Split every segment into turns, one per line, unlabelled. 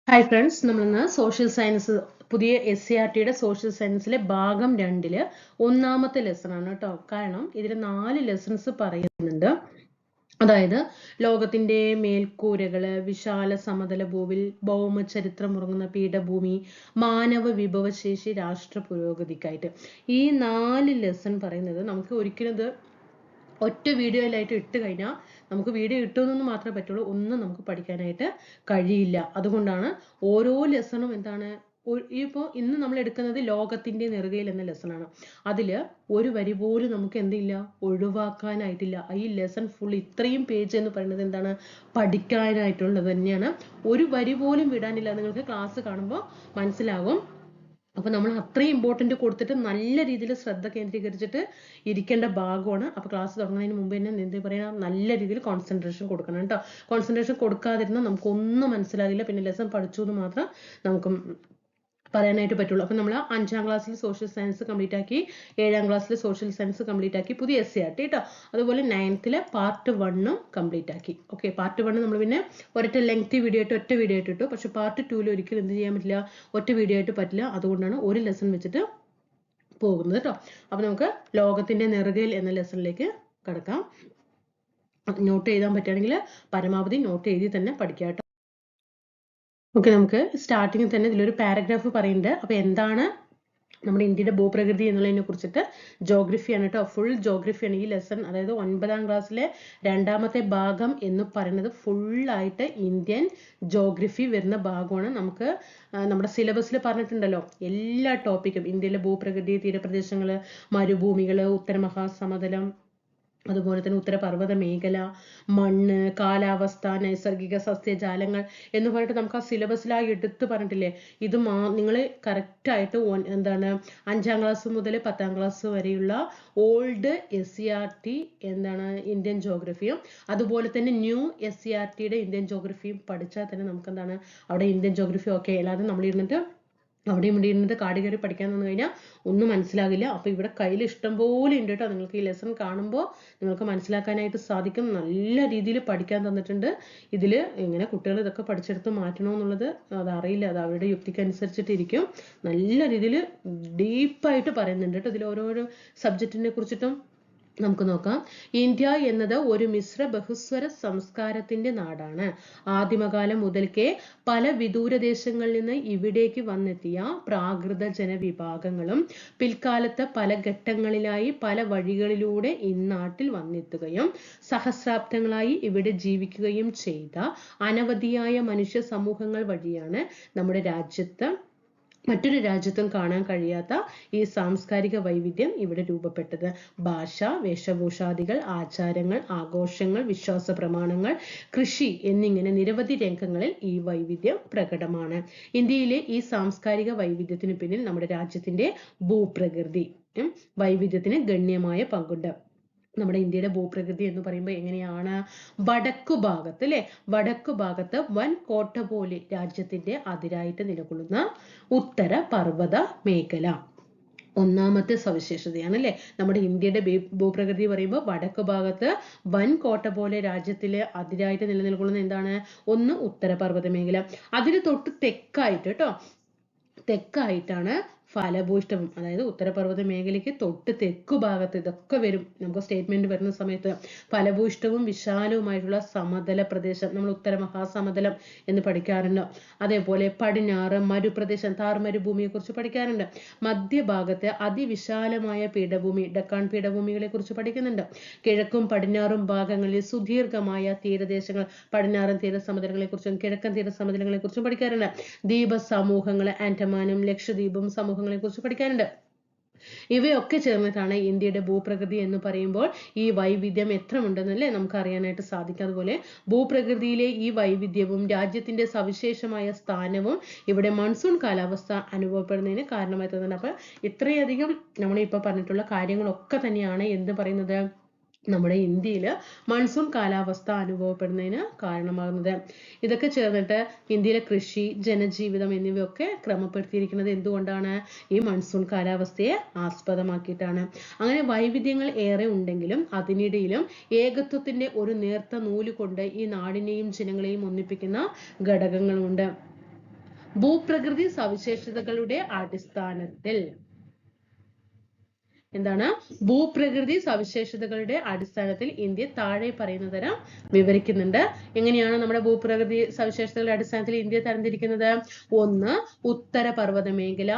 Hi friends, നമ്മളിന്ന് social science പുതിയ SCERTയുടെ social സയൻസിലെ ഭാഗം 2 ഒന്നാമത്തെ ലെസൺ ആണ് കേട്ടോ. കാരണം ഇതിൽ 4 ലെസൺസ് പറയുന്നുണ്ട്. അതായത് ലോകത്തിന്റെ മേൽക്കൂരകള്, വിശാല സമതല ഭൂവിൽ ഭൗമ ചരിത്രം ഉറങ്ങുന്ന പീഠഭൂമി, മാനവ വിഭവശേഷി, രാഷ്ട്ര പുരോഗതിക്കായിട്ട് ഈ 4 ലെസൺ പറയുന്നത് നമുക്ക് ഒരിക്കലും ഇത് ഒറ്റ വീഡിയോയിലായിട്ട് ഇട്ട് കഴിഞ്ഞാൽ നമുക്ക് വീഡിയോ ഇട്ടുമെന്ന് മാത്രമേ പറ്റുള്ളൂ, ഒന്നും നമുക്ക് പഠിക്കാനായിട്ട് കഴിയില്ല. അതുകൊണ്ടാണ് ഓരോ ലെസണും എന്താണ് ഇപ്പോൾ ഇന്ന് നമ്മൾ എടുക്കുന്നത് ലോകത്തിന്റെ നെറുകയിൽ എന്ന ലെസണാണ്. അതിൽ ഒരു വരി പോലും നമുക്ക് എന്തില്ല, ഒഴിവാക്കാനായിട്ടില്ല. ഈ ലെസൺ ഫുൾ ഇത്രയും പേജ് എന്ന് പറയുന്നത് എന്താണ്, പഠിക്കാനായിട്ടുള്ളത് തന്നെയാണ്. ഒരു വരി പോലും വിടാനില്ല. നിങ്ങൾക്ക് ക്ലാസ് കാണുമ്പോൾ മനസ്സിലാകും. അപ്പോൾ നമ്മൾ അത്രയും ഇമ്പോർട്ടൻ്റ് കൊടുത്തിട്ട് നല്ല രീതിയിൽ ശ്രദ്ധ കേന്ദ്രീകരിച്ചിട്ട് ഇരിക്കേണ്ട ഭാഗമാണ്. അപ്പോൾ ക്ലാസ് തുടങ്ങുന്നതിന് മുമ്പ് തന്നെ എന്ത് പറയണം, നല്ല രീതിയിൽ കോൺസെൻട്രേഷൻ കൊടുക്കണം കേട്ടോ. കോൺസെൻട്രേഷൻ കൊടുക്കാതിരുന്നാൽ നമുക്കൊന്നും മനസ്സിലാകില്ല. പിന്നെ ലെസൺ പഠിച്ചു എന്ന് മാത്രം നമുക്ക് പറയാനായിട്ട് പറ്റുള്ളൂ. അപ്പം നമ്മൾ 5ാം ക്ലാസ്സിൽ സോഷ്യൽ സയൻസ് കംപ്ലീറ്റ് ആക്കി, 7ാം ക്ലാസ്സിൽ സോഷ്യൽ സയൻസ് കംപ്ലീറ്റ് ആക്കി, പുതിയ SCERT കേട്ടോ. അതുപോലെ 9th പാർട്ട് 1 കംപ്ലീറ്റ് ആക്കി. ഓക്കെ, പാർട്ട് 1 നമ്മൾ പിന്നെ ഒറ്റ ലെങ്തി വീഡിയോ ആയിട്ട് ഒറ്റ വീഡിയോ ആയിട്ട് ഇട്ടു. പക്ഷെ പാർട്ട് 2 ഒരിക്കലും എന്ത് ചെയ്യാൻ പറ്റില്ല, ഒറ്റ വീഡിയോ ആയിട്ട് പറ്റില്ല. അതുകൊണ്ടാണ് ഒരു ലെസൺ വെച്ചിട്ട് പോകുന്നത് കേട്ടോ. അപ്പം നമുക്ക് ലോകത്തിന്റെ നെറുകയിൽ എന്ന ലെസണിലേക്ക് കടക്കാം. നോട്ട് എഴുതാൻ പറ്റുകയാണെങ്കിൽ പരമാവധി നോട്ട് എഴുതി തന്നെ പഠിക്കാം കേട്ടോ. ഓക്കെ, നമുക്ക് സ്റ്റാർട്ടിങ്ങിൽ തന്നെ ഇതിലൊരു പാരഗ്രാഫ് പറയുന്നുണ്ട്. അപ്പോൾ എന്താണ് നമ്മുടെ ഇന്ത്യയുടെ ഭൂപ്രകൃതി എന്നുള്ളതിനെ കുറിച്ചിട്ട് ജോഗ്രഫിയാണ് കേട്ടോ. ഫുൾ ജോഗ്രഫിയാണ് ഈ ലെസൺ. അതായത് 9ാം ക്ലാസ്സിലെ 2ാമത്തെ ഭാഗം എന്ന് പറയുന്നത് ഫുള്ളായിട്ട് ഇന്ത്യൻ ജോഗ്രഫി വരുന്ന ഭാഗമാണ്. നമുക്ക് നമ്മുടെ സിലബസിൽ പറഞ്ഞിട്ടുണ്ടല്ലോ എല്ലാ ടോപ്പിക്കും, ഇന്ത്യയിലെ ഭൂപ്രകൃതി, തീരപ്രദേശങ്ങൾ, മരുഭൂമികൾ, ഉത്തരമഹാസമതലം, അതുപോലെ തന്നെ ഉത്തരപർവ്വത മേഖല, മണ്ണ്, കാലാവസ്ഥ, നൈസർഗിക സസ്യജാലങ്ങൾ എന്ന് പറഞ്ഞിട്ട് നമുക്ക് ആ സിലബസിലായി എടുത്ത് പറഞ്ഞിട്ടില്ലേ. ഇത് നിങ്ങൾ കറക്റ്റായിട്ട് എന്താണ് 5ാം ക്ലാസ് മുതൽ 10ാം ക്ലാസ് വരെയുള്ള ഓൾഡ് SCERT എന്താണ് ഇന്ത്യൻ ജോഗ്രഫിയും, അതുപോലെ തന്നെ ന്യൂ SCERTയുടെ ഇന്ത്യൻ ജോഗ്രഫിയും പഠിച്ചാൽ തന്നെ നമുക്ക് എന്താണ് അവിടെ ഇന്ത്യൻ ജോഗ്രഫി ഓക്കെ. അല്ലാതെ നമ്മൾ ഇരുന്നിട്ട് അവിടെയും ഇവിടെ ഇരുന്നിട്ട് കാട് കയറി പഠിക്കാൻ തന്നു കഴിഞ്ഞാൽ ഒന്നും മനസ്സിലാകില്ല. അപ്പോൾ ഇവിടെ കയ്യിൽ ഇഷ്ടം പോലെ ഉണ്ട് കേട്ടോ. നിങ്ങൾക്ക് ഈ ലെസൺ കാണുമ്പോൾ നിങ്ങൾക്ക് മനസ്സിലാക്കാനായിട്ട് സാധിക്കും. നല്ല രീതിയിൽ പഠിക്കാൻ തന്നിട്ടുണ്ട്. ഇതിൽ എങ്ങനെ കുട്ടികൾ ഇതൊക്കെ പഠിച്ചെടുത്ത് മാറ്റണമെന്നുള്ളത് അതറിയില്ല. അത് അവരുടെ യുക്തിക്കനുസരിച്ചിട്ടിരിക്കും. നല്ല രീതിയിൽ ഡീപ്പായിട്ട് പറയുന്നുണ്ട് കേട്ടോ. ഇതിൽ ഓരോരോ സബ്ജക്റ്റിനെ കുറിച്ചിട്ടും നമുക്ക് നോക്കാം. ഇന്ത്യ എന്നത് ഒരു മിശ്ര ബഹുസ്വര സംസ്കാരത്തിന്റെ നാടാണ്. ആദിമകാലം മുതൽക്കേ പല വിദൂരദേശങ്ങളിൽ നിന്ന് ഇവിടേക്ക് വന്നെത്തിയ പ്രാകൃത ജനവിഭാഗങ്ങളും പിൽക്കാലത്ത് പല ഘട്ടങ്ങളിലായി പല വഴികളിലൂടെ ഇന്നാട്ടിൽ വന്നെത്തുകയും സഹസ്രാബ്ദങ്ങളായി ഇവിടെ ജീവിക്കുകയും ചെയ്ത അനവധിയായ മനുഷ്യ സമൂഹങ്ങൾ വഴിയാണ് നമ്മുടെ രാജ്യത്ത് മറ്റൊരു രാജ്യത്തും കാണാൻ കഴിയാത്ത ഈ സാംസ്കാരിക വൈവിധ്യം ഇവിടെ രൂപപ്പെട്ടത്. ഭാഷ, വേഷഭൂഷാദികൾ, ആചാരങ്ങൾ, ആഘോഷങ്ങൾ, വിശ്വാസ പ്രമാണങ്ങൾ, കൃഷി എന്നിങ്ങനെ നിരവധി രംഗങ്ങളിൽ ഈ വൈവിധ്യം പ്രകടമാണ്. ഇന്ത്യയിലെ ഈ സാംസ്കാരിക വൈവിധ്യത്തിന് പിന്നിൽ നമ്മുടെ രാജ്യത്തിന്റെ ഭൂപ്രകൃതി വൈവിധ്യത്തിന് ഗണ്യമായ പങ്കുണ്ട്. നമ്മുടെ ഇന്ത്യയുടെ ഭൂപ്രകൃതി എന്ന് പറയുമ്പോൾ എങ്ങനെയാണ്, വടക്കു ഭാഗത്ത് അല്ലെ, വടക്കു ഭാഗത്ത് വൻ കോട്ട പോലെ രാജ്യത്തിന്റെ അതിരായിട്ട് നിലകൊള്ളുന്ന ഉത്തര പർവ്വത മേഖല ഒന്നാമത്തെ സവിശേഷതയാണ് അല്ലെ. നമ്മുടെ ഇന്ത്യയുടെ ഭൂപ്രകൃതി പറയുമ്പോൾ വടക്കു ഭാഗത്ത് വൻ കോട്ട പോലെ രാജ്യത്തിലെ അതിരായിട്ട് നിലനിൽക്കുന്ന എന്താണ്, ഒന്ന് ഉത്തരപർവ്വത മേഖല. അതിന് തൊട്ട് തെക്കായിട്ട് കേട്ടോ, തെക്കായിട്ടാണ് ഫലഭൂയിഷ്ടവും. അതായത് ഉത്തരപർവ്വത മേഖലയ്ക്ക് തൊട്ട് തെക്കു ഭാഗത്ത് ഇതൊക്കെ വരും. നമുക്ക് സ്റ്റേറ്റ്മെന്റ് വരുന്ന സമയത്ത് ഫലഭൂയിഷ്ടവും വിശാലവുമായിട്ടുള്ള സമതല പ്രദേശം നമ്മൾ ഉത്തര മഹാസമതലം എന്ന് പഠിക്കാറുണ്ട്. അതേപോലെ പടിഞ്ഞാറ് മരുപ്രദേശം, താർ മരുഭൂമിയെ കുറിച്ച് പഠിക്കാറുണ്ട്. മധ്യഭാഗത്ത് അതിവിശാലമായ പീഠഭൂമി, ഡക്കാൻ പീഠഭൂമികളെ കുറിച്ച് പഠിക്കുന്നുണ്ട്. കിഴക്കും പടിഞ്ഞാറും ഭാഗങ്ങളിൽ സുദീർഘമായ തീരദേശങ്ങൾ, പടിഞ്ഞാറൻ തീരസമുദ്രങ്ങളെ കുറിച്ചും കിഴക്കൻ തീരസമുദ്രങ്ങളെ കുറിച്ചും പഠിക്കാറുണ്ട്. ദ്വീപ സമൂഹങ്ങൾ, ആൻഡമാനും ലക്ഷദ്വീപും സമൂഹങ്ങളെ കുറിച്ച് പഠിക്കാറുണ്ട്. ഇവയൊക്കെ ചേർന്നിട്ടാണ് ഇന്ത്യയുടെ ഭൂപ്രകൃതി എന്ന് പറയുമ്പോൾ ഈ വൈവിധ്യം എത്ര ഉണ്ടെന്നല്ലേ നമുക്ക് അറിയാനായിട്ട് സാധിക്കും. അതുപോലെ ഭൂപ്രകൃതിയിലെ ഈ വൈവിധ്യവും രാജ്യത്തിന്റെ സവിശേഷമായ സ്ഥാനവും ഇവിടെ മൺസൂൺ കാലാവസ്ഥ അനുഭവപ്പെടുന്നതിന് കാരണമായി തരുന്നുണ്ട്. അപ്പൊ ഇത്രയധികം നമ്മളിപ്പോൾ പറഞ്ഞിട്ടുള്ള കാര്യങ്ങളൊക്കെ തന്നെയാണ് എന്ത് പറയുന്നത്, നമ്മുടെ ഇന്ത്യയിൽ മൺസൂൺ കാലാവസ്ഥ അനുഭവപ്പെടുന്നതിന് കാരണമാകുന്നത്. ഇതൊക്കെ ചേർന്നിട്ട് ഇന്ത്യയിലെ കൃഷി, ജനജീവിതം എന്നിവയൊക്കെ ക്രമപ്പെടുത്തിയിരിക്കുന്നത് എന്തുകൊണ്ടാണ്, ഈ മൺസൂൺ കാലാവസ്ഥയെ ആസ്പദമാക്കിയിട്ടാണ്. അങ്ങനെ വൈവിധ്യങ്ങൾ ഏറെ ഉണ്ടെങ്കിലും അതിനിടയിലും ഏകത്വത്തിന്റെ ഒരു നേർത്ത നൂല് കൊണ്ട് ഈ നാടിനെയും ജനങ്ങളെയും ഒന്നിപ്പിക്കുന്ന ഘടകങ്ങളുണ്ട്. ഭൂപ്രകൃതി സവിശേഷതകളുടെ അടിസ്ഥാനത്തിൽ എന്താണ് ഭൂപ്രകൃതി സവിശേഷതകളുടെ അടിസ്ഥാനത്തിൽ ഇന്ത്യ താഴെ പറയുന്ന തരം വിവരിക്കുന്നുണ്ട്. എങ്ങനെയാണ് നമ്മുടെ ഭൂപ്രകൃതി സവിശേഷതകളുടെ അടിസ്ഥാനത്തിൽ ഇന്ത്യ തരംതിരിക്കുന്നത്? 1 ഉത്തര പർവ്വത മേഖല,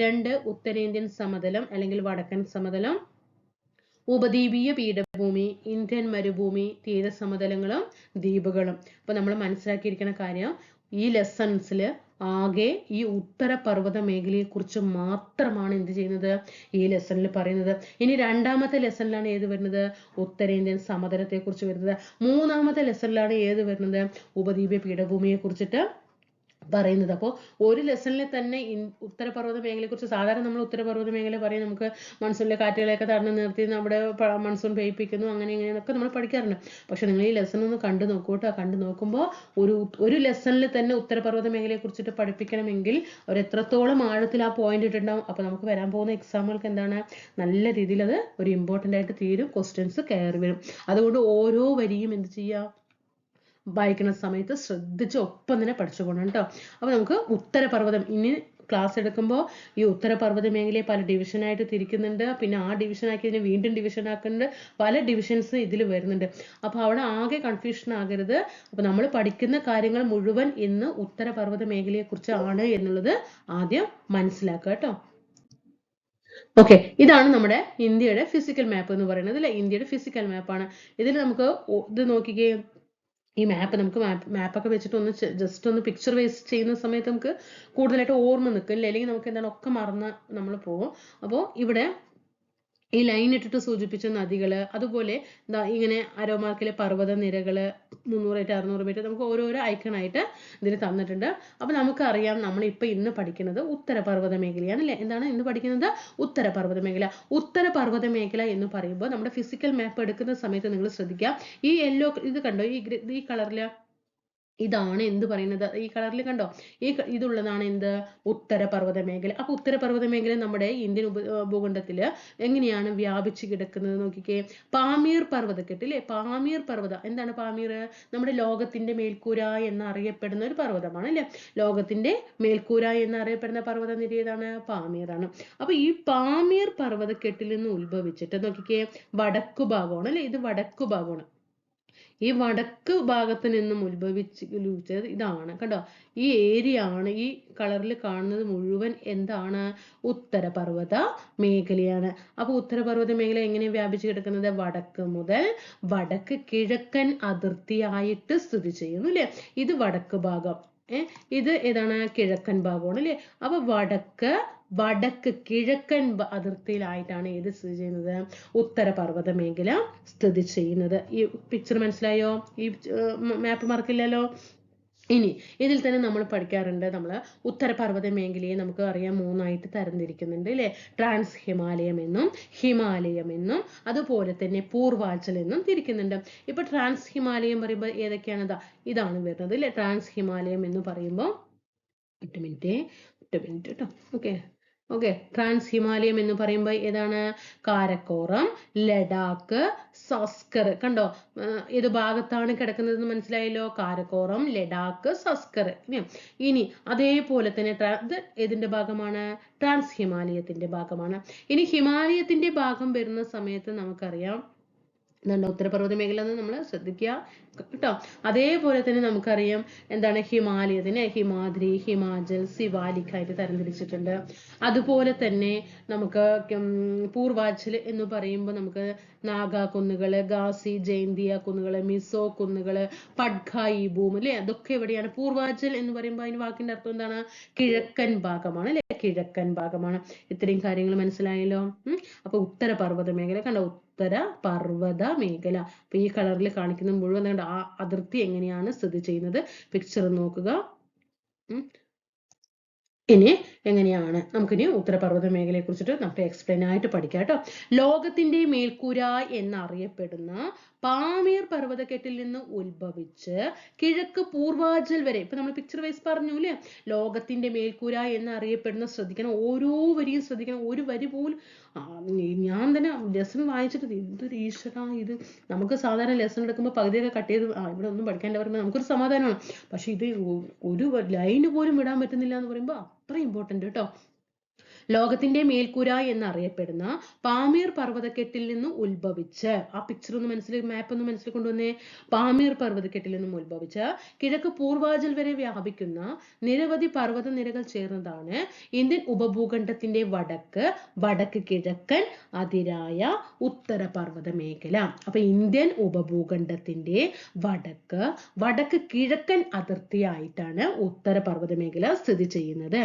2 ഉത്തരേന്ത്യൻ സമതലം അല്ലെങ്കിൽ വടക്കൻ സമതലം, ഉപദ്വീപീയ പീഠഭൂമി, ഇന്ത്യൻ മരുഭൂമി, തീരസമതലങ്ങളും ദ്വീപുകളും. അപ്പൊ നമ്മൾ മനസ്സിലാക്കിയിരിക്കുന്ന കാര്യം ഈ ലെസൺസിൽ ആകെ ഈ ഉത്തര പർവ്വത മേഖലയെ കുറിച്ച് മാത്രമാണ് എന്ത് ചെയ്യുന്നത് ഈ ലെസണിൽ പറയുന്നത്. ഇനി രണ്ടാമത്തെ ലെസണിലാണ് ഏത് വരുന്നത്? ഉത്തരേന്ത്യൻ സമതലത്തെ കുറിച്ച് വരുന്നത്. മൂന്നാമത്തെ ലെസണിലാണ് ഏത് വരുന്നത്? ഉപദ്വീപീയ പീഠഭൂമിയെ കുറിച്ചിട്ട് പറയുന്നത്. അപ്പോൾ ഒരു ലെസണിൽ തന്നെ ഉത്തരപർവ്വത മേഖലയെ കുറിച്ച് സാധാരണ നമ്മൾ ഉത്തരപർവ്വത മേഖല പറയും നമുക്ക് മൺസൂണിലെ കാറ്റുകളെയൊക്കെ തടഞ്ഞു നിർത്തി നമ്മുടെ മൺസൂൺ പെയ്യിപ്പിക്കുന്നു അങ്ങനെ ഇങ്ങനെയൊക്കെ നമ്മൾ പഠിക്കാറുണ്ട്. പക്ഷെ നിങ്ങൾ ഈ ലെസൺ ഒന്ന് കണ്ടു നോക്കൂ കേട്ടോ. കണ്ടു നോക്കുമ്പോൾ ഒരു ലെസണിൽ തന്നെ ഉത്തരപർവ്വത മേഖലയെ കുറിച്ചിട്ട് പഠിപ്പിക്കണമെങ്കിൽ അവർ എത്രത്തോളം ആഴത്തിൽ ആ പോയിന്റ് ഇട്ടുണ്ടാവും. അപ്പൊ നമുക്ക് വരാൻ പോകുന്ന എക്സാമുകൾക്ക് എന്താണ് നല്ല രീതിയിൽ അത് ഒരു ഇമ്പോർട്ടന്റ് ആയിട്ട് തീരും. ക്വസ്റ്റ്യൻസ് കയറി വരും. അതുകൊണ്ട് ഓരോ വരിയും എന്ത് ചെയ്യുക വായിക്കുന്ന സമയത്ത് ശ്രദ്ധിച്ച് ഒപ്പം തന്നെ പഠിച്ചു പോകണം കേട്ടോ. അപ്പൊ നമുക്ക് ഉത്തരപർവ്വതം ഇനി ക്ലാസ് എടുക്കുമ്പോൾ ഈ ഉത്തരപർവ്വത മേഖലയെ പല ഡിവിഷനായിട്ട് തിരിക്കുന്നുണ്ട്. പിന്നെ ആ ഡിവിഷൻ ആക്കി ഇതിനെ വീണ്ടും ഡിവിഷൻ ആക്കുന്നുണ്ട്. പല ഡിവിഷൻസ് ഇതിൽ വരുന്നുണ്ട്. അപ്പൊ അവിടെ ആകെ കൺഫ്യൂഷൻ ആകരുത്. അപ്പൊ നമ്മൾ പഠിക്കുന്ന കാര്യങ്ങൾ മുഴുവൻ ഇന്ന് ഉത്തരപർവ്വത മേഖലയെ കുറിച്ച് ആണ് എന്നുള്ളത് ആദ്യം മനസ്സിലാക്കുക കേട്ടോ. ഓക്കെ, ഇതാണ് നമ്മുടെ ഇന്ത്യയുടെ ഫിസിക്കൽ മാപ്പ് എന്ന് പറയുന്നത് അല്ലെ. ഇന്ത്യയുടെ ഫിസിക്കൽ മാപ്പാണ്. ഇതിൽ നമുക്ക് ഇത് നോക്കിക്കേ. ഈ മാപ്പ് നമുക്ക് മാപ്പൊക്കെ വെച്ചിട്ട് ഒന്ന് ജസ്റ്റ് ഒന്ന് പിക്ചർ വൈസ് ചെയ്യുന്ന സമയത്ത് നമുക്ക് കൂടുതലായിട്ട് ഓർമ്മ നിൽക്കും അല്ലേ. അല്ലെങ്കിൽ നമുക്ക് എന്താണ് ഒക്കെ മറന്ന് നമ്മൾ പോകും. അപ്പോൾ ഇവിടെ ഈ ലൈൻ ഇട്ടിട്ട് സൂചിപ്പിച്ച നദികള്, അതുപോലെ ഇങ്ങനെ അരോ മാർക്കിലെ പർവ്വത നിരകള് 300 600 മീറ്റർ നമുക്ക് ഓരോരോ ഐക്കൺ ആയിട്ട് ഇതിൽ തന്നിട്ടുണ്ട്. അപ്പൊ നമുക്കറിയാം നമ്മൾ ഇപ്പൊ ഇന്ന് പഠിക്കുന്നത് ഉത്തരപർവ്വത മേഖലയാണ് അല്ലെ. എന്താണ് ഇന്ന് പഠിക്കുന്നത്? ഉത്തരപർവ്വത മേഖല. ഉത്തരപർവ്വത മേഖല എന്ന് പറയുമ്പോൾ നമ്മുടെ ഫിസിക്കൽ മാപ്പ് എടുക്കുന്ന സമയത്ത് നിങ്ങൾ ശ്രദ്ധിക്കുക. ഈ യെല്ലോ ഇത് കണ്ടോ, ഈ കളറില് ഇതാണ് എന്ത് പറയുന്നത്? ഈ കളറിൽ കണ്ടോ, ഇതുള്ളതാണ് എന്ത്? ഉത്തരപർവ്വത മേഖല. അപ്പൊ ഉത്തരപർവ്വത മേഖല നമ്മുടെ ഇന്ത്യൻ ഭൂഖണ്ഡത്തില് എങ്ങനെയാണ് വ്യാപിച്ചു കിടക്കുന്നത് നോക്കിക്കേ. പാമീർ പർവ്വതക്കെട്ട് അല്ലെ. പാമീർ പർവ്വത എന്താണ് പാമീർ? നമ്മുടെ ലോകത്തിന്റെ മേൽക്കൂര എന്നറിയപ്പെടുന്ന ഒരു പർവ്വതമാണ് അല്ലെ. ലോകത്തിന്റെ മേൽക്കൂര എന്നറിയപ്പെടുന്ന പർവ്വത നിര ഏതാണ്? പാമീറാണ്. അപ്പൊ ഈ പാമീർ പർവ്വതക്കെട്ടിൽ നിന്ന് ഉത്ഭവിച്ചിട്ട് നോക്കിക്കേ വടക്കു ഭാഗമാണ് അല്ലെ. ഇത് വടക്കു ഭാഗമാണ്. ഈ വടക്ക് ഭാഗത്ത് നിന്നും ഉത്ഭവിച്ചത് ഇതാണ് കണ്ടോ. ഈ ഏരിയ ആണ്, ഈ കളറിൽ കാണുന്നത് മുഴുവൻ എന്താണ്? ഉത്തരപർവ്വത മേഖലയാണ്. അപ്പൊ ഉത്തരപർവ്വത മേഖല എങ്ങനെ വ്യാപിച്ചു കിടക്കുന്നത്? വടക്ക് മുതൽ വടക്ക് കിഴക്കൻ അതിർത്തിയായിട്ട് സ്ഥിതി ചെയ്യുന്നു അല്ലെ. ഇത് വടക്ക് ഭാഗം, ഇത് ഏതാണ്? കിഴക്കൻ ഭാഗമാണ് അല്ലെ. അപ്പൊ വടക്ക് കിഴക്കൻ അതിർത്തിയിലായിട്ടാണ് ഏത് സ്ഥിതി ചെയ്യുന്നത്? ഉത്തരപർവ്വത മേഖല സ്ഥിതി ചെയ്യുന്നത്. ഈ പിക്ചർ മനസ്സിലായോ? ഈ മാപ്പ് മറക്കില്ലല്ലോ. ഇനി ഇതിൽ തന്നെ നമ്മൾ പഠിക്കാറുണ്ട്. നമ്മൾ ഉത്തരപർവ്വത മേഖലയെ നമുക്ക് അറിയാം 3ആയിട്ട് തരംതിരിക്കുന്നുണ്ട് അല്ലെ. ട്രാൻസ് ഹിമാലയം എന്നും ഹിമാലയം എന്നും അതുപോലെ തന്നെ പൂർവാഞ്ചൽ എന്നും തിരിക്കുന്നുണ്ട്. ഇപ്പൊ ട്രാൻസ് ഹിമാലയം പറയുമ്പോൾ ഏതൊക്കെയാണ്? ഇതാണ് വരുന്നത് അല്ലെ. ട്രാൻസ് ഹിമാലയം എന്ന് പറയുമ്പോൾ ഒറ്റ മിനിറ്റ് കേട്ടോ. ഓക്കെ, ട്രാൻസ് ഹിമാലയം എന്ന് പറയുമ്പോൾ ഏതാണ്? കാരക്കോറം, ലഡാക്ക്, സസ്കർ. കണ്ടോ ഏത് ഭാഗത്താണ് കിടക്കുന്നത് മനസ്സിലായല്ലോ. കാരക്കോറം, ലഡാക്ക്, സസ്കർ. ഇനി അതേപോലെ തന്നെ ഇത് ഏതിന്റെ ഭാഗമാണ്? ട്രാൻസ് ഹിമാലയത്തിന്റെ ഭാഗമാണ്. ഇനി ഹിമാലയത്തിന്റെ ഭാഗം വരുന്ന സമയത്ത് നമുക്കറിയാം ഉത്തരപർവ്വത മേഖല എന്ന് നമ്മൾ ശ്രദ്ധിക്കുക കേട്ടോ. അതേപോലെ തന്നെ നമുക്കറിയാം എന്താണ് ഹിമാലയത്തിനെ ഹിമാദ്രി, ഹിമാചൽ, സിവാലിക് ആയിട്ട് തരംതിരിച്ചിട്ടുണ്ട്. അതുപോലെ തന്നെ നമുക്ക് പൂർവാഞ്ചൽ എന്ന് പറയുമ്പോൾ നമുക്ക് നാഗ കുന്നുകള്, ഗാസി, ജൈന്തിയ കുന്നുകള്, മിസോ കുന്നുകള്, പഡ്ഖായി ഭൂമി അല്ലെ. അതൊക്കെ എവിടെയാണ്? പൂർവാഞ്ചൽ എന്ന് പറയുമ്പോൾ അതിന് വാക്കിന്റെ അർത്ഥം എന്താണ്? കിഴക്കൻ ഭാഗമാണ് അല്ലെ. കിഴക്കൻ ഭാഗമാണ്. ഇത്രയും കാര്യങ്ങൾ മനസ്സിലായല്ലോ. അപ്പൊ ഉത്തരപർവ്വത മേഖല കണ്ടോ, ഉത്തരപർവ്വത മേഖല. അപ്പൊ ഈ കളറിൽ കാണിക്കുന്ന മുഴുവൻ ആ അതിർത്തി എങ്ങനെയാണ് സ്ഥിതി ചെയ്യുന്നത് പിക്ചർ നോക്കുക. ഇനി എങ്ങനെയാണ് നമുക്കിനി ഉത്തരപർവ്വത മേഖലയെ കുറിച്ചിട്ട് നമുക്ക് എക്സ്പ്ലെയിൻ ആയിട്ട് പഠിക്കാം കേട്ടോ. ലോകത്തിന്റെ മേൽക്കൂര എന്നറിയപ്പെടുന്ന പാമീർ പർവ്വതക്കെട്ടിൽ നിന്ന് ഉത്ഭവിച്ച് കിഴക്ക് പൂർവാചൽ വരെ, ഇപ്പൊ നമ്മൾ പിക്ചർ വൈസ് പറഞ്ഞു അല്ലേ, ലോകത്തിന്റെ മേൽക്കൂര എന്ന് അറിയപ്പെടുന്ന, ശ്രദ്ധിക്കണം, ഓരോ വരിയും ശ്രദ്ധിക്കണം, ഒരു വരി പോലും ഞാൻ തന്നെ ലെസൺ വായിച്ചിട്ട് എന്തൊരു ഈശ്വരാ ഇത്, നമുക്ക് സാധാരണ ലെസൺ എടുക്കുമ്പോൾ പകുതിയൊക്കെ കട്ട് ചെയ്ത് ഇവിടെ ഒന്നും പഠിക്കാൻ പറയുമ്പോൾ നമുക്കൊരു സമാധാനമാണ്. പക്ഷെ ഇത് ഒരു ലൈന് പോലും വിടാൻ പറ്റുന്നില്ല എന്ന് പറയുമ്പോൾ അത്ര ഇമ്പോർട്ടന്റ് കേട്ടോ. ലോകത്തിന്റെ മേൽക്കൂര എന്നറിയപ്പെടുന്ന പാമീർ പർവ്വതക്കെട്ടിൽ നിന്ന് ഉത്ഭവിച്ച്, ആ പിക്ചർ ഒന്ന് മനസ്സിൽ, മാപ്പ് ഒന്ന് മനസ്സിൽ കൊണ്ടുവന്നേ, പാമീർ പർവ്വതക്കെട്ടിൽ നിന്നും ഉത്ഭവിച്ച് കിഴക്ക് പൂർവാചൽ വരെ വ്യാപിക്കുന്ന നിരവധി പർവ്വത നിരകൾ ചേർന്നതാണ് ഇന്ത്യൻ ഉപഭൂഖണ്ഡത്തിന്റെ വടക്ക് കിഴക്കൻ അതിരായ ഉത്തര പർവ്വത മേഖല. അപ്പൊ ഇന്ത്യൻ ഉപഭൂഖണ്ഡത്തിന്റെ വടക്ക് കിഴക്കൻ അതിർത്തിയായിട്ടാണ് ഉത്തര പർവ്വത മേഖല സ്ഥിതി ചെയ്യുന്നത്.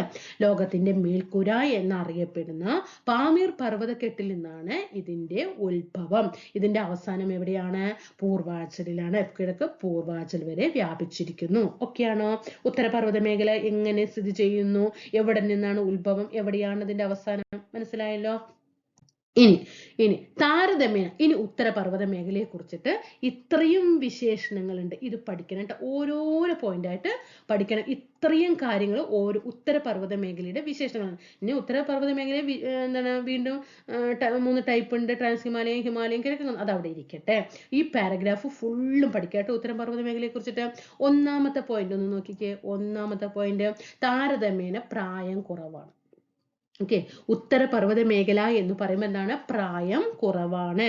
ലോകത്തിന്റെ മേൽക്കൂര എന്നറിയപ്പെടുന്ന പാമീർ പർവ്വതക്കെട്ടിൽ നിന്നാണ് ഇതിന്റെ ഉത്ഭവം. ഇതിന്റെ അവസാനം എവിടെയാണ്? പൂർവാചലിലാണ്. കിഴക്ക് പൂർവാചൽ വരെ വ്യാപിച്ചിരിക്കുന്നു. ഒക്കെയാണോ? ഉത്തരപർവ്വത മേഖല എങ്ങനെ സ്ഥിതി ചെയ്യുന്നു, എവിടെ നിന്നാണ് ഉത്ഭവം, എവിടെയാണ് ഇതിന്റെ അവസാനം, മനസ്സിലായല്ലോ. ഇനി താരതമ്യേന ഇനി ഉത്തരപർവ്വത മേഖലയെ കുറിച്ചിട്ട് ഇത്രയും വിശേഷണങ്ങളുണ്ട്, ഇത് പഠിക്കണം കേട്ടോ, ഓരോരോ പോയിന്റ് ആയിട്ട് പഠിക്കണം. ഇത്രയും കാര്യങ്ങൾ ഓരോ ഉത്തരപർവ്വത മേഖലയുടെ വിശേഷണങ്ങളാണ്. ഇനി ഉത്തരപർവ്വത മേഖല എന്താണ്, വീണ്ടും 3 ടൈപ്പ് ഉണ്ട്, ട്രാൻസ് ഹിമാലയൻ, ഹിമാലയൻ, കിഴക്കൻ, അത് അവിടെ ഇരിക്കട്ടെ. ഈ പാരഗ്രാഫ് ഫുള്ളും പഠിക്കട്ടെ ഉത്തരപർവ്വത മേഖലയെ കുറിച്ചിട്ട്. ഒന്നാമത്തെ പോയിന്റ് ഒന്ന് നോക്കിക്കേ. ഒന്നാമത്തെ പോയിന്റ്, താരതമ്യേന പ്രായം കുറവാണ്. ഓക്കെ, ഉത്തരപർവ്വത മേഖല എന്ന് പറയുമ്പോൾ എന്താണ്? പ്രായം കുറവാണ്,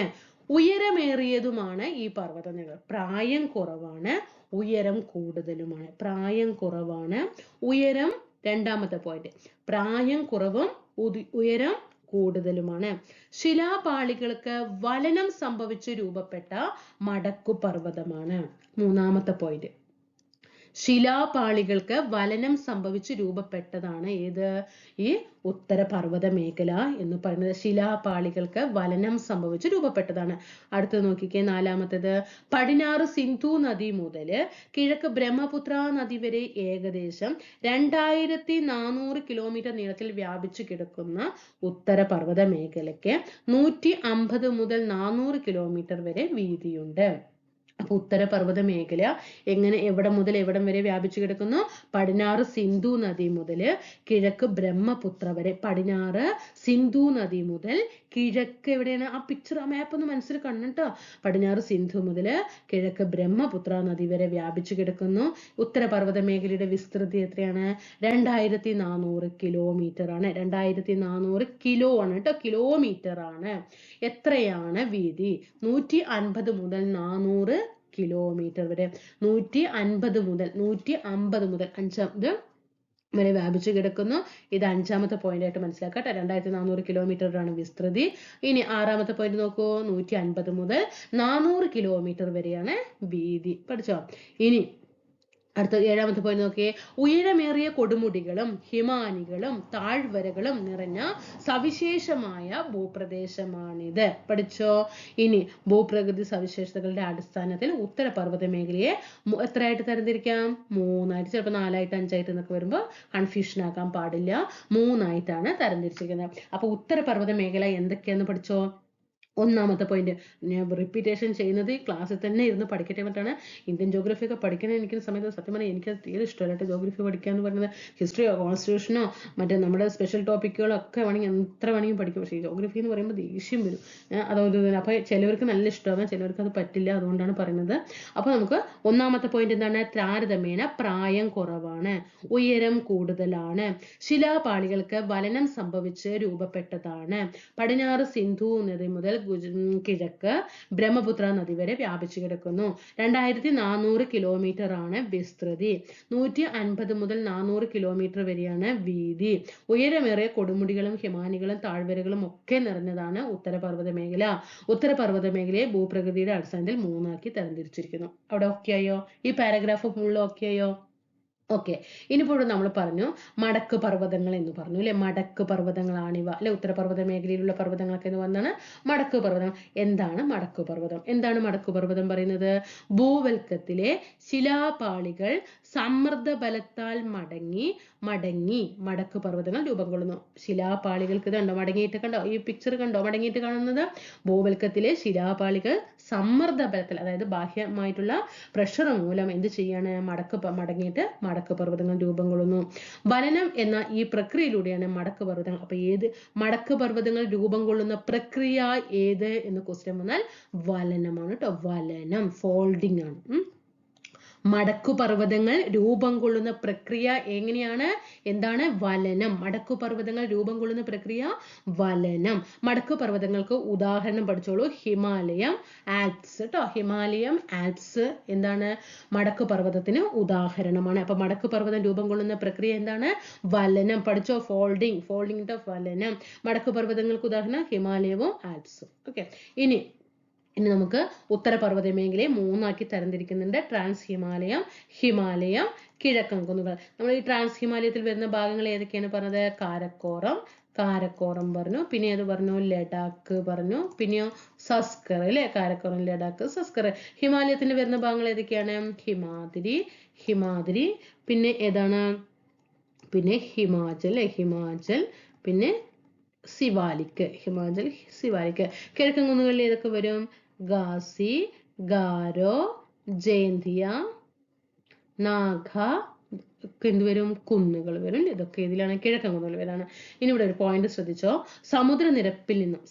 ഉയരമേറിയതുമാണ് ഈ പർവ്വത നിരകൾ. പ്രായം കുറവാണ്, ഉയരം കൂടുതലുമാണ്. പ്രായം കുറവാണ്, ഉയരം, രണ്ടാമത്തെ പോയിന്റ്, പ്രായം കുറവും ഉയരം കൂടുതലുമാണ്. ശിലാപാളികൾക്ക് വലനം സംഭവിച്ച് രൂപപ്പെട്ട മടക്കു പർവ്വതമാണ്. മൂന്നാമത്തെ പോയിന്റ്, ശിലാപാളികൾക്ക് വലനം സംഭവിച്ച് രൂപപ്പെട്ടതാണ് ഏത്? ഈ ഉത്തരപർവ്വത മേഖല എന്ന് പറയുന്നത്. ശിലാപാളികൾക്ക് വലനം സംഭവിച്ച് രൂപപ്പെട്ടതാണ്. അടുത്തത് നോക്കിക്കേ, നാലാമത്തേത്, പടിഞ്ഞാറ് സിന്ധു നദി മുതൽ കിഴക്ക് ബ്രഹ്മപുത്ര നദി വരെ ഏകദേശം 2400 കിലോമീറ്റർ നീളത്തിൽ വ്യാപിച്ചു കിടക്കുന്ന ഉത്തരപർവ്വത മേഖലയ്ക്ക് 150 മുതൽ 400 കിലോമീറ്റർ വരെ വീതിയുണ്ട്. അപ്പൊ ഉത്തരപർവ്വത മേഖല എങ്ങനെ, എവിടെ മുതൽ എവിടം വരെ വ്യാപിച്ചു കിടക്കുന്നു? പടിഞ്ഞാറ് സിന്ധു നദി മുതൽ കിഴക്ക് ബ്രഹ്മപുത്ര വരെ. പടിഞ്ഞാറ് സിന്ധു നദി മുതൽ കിഴക്ക് എവിടെയാണ്? ആ പിക്ചർ, ആ മാപ്പ് ഒന്ന് മനസ്സിൽ കാണണം കേട്ടോ. പടിഞ്ഞാറ് സിന്ധു മുതൽ കിഴക്ക് ബ്രഹ്മപുത്ര നദി വരെ വ്യാപിച്ചു കിടക്കുന്നു. ഉത്തരപർവ്വത മേഖലയുടെ വിസ്തൃതി എത്രയാണ്? 2400 കിലോമീറ്റർ ആണ്. 2400 കിലോ ആണ് കേട്ടോ, കിലോമീറ്റർ ആണ്. എത്രയാണ് വീതി? 150 മുതൽ 400 കിലോമീറ്റർ വരെ. 150 മുതൽ 5 വരെ വ്യാപിച്ചു കിടക്കുന്നു. ഇത് അഞ്ചാമത്തെ പോയിന്റ് ആയിട്ട് മനസ്സിലാക്കട്ടെ. 2400 കിലോമീറ്റർ ആണ് വിസ്തൃതി. ഇനി ആറാമത്തെ പോയിന്റ് നോക്കൂ, 150 മുതൽ 400 കിലോമീറ്റർ വരെയാണ് വീതി. പഠിച്ചോ? ഇനി അടുത്ത ഏഴാമത്തെ പോയിന്റ് നോക്കിയേ, ഉയരമേറിയ കൊടുമുടികളും ഹിമാനികളും താഴ്വരകളും നിറഞ്ഞ സവിശേഷമായ ഭൂപ്രദേശമാണിത്. പഠിച്ചോ? ഇനി ഭൂപ്രകൃതി സവിശേഷതകളുടെ അടിസ്ഥാനത്തിൽ ഉത്തരപർവ്വത മേഖലയെ എത്രയായിട്ട് തരംതിരിക്കാം? 3ആയിട്ട്, ചിലപ്പോൾ 4ആയിട്ട് 5ആയിട്ട് എന്നൊക്കെ വരുമ്പോൾ കൺഫ്യൂഷൻ ആക്കാൻ പാടില്ല. 3ആയിട്ടാണ് തരംതിരിച്ചിരിക്കുന്നത്. അപ്പൊ ഉത്തരപർവ്വത മേഖല എന്തൊക്കെയാന്ന് പഠിച്ചോ? ഒന്നാമത്തെ പോയിന്റ്, ഞാൻ റിപ്പീറ്റേഷൻ ചെയ്യുന്നത് ക്ലാസ്സിൽ തന്നെ ഇരുന്ന് പഠിക്കട്ടെ എന്നിട്ടാണ്. ഇന്ത്യൻ ജോഗ്രഫി ഒക്കെ പഠിക്കുന്ന എനിക്ക് സമയത്ത് സത്യം പറഞ്ഞാൽ എനിക്കത് തീരെ ഇഷ്ടമല്ല ജോഗ്രഫി പഠിക്കുക എന്ന് പറയുന്നത്. ഹിസ്റ്ററിയോ കോൺസ്റ്റിറ്റ്യൂഷനോ മറ്റേ നമ്മുടെ സ്പെഷ്യൽ ടോപ്പിക്കുകളോ ഒക്കെ വേണമെങ്കിൽ എത്ര വേണമെങ്കിലും പഠിക്കും. പക്ഷേ ഈ ജോഗ്രഫി എന്ന് പറയുമ്പോൾ ദേഷ്യം വരും. അതുകൊണ്ട് അപ്പോൾ ചിലവർക്ക് നല്ല ഇഷ്ടമാകാം, ചിലവർക്ക് അത് പറ്റില്ല. അതുകൊണ്ടാണ് പറയുന്നത്. അപ്പോൾ നമുക്ക് ഒന്നാമത്തെ പോയിന്റ് എന്താണ്? താരതമ്യേന പ്രായം കുറവാണ്, ഉയരം കൂടുതലാണ്, ശിലാപാളികൾക്ക് വലനം സംഭവിച്ച് രൂപപ്പെട്ടതാണ്, പടിഞ്ഞാറ് സിന്ധു നദി മുതൽ കിഴക്ക് ബ്രഹ്മപുത്ര നദി വരെ വ്യാപിച്ചു കിടക്കുന്നു. 2400 കിലോമീറ്റർ ആണ് വിസ്തൃതി. 150 മുതൽ 400 കിലോമീറ്റർ വരെയാണ് വീതി. ഉയരമേറിയ കൊടുമുടികളും ഹിമാനികളും താഴ്വരകളും ഒക്കെ നിറഞ്ഞതാണ് ഉത്തരപർവ്വത മേഖല. ഉത്തരപർവ്വത മേഖലയെ ഭൂപ്രകൃതിയുടെ അടിസ്ഥാനത്തിൽ 3ആക്കി തരംതിരിച്ചിരിക്കുന്നു. അവിടെ ഓക്കെ ആയോ? ഈ പാരഗ്രാഫ് ഫുള്ള് ഓക്കെ ആയോ? ഓക്കെ, ഇനിയിപ്പോൾ നമ്മൾ പറഞ്ഞു മടക്ക് പർവ്വതങ്ങൾ എന്ന് പറഞ്ഞു അല്ലെ. മടക്ക് പർവ്വതങ്ങളാണിവ അല്ലെ. ഉത്തരപർവ്വത മേഖലയിലുള്ള പർവ്വതങ്ങളൊക്കെ എന്ന് പറഞ്ഞാണ് മടക്ക് പർവ്വതം. എന്താണ് മടക്ക് പർവ്വതം? എന്താണ് മടക്ക് പർവ്വതം പറയുന്നത്? ഭൂവൽക്കത്തിലെ ശിലാപാളികൾ സമ്മർദ്ദ ബലത്താൽ മടങ്ങി മടക്ക് പർവ്വതങ്ങൾ രൂപം കൊള്ളുന്നു. ശിലാപാളികൾക്ക് ഇത് കണ്ടോ, മടങ്ങിയിട്ട് കണ്ടോ, ഈ പിക്ചർ കണ്ടോ മടങ്ങിയിട്ട് കാണുന്നത്? ഭൂവൽക്കത്തിലെ ശിലാപാളികൾ സമ്മർദ്ദ ബലത്തിൽ, അതായത് ബാഹ്യമായിട്ടുള്ള പ്രഷർ മൂലം എന്ത് ചെയ്യാണ്? മടങ്ങിയിട്ട് മടക്ക് പർവ്വതങ്ങൾ രൂപം കൊള്ളുന്നു. വലനം എന്ന ഈ പ്രക്രിയയിലൂടെയാണ് മടക്ക് പർവ്വതങ്ങൾ. അപ്പൊ ഏത് മടക്ക് പർവ്വതങ്ങൾ രൂപം കൊള്ളുന്ന പ്രക്രിയ ഏത് എന്ന് ക്വസ്റ്റ്യൻ വന്നാൽ വലനമാണ് കേട്ടോ. വലനം, ഫോൾഡിംഗ് ആണ്. മടക്കുപർവ്വതങ്ങൾ രൂപം കൊള്ളുന്ന പ്രക്രിയ എങ്ങനെയാണ്? എന്താണ്? വലനം. മടക്കുപർവ്വതങ്ങൾ രൂപം കൊള്ളുന്ന പ്രക്രിയ വലനം. മടക്കുപർവ്വതങ്ങൾക്ക് ഉദാഹരണം പഠിച്ചോളൂ. ഹിമാലയം, ആൽപ്സ് കേട്ടോ. ഹിമാലയം, ആൽപ്സ് എന്താണ്? മടക്കുപർവ്വതത്തിന് ഉദാഹരണമാണ്. അപ്പൊ മടക്കുപർവ്വതം രൂപം കൊള്ളുന്ന പ്രക്രിയ എന്താണ്? വലനം. പഠിച്ചോ? ഫോൾഡിംഗ് വലനം. മടക്കുപർവ്വതങ്ങൾക്ക് ഉദാഹരണം ഹിമാലയവും ആൽപ്സും. ഓക്കെ, ഇനി നമുക്ക് ഉത്തരപർവ്വത മേഖലയെ മൂന്നാക്കി തരംതിരിക്കുന്നുണ്ട്. ട്രാൻസ് ഹിമാലയം, ഹിമാലയം, കിഴക്കൻ കുന്നുകൾ. നമ്മൾ ഈ ട്രാൻസ് ഹിമാലയത്തിൽ വരുന്ന ഭാഗങ്ങൾ ഏതൊക്കെയാണ് പറഞ്ഞത്? കാരക്കോറം പറഞ്ഞു, പിന്നെ ഏത് പറഞ്ഞു? ലഡാക്ക് പറഞ്ഞു, പിന്നെയോ സസ്കർ അല്ലെ. കാരക്കോറം, ലഡാക്ക്, സസ്കർ. ഹിമാലയത്തിന്റെ വരുന്ന ഭാഗങ്ങൾ ഏതൊക്കെയാണ്? ഹിമാദ്രി, പിന്നെ ഏതാണ്? പിന്നെ ഹിമാചൽ, പിന്നെ സിവാലിക്, കിഴക്കൻ കുന്നുകളിൽ ഏതൊക്കെ വരും? ഗാസി, ഗാരോ, ജയന്തിയ, നാഗ ഒക്കെ എന്തുവരും? കുന്നുകൾ വരും. ഇതൊക്കെ ഇതിലാണ് കിഴക്കൻ കുന്നുകൾ വരാണ്. ഇനി ഇവിടെ ഒരു പോയിന്റ് ശ്രദ്ധിച്ചോ. സമുദ്രനിരപ്പിൽ നിന്നും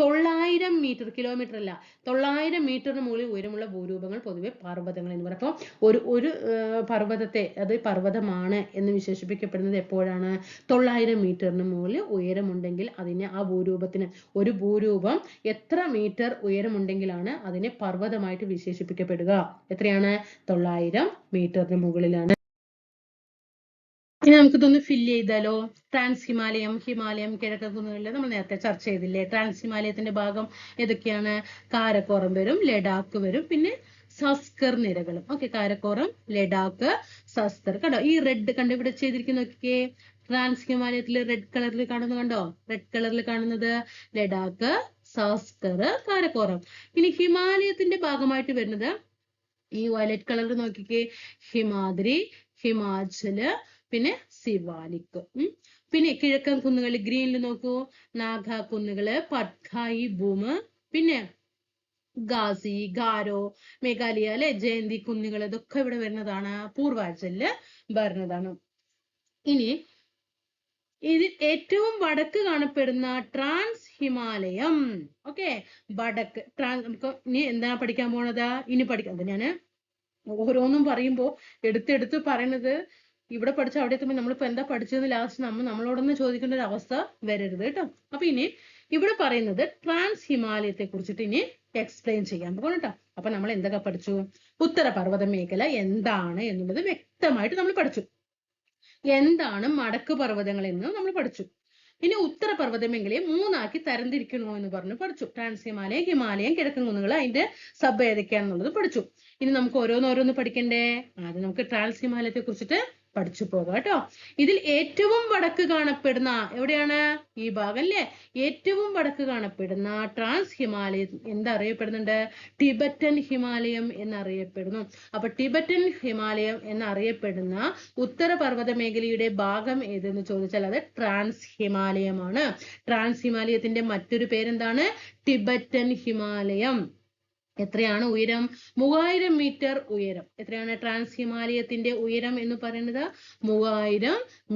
900 മീറ്റർ, കിലോമീറ്റർ അല്ല, 900 മീറ്ററിന് മുകളിൽ ഉയരമുള്ള ഭൂരൂപങ്ങൾ പൊതുവെ പർവ്വതങ്ങൾ എന്ന് പറയും. അപ്പോൾ ഒരു പർവ്വതത്തെ, അത് പർവ്വതമാണ് എന്ന് വിശേഷിപ്പിക്കപ്പെടുന്നത് എപ്പോഴാണ്? 900 മീറ്ററിന് മുകളിൽ ഉയരമുണ്ടെങ്കിൽ അതിനെ, ആ ഭൂരൂപത്തിന്, ഒരു ഭൂരൂപം എത്ര മീറ്റർ ഉയരമുണ്ടെങ്കിലാണ് അതിനെ പർവ്വതമായിട്ട് വിശേഷിപ്പിക്കപ്പെടുക? എത്രയാണ്? 900 മീറ്ററിന് മുകളിലാണ്. ഇനി നമുക്കിതൊന്ന് ഫില്ല് ചെയ്താലോ. ട്രാൻസ് ഹിമാലയം, കിഴക്കൻ കുന്നുകളിൽ നമ്മൾ നേരത്തെ ചർച്ച ചെയ്തില്ലേ. ട്രാൻസ് ഹിമാലയത്തിന്റെ ഭാഗം ഏതൊക്കെയാണ്? കാരക്കോറം വരും, ലഡാക്ക് വരും, പിന്നെ സസ്കർ നിരകളും. ഓക്കെ, കാരക്കോറം, ലഡാക്ക്, സസ്കർ. കണ്ടോ ഈ റെഡ് കണ്ടോ ഇവിടെ ചെയ്തിരിക്കുന്ന നോക്കിയേ. ട്രാൻസ് ഹിമാലയത്തിൽ റെഡ് കളറിൽ കാണുന്നത് കണ്ടോ? റെഡ് കളറിൽ കാണുന്നത് ലഡാക്ക്, സസ്കർ, കാരക്കോറം. ഇനി ഹിമാലയത്തിന്റെ ഭാഗമായിട്ട് വരുന്നത് ഈ വയലറ്റ് കളറിൽ നോക്കിക്കേ. ഹിമാദ്രി, ഹിമാചല്, പിന്നെ സിവാലിക്. പിന്നെ കിഴക്കൻ കുന്നുകളിൽ ഗ്രീനിൽ നോക്കൂ. നാഗ കുന്നുകള്, പട്കായി ഭൂമ്, പിന്നെ ഗാസി, ഗാരോ, മേഘാലയ അല്ലെ, ജയന്തി കുന്നുകൾ, ഇതൊക്കെ ഇവിടെ വരുന്നതാണ്. പൂർവാഞ്ചലില് വരുന്നതാണ്. ഇനി ഇതിൽ ഏറ്റവും വടക്ക് കാണപ്പെടുന്ന ട്രാൻസ് ഹിമാലയം. ഓക്കെ, വടക്ക് നമുക്ക് ഇനി എന്താണ് പഠിക്കാൻ പോണത്? ഇനി പഠിക്കാം. ഞാന് ഓരോന്നും പറയുമ്പോ എടുത്തെടുത്ത് പറയണത് ഇവിടെ പഠിച്ച അവിടെ എത്തുമ്പോൾ നമ്മളിപ്പോ എന്താ പഠിച്ചത് ലാസ്റ്റ് നമ്മളോടൊന്ന് ചോദിക്കേണ്ട ഒരു അവസ്ഥ വരരുത് കേട്ടോ. അപ്പൊ ഇനി ഇവിടെ പറയുന്നത് ട്രാൻസ് ഹിമാലയത്തെ കുറിച്ചിട്ട് ഇനി എക്സ്പ്ലെയിൻ ചെയ്യാൻ പോകും കേട്ടോ. അപ്പൊ നമ്മൾ എന്തൊക്കെ പഠിച്ചു? ഉത്തരപർവ്വത മേഖല എന്താണ് എന്നുള്ളത് വ്യക്തമായിട്ട് നമ്മൾ പഠിച്ചു. എന്താണ് മടക്ക് പർവ്വതങ്ങൾ എന്ന് നമ്മൾ പഠിച്ചു. ഇനി ഉത്തരപർവ്വത മേഖലയെ മൂന്നാക്കി തരംതിരിക്കണോ എന്ന് പറഞ്ഞു പഠിച്ചു. ട്രാൻസ് ഹിമാലയം, ഹിമാലയം, കിഴക്കൻ കുന്നുകൾ, അതിന്റെ സബ് ഏതൊക്കെയാണെന്നുള്ളത് പഠിച്ചു. ഇനി നമുക്ക് ഓരോന്നോരോന്ന് പഠിക്കണ്ടേ? ആദ്യം നമുക്ക് ട്രാൻസ് ഹിമാലയത്തെ കുറിച്ചിട്ട് പഠിച്ചു പോകാം കേട്ടോ. ഇതിൽ ഏറ്റവും വടക്ക് കാണപ്പെടുന്ന എവിടെയാണ്? ഈ ഭാഗം അല്ലേ. ഏറ്റവും വടക്ക് കാണപ്പെടുന്ന ട്രാൻസ് ഹിമാലയം എന്തറിയപ്പെടുന്നുണ്ട്? ടിബറ്റൻ ഹിമാലയം എന്നറിയപ്പെടുന്നു. അപ്പൊ ടിബറ്റൻ ഹിമാലയം എന്നറിയപ്പെടുന്ന ഉത്തരപർവ്വത മേഖലയുടെ ഭാഗം ഏതെന്ന് ചോദിച്ചാൽ അത് ട്രാൻസ് ഹിമാലയമാണ്. ട്രാൻസ് ഹിമാലയത്തിന്റെ മറ്റൊരു പേരെന്താണ്? ടിബറ്റൻ ഹിമാലയം. എത്രയാണ് ഉയരം? 3000 മീറ്റർ ഉയരം. എത്രയാണ് ട്രാൻസ് ഹിമാലയത്തിന്റെ ഉയരം എന്ന് പറയുന്നത്? 3000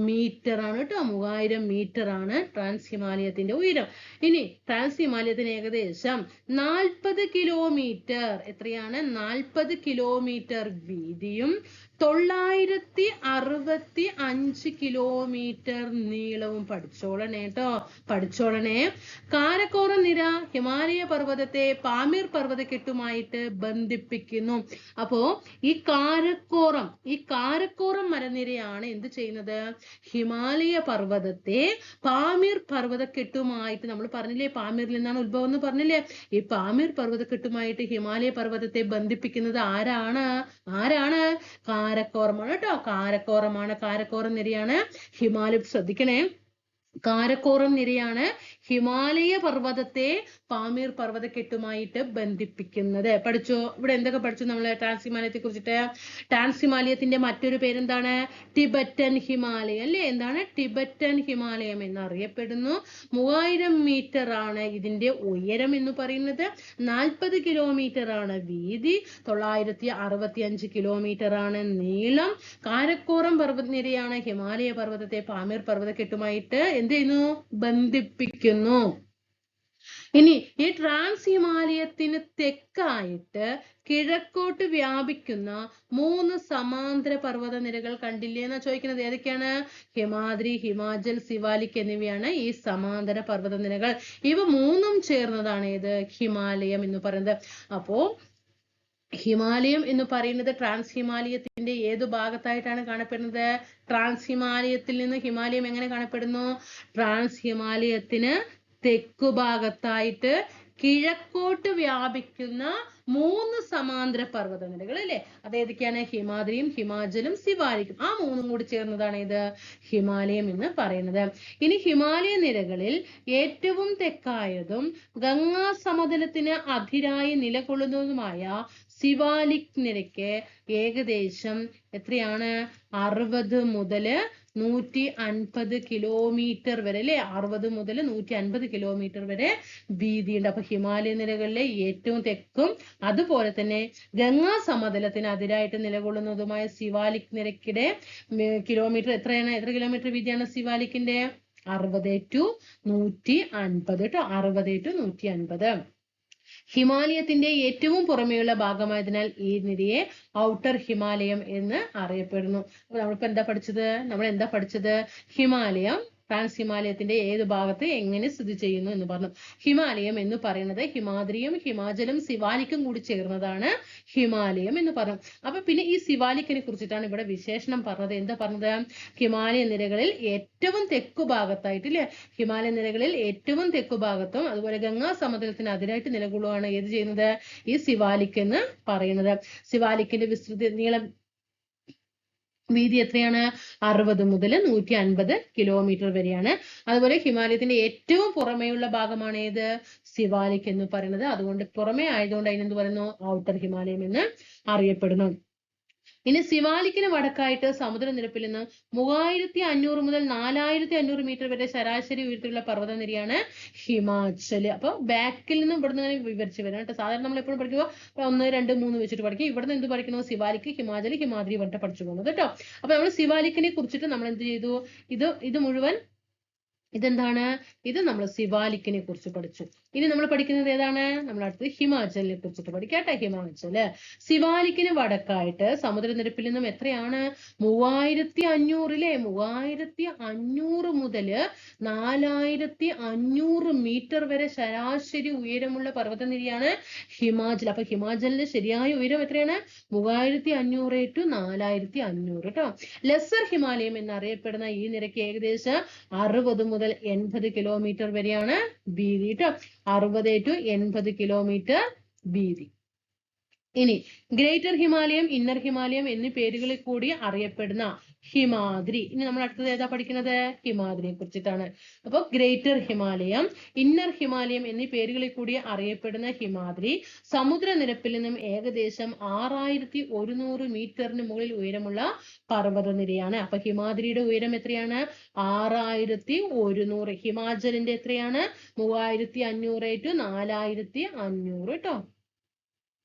മീറ്റർ ആണ് കേട്ടോ. 3000 മീറ്റർ ആണ് ട്രാൻസ് ഹിമാലയത്തിന്റെ ഉയരം. ഇനി ട്രാൻസ് ഹിമാലയത്തിന് ഏകദേശം 40 കിലോമീറ്റർ, എത്രയാണ്? 40 കിലോമീറ്റർ വീതിയും 965 കിലോമീറ്റർ നീളവും. പഠിച്ചോളണേ കേട്ടോ, പഠിച്ചോളണേ. കാരക്കോറം നിര ഹിമാലയ പർവ്വതത്തെ പാമീർ പർവ്വതക്കെട്ടുമായിട്ട് ബന്ധിപ്പിക്കുന്നു. അപ്പോ ഈ കാരക്കോറം മലനിരയാണ് എന്ത് ചെയ്യുന്നത്? ഹിമാലയ പർവ്വതത്തെ പാമീർ പർവ്വതക്കെട്ടുമായിട്ട്, നമ്മൾ പറഞ്ഞില്ലേ പാമീറിൽ നിന്നാണ് ഉത്ഭവം എന്ന് പറഞ്ഞില്ലേ. ഈ പാമീർ പർവ്വതക്കെട്ടുമായിട്ട് ഹിമാലയ പർവ്വതത്തെ ബന്ധിപ്പിക്കുന്നത് ആരാണ്? കാരക്കോറമാണ് കേട്ടോ. കാരക്കോറമാണ്. കാരക്കോറം നിരയാണ് ഹിമാലയ, ശ്രദ്ധിക്കണേ, കാരക്കോറം നിരയാണ് ഹിമാലയ പർവ്വതത്തെ പാമീർ പർവ്വതക്കെട്ടുമായിട്ട് ബന്ധിപ്പിക്കുന്നത്. പഠിച്ചോ? ഇവിടെ എന്തൊക്കെ പഠിച്ചു നമ്മള് ട്രാൻസ് ഹിമാലയത്തെ കുറിച്ചിട്ട്? ട്രാൻസ് ഹിമാലയത്തിന്റെ മറ്റൊരു പേരെന്താണ്? ടിബറ്റൻ ഹിമാലയം അല്ലെ? എന്താണ്? ടിബറ്റൻ ഹിമാലയം എന്നറിയപ്പെടുന്നു. 3000 മീറ്റർ ആണ് ഇതിന്റെ ഉയരം എന്ന് പറയുന്നത്. 40 കിലോമീറ്റർ ആണ് വീതി. 965 കിലോമീറ്റർ ആണ് നീളം. കാരക്കോറം പർവ്വതനിരയാണ് ഹിമാലയ പർവ്വതത്തെ പാമീർ പർവ്വതക്കെട്ടുമായിട്ട് എന്ത് ചെയ്യുന്നു? ബന്ധിപ്പിക്കുന്നു. ഇനി ഈ ട്രാൻസ് ഹിമാലയത്തിന് തെക്കായിട്ട് കിഴക്കോട്ട് വ്യാപിക്കുന്ന 3 സമാന്തര പർവ്വത നിരകൾ കണ്ടില്ലേ എന്നാ ചോദിക്കുന്നത്. ഏതൊക്കെയാണ്? ഹിമാദ്രി, ഹിമാചൽ, സിവാലിക് എന്നിവയാണ് ഈ സമാന്തര പർവ്വത നിരകൾ. ഇവ മൂന്നും ചേർന്നതാണ് ഏത്? ഹിമാലയം എന്ന് പറയുന്നത്. അപ്പോ ഹിമാലയം എന്ന് പറയുന്നത് ട്രാൻസ് ഹിമാലയത്തിന്റെ ഏതു ഭാഗത്തായിട്ടാണ് കാണപ്പെടുന്നത്? ട്രാൻസ് ഹിമാലയത്തിൽ നിന്ന് ഹിമാലയം എങ്ങനെ കാണപ്പെടുന്നു? ട്രാൻസ് ഹിമാലയത്തിന് തെക്കു ഭാഗത്തായിട്ട് കിഴക്കോട്ട് വ്യാപിക്കുന്ന 3 സമാന്തര പർവ്വത നിരകൾ അല്ലെ? അതേതൊക്കെയാണ്? ഹിമാദ്രിയും, ഹിമാചലും, സിവാലിക്കും. ആ മൂന്നും കൂടി ചേർന്നതാണ് ഇത് ഹിമാലയം എന്ന് പറയുന്നത്. ഇനി ഹിമാലയ നിരകളിൽ ഏറ്റവും തെക്കായതും ഗംഗാ സമതലത്തിന് അതിരായി നിലകൊള്ളുന്നതുമായ സിവാലിക് നിരക്ക് ഏകദേശം എത്രയാണ്? 60 മുതൽ 150 കിലോമീറ്റർ വരെ അല്ലെ? 60 മുതൽ 150 കിലോമീറ്റർ വരെ വീതിയുണ്ട്. അപ്പൊ ഹിമാലയ നിരകളിലെ ഏറ്റവും തെക്കും അതുപോലെ തന്നെ ഗംഗാ സമതലത്തിന് അതിരായിട്ട് നിലകൊള്ളുന്നതുമായ സിവാലിക് നിരക്കിടെ കിലോമീറ്റർ എത്രയാണ്? എത്ര കിലോമീറ്റർ വീതിയാണ് സിവാലിക്കിന്റെ? 60 to 150 കേട്ടോ. 60 to 150. ഹിമാലയത്തിന്റെ ഏറ്റവും പുറമെയുള്ള ഭാഗമായതിനാൽ ഈ നിരയെ ഔട്ടർ ഹിമാലയം എന്ന് അറിയപ്പെടുന്നു. അപ്പൊ നമ്മളിപ്പോ എന്താ പഠിച്ചത്? ഹിമാലയം ട്രാൻസ് ഹിമാലയത്തിന്റെ ഏത് ഭാഗത്ത് എങ്ങനെ സ്ഥിതി ചെയ്യുന്നു എന്ന് പറഞ്ഞു. ഹിമാലയം എന്ന് പറയുന്നത് ഹിമാദ്രിയും, ഹിമാചലും, സിവാലിക്കും കൂടി ചേർന്നതാണ് ഹിമാലയം എന്ന് പറഞ്ഞു. അപ്പൊ പിന്നെ ഈ സിവാലിക്കിനെ കുറിച്ചിട്ടാണ് ഇവിടെ വിശേഷണം പറഞ്ഞത്. എന്താ പറഞ്ഞത്? ഹിമാലയ നിരകളിൽ ഏറ്റവും തെക്കു ഭാഗത്തായിട്ട് അല്ലെ? ഹിമാലയ നിരകളിൽ ഏറ്റവും തെക്കു ഭാഗത്തും അതുപോലെ ഗംഗാ സമതലത്തിന് അതിരായിട്ട് നിലകൊള്ളുകയാണ് ഏത് ചെയ്യുന്നത്? ഈ സിവാലിക് എന്ന് പറയുന്നത്. സിവാലിക്കിന്റെ വിസ്തൃതി നീളം വീതി എത്രയാണ്? 60 മുതൽ 150 കിലോമീറ്റർ വരെയാണ്. അതുപോലെ ഹിമാലയത്തിന്റെ ഏറ്റവും പുറമേയുള്ള ഭാഗമാണ് ഏത്? സിവാലിക് എന്ന് പറയുന്നത്. അതുകൊണ്ട് പുറമേ ആയതുകൊണ്ട് അതിനെന്ത് പറയുന്നു? ഔട്ടർ ഹിമാലയം എന്ന് അറിയപ്പെടുന്നു. ഇനി സിവാലിക്കിന് വടക്കായിട്ട് സമുദ്രനിരപ്പിൽ നിന്ന് 3500 മുതൽ 4500 മീറ്റർ വരെ ശരാശരി ഉയരത്തിലുള്ള പർവ്വതനിരയാണ് ഹിമാചൽ. അപ്പൊ ബാക്കിൽ നിന്നും ഇവിടുന്ന് വിവരിച്ച് വരാം കേട്ടോ. സാധാരണ നമ്മൾ എപ്പോഴും പഠിക്കുമ്പോൾ 1, 2, 3 വെച്ചിട്ട് പഠിക്കും. ഇവിടുന്ന് എന്ത് പഠിക്കണോ? സിവാലിക്, ഹിമാചൽ, ഹിമാദ്രി പറഞ്ഞിട്ട് പഠിച്ചു പോകുന്നത് കേട്ടോ. അപ്പൊ നമ്മൾ സിവാലിക്കിനെ കുറിച്ചിട്ട് നമ്മൾ എന്ത് ചെയ്തു? ഇത് മുഴുവൻ ഇതെന്താണ്? ഇത് നമ്മൾ സിവാലിക്കിനെ കുറിച്ച് പഠിച്ചു. ഇനി നമ്മൾ പഠിക്കുന്നത് ഏതാണ്? നമ്മൾ അടുത്തത് ഹിമാചലിനെ കുറിച്ചിട്ട് പഠിക്കാട്ടെ. ഹിമാചല് സിവാലിക്കിന് വടക്കായിട്ട് സമുദ്രനിരപ്പിൽ നിന്നും എത്രയാണ്? 3500 ലെ 3500 മുതൽ 4500 മീറ്റർ വരെ ശരാശരി ഉയരമുള്ള പർവ്വതനിരയാണ് ഹിമാചൽ. അപ്പൊ ഹിമാചലിന്റെ ശരിയായ ഉയരം എത്രയാണ്? 3500 to 4500 കേട്ടോ. ലെസർ ഹിമാലയം എന്നറിയപ്പെടുന്ന ഈ നിരക്ക് ഏകദേശം 60 മുതൽ 80 കിലോമീറ്റർ വരെയാണ് വീതി കേട്ടോ. 60 to 80 കിലോമീറ്റർ വീതി. ഇനി ഗ്രേറ്റർ ഹിമാലയം, ഇന്നർ ഹിമാലയം എന്നീ പേരുകളിൽ കൂടി അറിയപ്പെടുന്ന ഹിമാദ്രി. ഇനി നമ്മൾ അടുത്തത് ഏതാ പഠിക്കുന്നത്? ഹിമാദ്രിയെ കുറിച്ചിട്ടാണ്. അപ്പൊ ഗ്രേറ്റർ ഹിമാലയം, ഇന്നർ ഹിമാലയം എന്നീ പേരുകളിൽ കൂടി അറിയപ്പെടുന്ന ഹിമാദ്രി സമുദ്രനിരപ്പിൽ നിന്നും ഏകദേശം 6100 മീറ്ററിന് മുകളിൽ ഉയരമുള്ള പർവ്വതനിരയാണ്. അപ്പൊ ഹിമാദ്രിയുടെ ഉയരം എത്രയാണ്? 6100. ഹിമാചലിന്റെ എത്രയാണ്? 3500 to 4500 കേട്ടോ.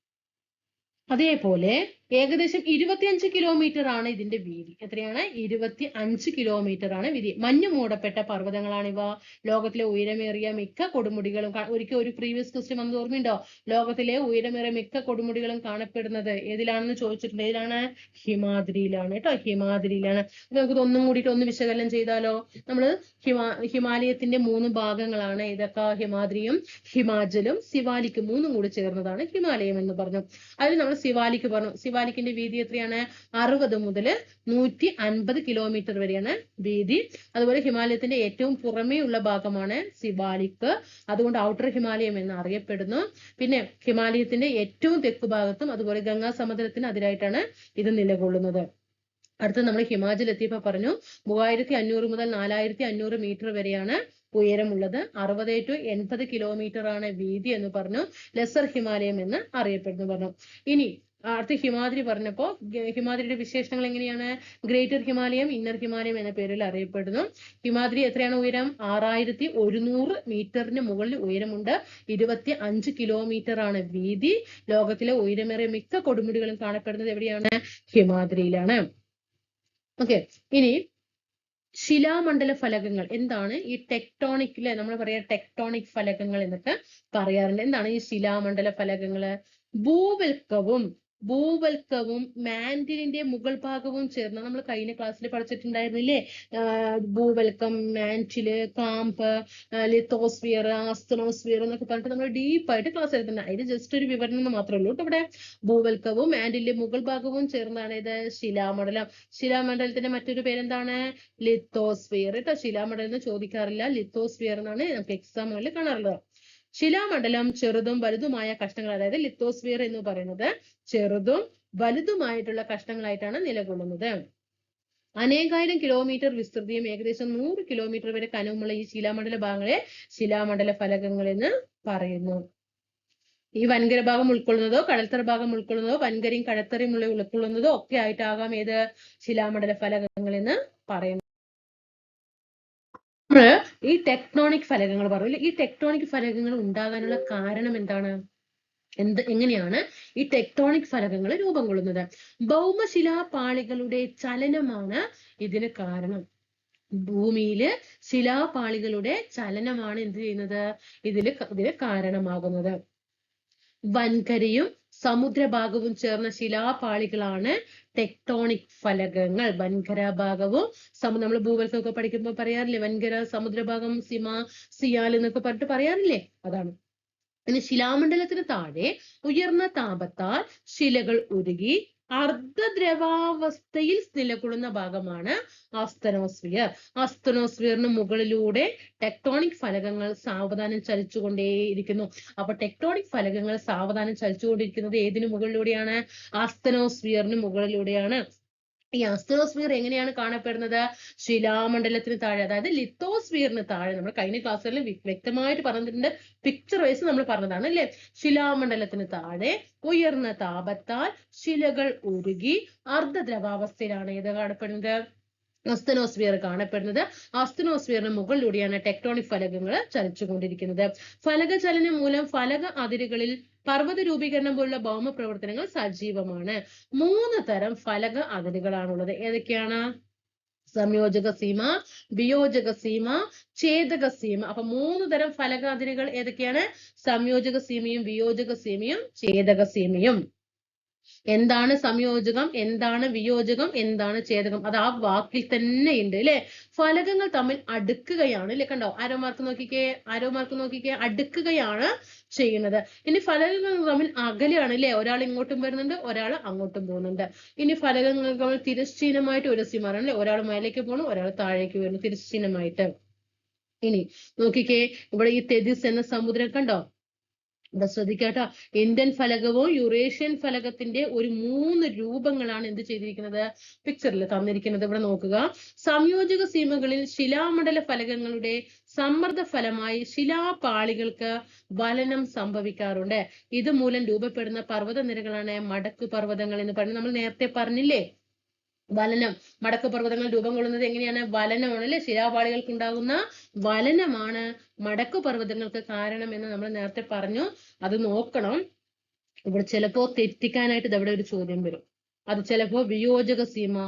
അതേപോലെ ഏകദേശം 25 കിലോമീറ്റർ ആണ് ഇതിന്റെ വീതി. എത്രയാണ്? 25 കിലോമീറ്റർ ആണ് വീതി. മഞ്ഞു മൂടപ്പെട്ട പർവ്വതങ്ങളാണിവ. ലോകത്തിലെ ഉയരമേറിയ മിക്ക കൊടുമുടികളും ഒരിക്കൽ ഒരു പ്രീവിയസ് ക്വസ്റ്റ്യൻ വന്നത് ഓർമ്മയുണ്ടോ? ലോകത്തിലെ ഉയരമേറിയ മിക്ക കൊടുമുടികളും കാണപ്പെടുന്നത് ഏതിലാണെന്ന് ചോദിച്ചിട്ടുണ്ട്. ഏതിലാണ്? ഹിമാദ്രിയിലാണ് കേട്ടോ. ഹിമാദ്രിയിലാണ്. നമുക്ക് ഒന്നും കൂടിയിട്ട് ഒന്ന് വിശകലനം ചെയ്താലോ? നമ്മൾ ഹിമാലയത്തിന്റെ 3 ഭാഗങ്ങളാണ്. ഇതൊക്കെ ഹിമാദ്രിയും, ഹിമാചലും, സിവാലിക്കും 3 കൂടി ചേർന്നതാണ് ഹിമാലയം എന്ന് പറഞ്ഞു. അതിൽ നമ്മൾ സിവാലിക് പറഞ്ഞു. സിവാലിക്കിന്റെ വീതി എത്രയാണ്? 60 മുതൽ 150 കിലോമീറ്റർ വരെയാണ് വീതി. അതുപോലെ ഹിമാലയത്തിന്റെ ഏറ്റവും പുറമേ ഉള്ള ഭാഗമാണ് സിവാലിക്. അതുകൊണ്ട് ഔട്ടർ ഹിമാലയം എന്ന് അറിയപ്പെടുന്നു. പിന്നെ ഹിമാലയത്തിന്റെ ഏറ്റവും തെക്കു ഭാഗത്തും അതുപോലെ ഗംഗാ സമതലത്തിന് അതിരായിട്ടാണ് ഇത് നിലകൊള്ളുന്നത്. അടുത്ത് നമ്മൾ ഹിമാചൽ എത്തിയപ്പോ പറഞ്ഞു 3500 മുതൽ 4500 മീറ്റർ വരെയാണ് ഉയരമുള്ളത്. 60 to 80 കിലോമീറ്റർ ആണ് വീതി എന്ന് പറഞ്ഞു. ലെസർ ഹിമാലയം എന്ന് അറിയപ്പെടുന്നു പറഞ്ഞു. ഇനി അടുത്ത ഹിമാദ്രി പറഞ്ഞപ്പോ ഹിമാദ്രിയുടെ വിശേഷണങ്ങൾ എങ്ങനെയാണ്? ഗ്രേറ്റർ ഹിമാലയം, ഇന്നർ ഹിമാലയം എന്ന പേരിൽ അറിയപ്പെടുന്നു. ഹിമാദ്രി എത്രയാണ് ഉയരം? 6100 മീറ്ററിന് മുകളിൽ ഉയരമുണ്ട്. 25 കിലോമീറ്റർ ആണ് വീതി. ലോകത്തിലെ ഉയരമേറിയ മിക്ക കൊടുമുടികളും കാണപ്പെടുന്നത് എവിടെയാണ്? ഹിമാദ്രിയിലാണ്. ഓക്കെ, ഇനി ശിലാമണ്ഡല ഫലകങ്ങൾ എന്താണ്? ഈ ടെക്ടോണിക്കില് നമ്മൾ പറയാ ടെക്ടോണിക് ഫലകങ്ങൾ എന്നൊക്കെ പറയാറുണ്ട്. എന്താണ് ഈ ശിലാമണ്ഡല ഫലകങ്ങള്? ഭൂവൽക്കവും മാന്റിലിന്റെ മുകൾ ഭാഗവും ചേർന്ന് നമ്മൾ കഴിഞ്ഞ ക്ലാസ്സിൽ പഠിച്ചിട്ടുണ്ടായിരുന്നില്ലേ? ഭൂവൽക്കം, മാന്റില്, കാമ്പ്, ലിത്തോസ്ഫിയർ, ആസ്തനോസ്ഫിയർ എന്നൊക്കെ പറഞ്ഞിട്ട് നമ്മൾ ഡീപ്പായിട്ട് ക്ലാസ് എടുത്തിട്ടുണ്ട്. അതിന് ജസ്റ്റ് ഒരു വിവരണം മാത്രമേ ഉള്ളൂ കേട്ടോ. ഇവിടെ ഭൂവൽക്കവും മാന്റിലിന്റെ മുകൾ ഭാഗവും ചേർന്നാണ് ഇത് ശിലാമണ്ഡലം. ശിലാമണ്ഡലത്തിന്റെ മറ്റൊരു പേരെന്താണ്? ലിത്തോസ്ഫിയർ കേട്ടോ. ശിലാമണ്ഡലം എന്ന് ചോദിക്കാറില്ല, ലിത്തോസ്ഫിയർ എന്നാണ് നമുക്ക് എക്സാമുകളിൽ കാണാറുള്ളത്. ശിലാമണ്ഡലം ചെറുതും വലുതുമായ കഷ്ണങ്ങൾ, അതായത് ലിത്തോസ്ഫിയർ എന്ന് പറയുന്നത് ചെറുതും വലുതുമായിട്ടുള്ള കഷ്ണങ്ങളായിട്ടാണ് നിലകൊള്ളുന്നത്. അനേകായിരം കിലോമീറ്റർ വിസ്തൃതിയും ഏകദേശം 100 കിലോമീറ്റർ വരെ കനവുമുള്ള ഈ ശിലാമണ്ഡല ഭാഗങ്ങളെ ശിലാമണ്ഡല ഫലകങ്ങൾ എന്ന് പറയുന്നു. ഈ വൻകര ഭാഗം ഉൾക്കൊള്ളുന്നതോ കടൽത്തറ ഭാഗം ഉൾക്കൊള്ളുന്നതോ വൻകരയും കടൽത്തറയും ഉൾക്കൊള്ളുന്നതോ ഒക്കെ ആയിട്ടാകാം ഏത് ശിലാമണ്ഡല ഫലകങ്ങൾ എന്ന് പറയുന്നു. നമ്മള് ഈ ടെക്ടോണിക് ഫലകങ്ങൾ പറയില്ല, ഈ ടെക്ടോണിക് ഫലകങ്ങൾ ഉണ്ടാകാനുള്ള കാരണം എന്താണ്? എങ്ങനെയാണ് ഈ ടെക്ടോണിക് ഫലകങ്ങൾ രൂപം കൊള്ളുന്നത്? ഭൗമശിലാപാളികളുടെ ചലനമാണ് ഇതിന് കാരണം. ഭൂമിയില് ശിലാപാളികളുടെ ചലനമാണ് എന്ത് ചെയ്യുന്നത്? ഇതിന് കാരണമാകുന്നത്. വൻകരയും സമുദ്രഭാഗവും ചേർന്ന ശിലാപാളികളാണ് ടെക്ടോണിക് ഫലകങ്ങൾ. വൻകര ഭാഗവും നമ്മൾ ഭൂവൽക്കമൊക്കെ പഠിക്കുമ്പോൾ പറയാറില്ലേ? വൻകര, സമുദ്രഭാഗം, സിയാൽ എന്നൊക്കെ പറഞ്ഞിട്ട് പറയാറില്ലേ? അതാണ്. ഇനി ശിലാമണ്ഡലത്തിന് താഴെ ഉയർന്ന താപത്താൽ ശിലകൾ ഉരുകി അർദ്ധദ്രവാവസ്ഥയിൽ നിലകൊള്ളുന്ന ഭാഗമാണ് ആസ്തനോസ്ഫിയർ. ആസ്തനോസ്ഫിയറിന് മുകളിലൂടെ ടെക്ടോണിക് ഫലകങ്ങൾ സാവധാനം ചലിച്ചുകൊണ്ടേയിരിക്കുന്നു. അപ്പൊ ടെക്ടോണിക് ഫലകങ്ങൾ സാവധാനം ചലിച്ചുകൊണ്ടിരിക്കുന്നത് ഏതിനു മുകളിലൂടെയാണ്? ആസ്തനോസ്ഫിയറിന് മുകളിലൂടെയാണ്. ഈ ആസ്തനോസ്ഫിയർ എങ്ങനെയാണ് കാണപ്പെടുന്നത്? ശിലാമണ്ഡലത്തിന് താഴെ, അതായത് ലിത്തോസ്ഫിയറിന് താഴെ. നമ്മൾ കഴിഞ്ഞ ക്ലാസ്സുകളിൽ വ്യക്തമായിട്ട് പറഞ്ഞിട്ടുണ്ട്, പിക്ചർ വൈസ് നമ്മൾ പറഞ്ഞതാണ് അല്ലെ? ശിലാമണ്ഡലത്തിന് താഴെ ഉയർന്ന താപത്താൽ ശിലകൾ ഉരുകി അർദ്ധദ്രവാവസ്ഥയിലാണ് ഇത് കാണപ്പെടുന്നത്, ആസ്തനോസ്ഫിയർ കാണപ്പെടുന്നത്. ആസ്തനോസ്ഫിയറിന് മുകളിലൂടെയാണ് ടെക്ടോണിക് ഫലകങ്ങൾ ചലിച്ചുകൊണ്ടിരിക്കുന്നത്. ഫലക ചലനം മൂലം ഫലക അതിരുകളിൽ പർവ്വത രൂപീകരണം പോലുള്ള ഭൗമ പ്രവർത്തനങ്ങൾ സജീവമാണ്. 3 തരം ഫലക അതിരുകളാണുള്ളത്. ഏതൊക്കെയാണ്? സംയോജക സീമ, വിയോജക സീമ, ഛേദക സീമ. അപ്പൊ 3 തരം ഫലക അതിരുകൾ ഏതൊക്കെയാണ്? സംയോജക സീമയും വിയോജക സീമയും ഛേദക സീമയും. എന്താണ് സംയോജകം, എന്താണ് വിയോജകം, എന്താണ് ഛേദകം? അത് ആ വാക്കിൽ തന്നെ ഉണ്ട് അല്ലെ? ഫലകങ്ങൾ തമ്മിൽ അടുക്കുകയാണ് അല്ലെ? കണ്ടോ? ആരോ മാർക്ക് നോക്കിക്കേ, അടുക്കുകയാണ് ചെയ്യുന്നത്. ഇനി ഫലകങ്ങൾ തമ്മിൽ അകലെയാണ് അല്ലെ? ഒരാൾ ഇങ്ങോട്ടും വരുന്നുണ്ട്, ഒരാൾ അങ്ങോട്ടും പോകുന്നുണ്ട്. ഇനി ഫലകങ്ങൾ തമ്മിൽ തിരശ്ചീനമായിട്ട് ഒരു സീമാണ് അല്ലെ? ഒരാൾ മേലേക്ക് പോകണം, ഒരാൾ താഴേക്ക് വരുന്നു, തിരശ്ചീനമായിട്ട്. ഇനി നോക്കിക്കേ, ഇവിടെ ഈ തെതിസ് എന്ന സമുദ്രം കണ്ടോ? ഇവിടെ ശ്രദ്ധിക്കാട്ടോ, ഇന്ത്യൻ ഫലകവും യുറേഷ്യൻ ഫലകത്തിന്റെ ഒരു 3 രൂപങ്ങളാണ് എന്ത് ചെയ്തിരിക്കുന്നത്? പിക്ചറിൽ തന്നിരിക്കുന്നത്. ഇവിടെ നോക്കുക. സംയോജക സീമകളിൽ ശിലാമണ്ഡല ഫലകങ്ങളുടെ സമ്മർദ്ദ ഫലമായി ശിലാപാളികൾക്ക് വലനം സംഭവിക്കാറുണ്ട്. ഇതുമൂലം രൂപപ്പെടുന്ന പർവ്വത നിരകളാണ് മടക്കു പർവ്വതങ്ങൾ എന്ന് പറയുന്നത്. നമ്മൾ നേരത്തെ പറഞ്ഞില്ലേ വലനം. മടക്കു പർവ്വതങ്ങൾ രൂപം കൊള്ളുന്നത് എങ്ങനെയാണ്? വലനമാണ് അല്ലെ? ശിലാപാളികൾക്ക് ഉണ്ടാകുന്ന വലനമാണ് മടക്കു പർവ്വതങ്ങൾക്ക് കാരണം എന്ന് നമ്മൾ നേരത്തെ പറഞ്ഞു. അത് നോക്കണം. ഇവിടെ ചിലപ്പോ തെറ്റിക്കാനായിട്ട് ഇതവിടെ ഒരു ചോദ്യം വരും. അത് ചിലപ്പോ വിയോജക സീമ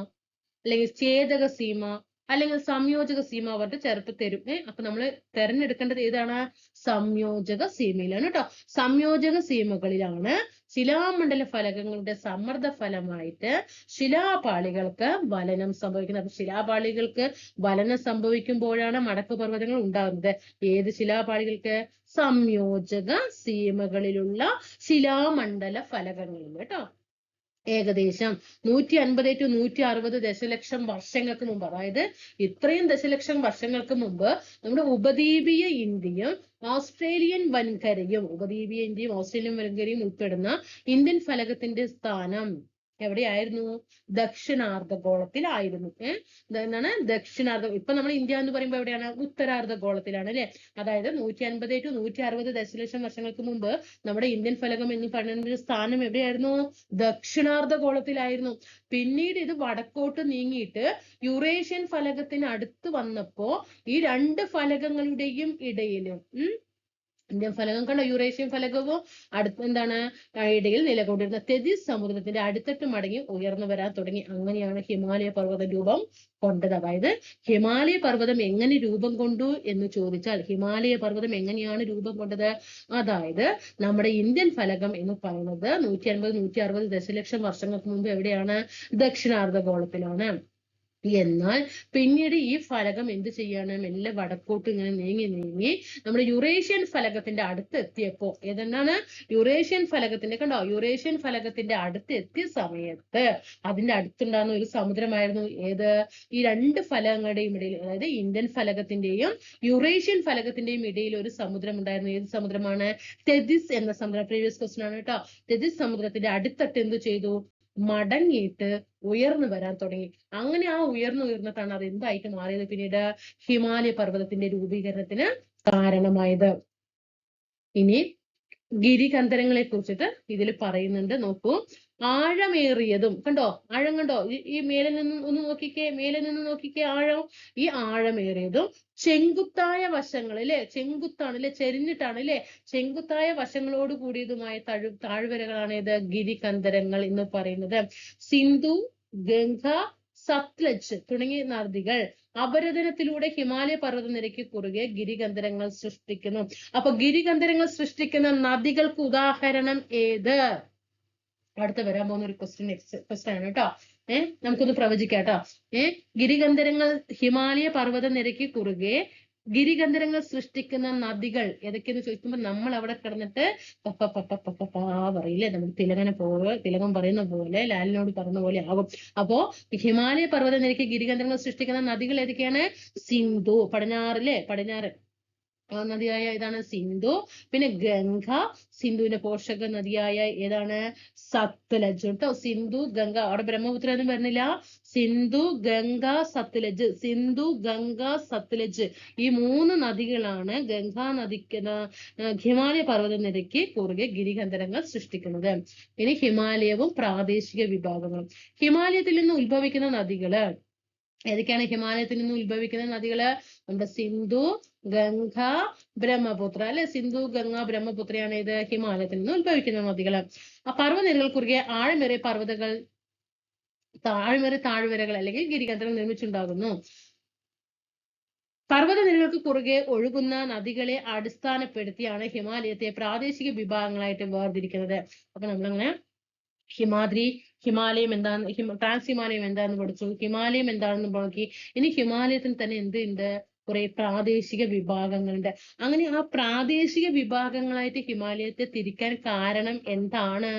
അല്ലെങ്കിൽ ഛേദക സീമ അല്ലെങ്കിൽ സംയോജക സീമ അവരുടെ ചേർത്ത് തരും. അപ്പൊ നമ്മൾ തെരഞ്ഞെടുക്കേണ്ടത് ഏതാണ്? സംയോജക സീമയിലാണ് കേട്ടോ. സംയോജക സീമകളിലാണ് ശിലാമണ്ഡല ഫലകങ്ങളുടെ സമ്മർദ്ദ ഫലമായിട്ട് ശിലാപാളികൾക്ക് വലനം സംഭവിക്കുന്നത്. അപ്പൊ ശിലാപാളികൾക്ക് വലനം സംഭവിക്കുമ്പോഴാണ് മടക്കു പർവ്വതങ്ങൾ ഉണ്ടാകുന്നത്. ഏത് ശിലാപാളികൾക്ക്? സംയോജക സീമകളിലുള്ള ശിലാമണ്ഡല ഫലകങ്ങളിൽ കേട്ടോ. ഏകദേശം 150 to 160 ദശലക്ഷം വർഷങ്ങൾക്ക് മുമ്പ്, അതായത് ഇത്രയും ദശലക്ഷം വർഷങ്ങൾക്ക് മുമ്പ് നമ്മുടെ ഉപദ്വീപീയ ഇന്ത്യയും ഓസ്ട്രേലിയൻ വൻകരയും ഉൾപ്പെടുന്ന ഇന്ത്യൻ ഫലകത്തിന്റെ സ്ഥാനം എവിടെയായിരുന്നു? ദക്ഷിണാർദ്ധഗോളത്തിലായിരുന്നു. എന്താണ് ദക്ഷിണാർദ്ധ, ഇപ്പൊ നമ്മൾ ഇന്ത്യ എന്ന് പറയുമ്പോൾ എവിടെയാണ്? ഉത്തരാർദ്ധഗോളത്തിലാണ് അല്ലെ. അതായത് 150 to 160 ദശലക്ഷം വർഷങ്ങൾക്ക് മുമ്പ് നമ്മുടെ ഇന്ത്യൻ ഫലകം എന്ന് പറയുന്ന സ്ഥാനം എവിടെയായിരുന്നു? ദക്ഷിണാർദ്ധഗോളത്തിലായിരുന്നു. പിന്നീട് ഇത് വടക്കോട്ട് നീങ്ങിയിട്ട് യുറേഷ്യൻ ഫലകത്തിന് അടുത്ത് വന്നപ്പോ ഈ രണ്ട് ഫലകങ്ങളുടെയും ഇടയിലും ഇന്ത്യൻ ഫലകം കണ്ടോ, യുറേഷ്യൻ ഫലകവും എന്താണ് ഇടയിൽ നിലകൊണ്ടിരുന്ന തെജിസ് സമുദ്രത്തിന്റെ അടിത്തട്ട് മടങ്ങി ഉയർന്നു വരാൻ തുടങ്ങി. അങ്ങനെയാണ് ഹിമാലയ പർവ്വത രൂപം കൊണ്ടത്. അതായത് ഹിമാലയ പർവ്വതം എങ്ങനെ രൂപം കൊണ്ടു എന്ന് ചോദിച്ചാൽ, ഹിമാലയ പർവ്വതം എങ്ങനെയാണ് രൂപം കൊണ്ടത്? അതായത് നമ്മുടെ ഇന്ത്യൻ ഫലകം എന്ന് പറയുന്നത് 150-160 ദശലക്ഷം വർഷങ്ങൾക്ക് മുമ്പ് എവിടെയാണ്? ദക്ഷിണാർദ്ധഗോളത്തിലാണ്. എന്നാൽ പിന്നീട് ഈ ഫലകം എന്ത് ചെയ്യാണ്? മെല്ലെ വടക്കോട്ട് ഇങ്ങനെ നീങ്ങി നമ്മുടെ യുറേഷ്യൻ ഫലകത്തിന്റെ അടുത്ത് എത്തിയപ്പോ, ഏതെന്നാണ്? യുറേഷ്യൻ ഫലകത്തിന്റെ, കണ്ടോ, യുറേഷ്യൻ ഫലകത്തിന്റെ അടുത്ത് എത്തിയ സമയത്ത് അതിന്റെ അടുത്തുണ്ടാകുന്ന ഒരു സമുദ്രമായിരുന്നു ഏത്? ഈ രണ്ട് ഫലകങ്ങളുടെയും ഇടയിൽ, അതായത് ഇന്ത്യൻ ഫലകത്തിന്റെയും യുറേഷ്യൻ ഫലകത്തിന്റെയും ഇടയിൽ ഒരു സമുദ്രം ഉണ്ടായിരുന്നു. ഏത് സമുദ്രമാണ്? തെജിസ് എന്ന സമുദ്രം. പ്രീവിയസ് ക്വസ്റ്റൻ ആണ് കേട്ടോ. തെജിസ് സമുദ്രത്തിന്റെ അടുത്തട്ട് എന്ത് ചെയ്തു? മടങ്ങിയിട്ട് ഉയർന്നു വരാൻ തുടങ്ങി. അങ്ങനെ ആ ഉയർന്നിട്ടാണ് അത് എന്തായിട്ട് മാറിയത്? പിന്നീട് ഹിമാലയ പർവ്വതത്തിന്റെ രൂപീകരണത്തിന് കാരണമായത്. ഇനി ഗിരികന്ധരങ്ങളെ കുറിച്ചിട്ട് ഇതിൽ പറയുന്നുണ്ട്, നോക്കൂ. ആഴമേറിയതും, കണ്ടോ ആഴം കണ്ടോ, ഈ മേലെ നിന്ന് ഒന്ന് നോക്കിക്കേ, മേലെ നിന്ന് നോക്കിക്കേ ആഴം. ഈ ആഴമേറിയതും ചെങ്കുത്തായ വശങ്ങൾ അല്ലെ, ചെങ്കുത്താണ് അല്ലെ, ചെരിഞ്ഞിട്ടാണ് അല്ലെ, ചെങ്കുത്തായ വശങ്ങളോട് കൂടിയതുമായ താഴ്വരകളാണ് ഇത് ഗിരികന്ധരങ്ങൾ എന്ന് പറയുന്നത്. സിന്ധു, ഗംഗ, സത്ലജ് തുടങ്ങിയ നദികൾ അപരദനത്തിലൂടെ ഹിമാലയ പർവ്വതനിരയ്ക്ക് കുറുകെ ഗിരികന്ധരങ്ങൾ സൃഷ്ടിക്കുന്നു. അപ്പൊ ഗിരികന്ധരങ്ങൾ സൃഷ്ടിക്കുന്ന നദികൾക്ക് ഉദാഹരണം ഏത്? അടുത്ത വരാൻ പോകുന്ന ഒരു ക്വസ്റ്റ്യൻ ആണ് കേട്ടോ. നമുക്കൊന്ന് പ്രവചിക്കാം കേട്ടോ. ഗിരികന്ധരങ്ങൾ ഹിമാലയ പർവ്വതനിരയ്ക്ക് കുറുകെ ഗിരികന്ധരങ്ങൾ സൃഷ്ടിക്കുന്ന നദികൾ ഏതൊക്കെയെന്ന് ചോദിക്കുമ്പോൾ നമ്മൾ അവിടെ കിടന്നിട്ട് പറയില്ലേ, നമ്മൾ തിലകം പറയുന്ന പോലെ, ലാലിനോട് പറയുന്ന പോലെ ആകും. അപ്പോ ഹിമാലയ പർവ്വതനിരയ്ക്ക് ഗിരികന്ധരങ്ങൾ സൃഷ്ടിക്കുന്ന നദികൾ ഏതൊക്കെയാണ്? സിന്ധു, പടിഞ്ഞാറ് നദിയായ ഏതാണ്? സിന്ധു. പിന്നെ ഗംഗ, സിന്ധുവിന്റെ പോഷക നദിയായ ഏതാണ്? സത്ലജ് കേട്ടോ. സിന്ധു, ഗംഗ, അവിടെ ബ്രഹ്മപുത്ര ഒന്നും വരുന്നില്ല. സിന്ധു, ഗംഗ, സത്ലജ്. സിന്ധു, ഗംഗ, സത്ലജ് ഈ മൂന്ന് നദികളാണ് ഗംഗാ നദിക്ക് ഹിമാലയ പർവ്വതനിരയ്ക്ക് കുറുകെ ഗിരികന്ധരങ്ങൾ സൃഷ്ടിക്കുന്നത്. ഇനി ഹിമാലയവും പ്രാദേശിക വിഭാഗങ്ങളും. ഹിമാലയത്തിൽ നിന്ന് ഉത്ഭവിക്കുന്ന നദികള് ഏതൊക്കെയാണ്? ഹിമാലയത്തിൽ നിന്ന് ഉത്ഭവിക്കുന്ന നദികള് നമ്മുടെ സിന്ധു, ഗംഗ, ബ്രഹ്മപുത്ര അല്ലെ. സിന്ധു, ഗംഗ, ബ്രഹ്മപുത്രയാണ് ഇത് ഹിമാലയത്തിൽ നിന്ന് ഉത്ഭവിക്കുന്ന നദികള്. ആ പർവ്വതനിരകൾ കുറുകെ ആഴമേറിയ താഴ്വരകൾ അല്ലെങ്കിൽ ഗിരികന്ധരങ്ങൾ നിർമ്മിച്ചുണ്ടാകുന്നു. പർവ്വതനിരകൾക്ക് കുറുകെ ഒഴുകുന്ന നദികളെ അടിസ്ഥാനപ്പെടുത്തിയാണ് ഹിമാലയത്തെ പ്രാദേശിക വിഭാഗങ്ങളായിട്ട് വേർതിരിക്കുന്നത്. അപ്പൊ നമ്മളങ്ങനെ ഹിമാലയം എന്താന്ന്, ട്രാൻസ് ഹിമാലയം എന്താന്ന് പഠിച്ചു, ഹിമാലയം എന്താണെന്ന് നോക്കി. ഇനി ഹിമാലയത്തിൽ തന്നെ എന്തുണ്ട്? കുറെ പ്രാദേശിക വിഭാഗങ്ങളുണ്ട്. അങ്ങനെ ആ പ്രാദേശിക വിഭാഗങ്ങളായിട്ട് ഹിമാലയത്തെ തിരിക്കാൻ കാരണം എന്താണ്?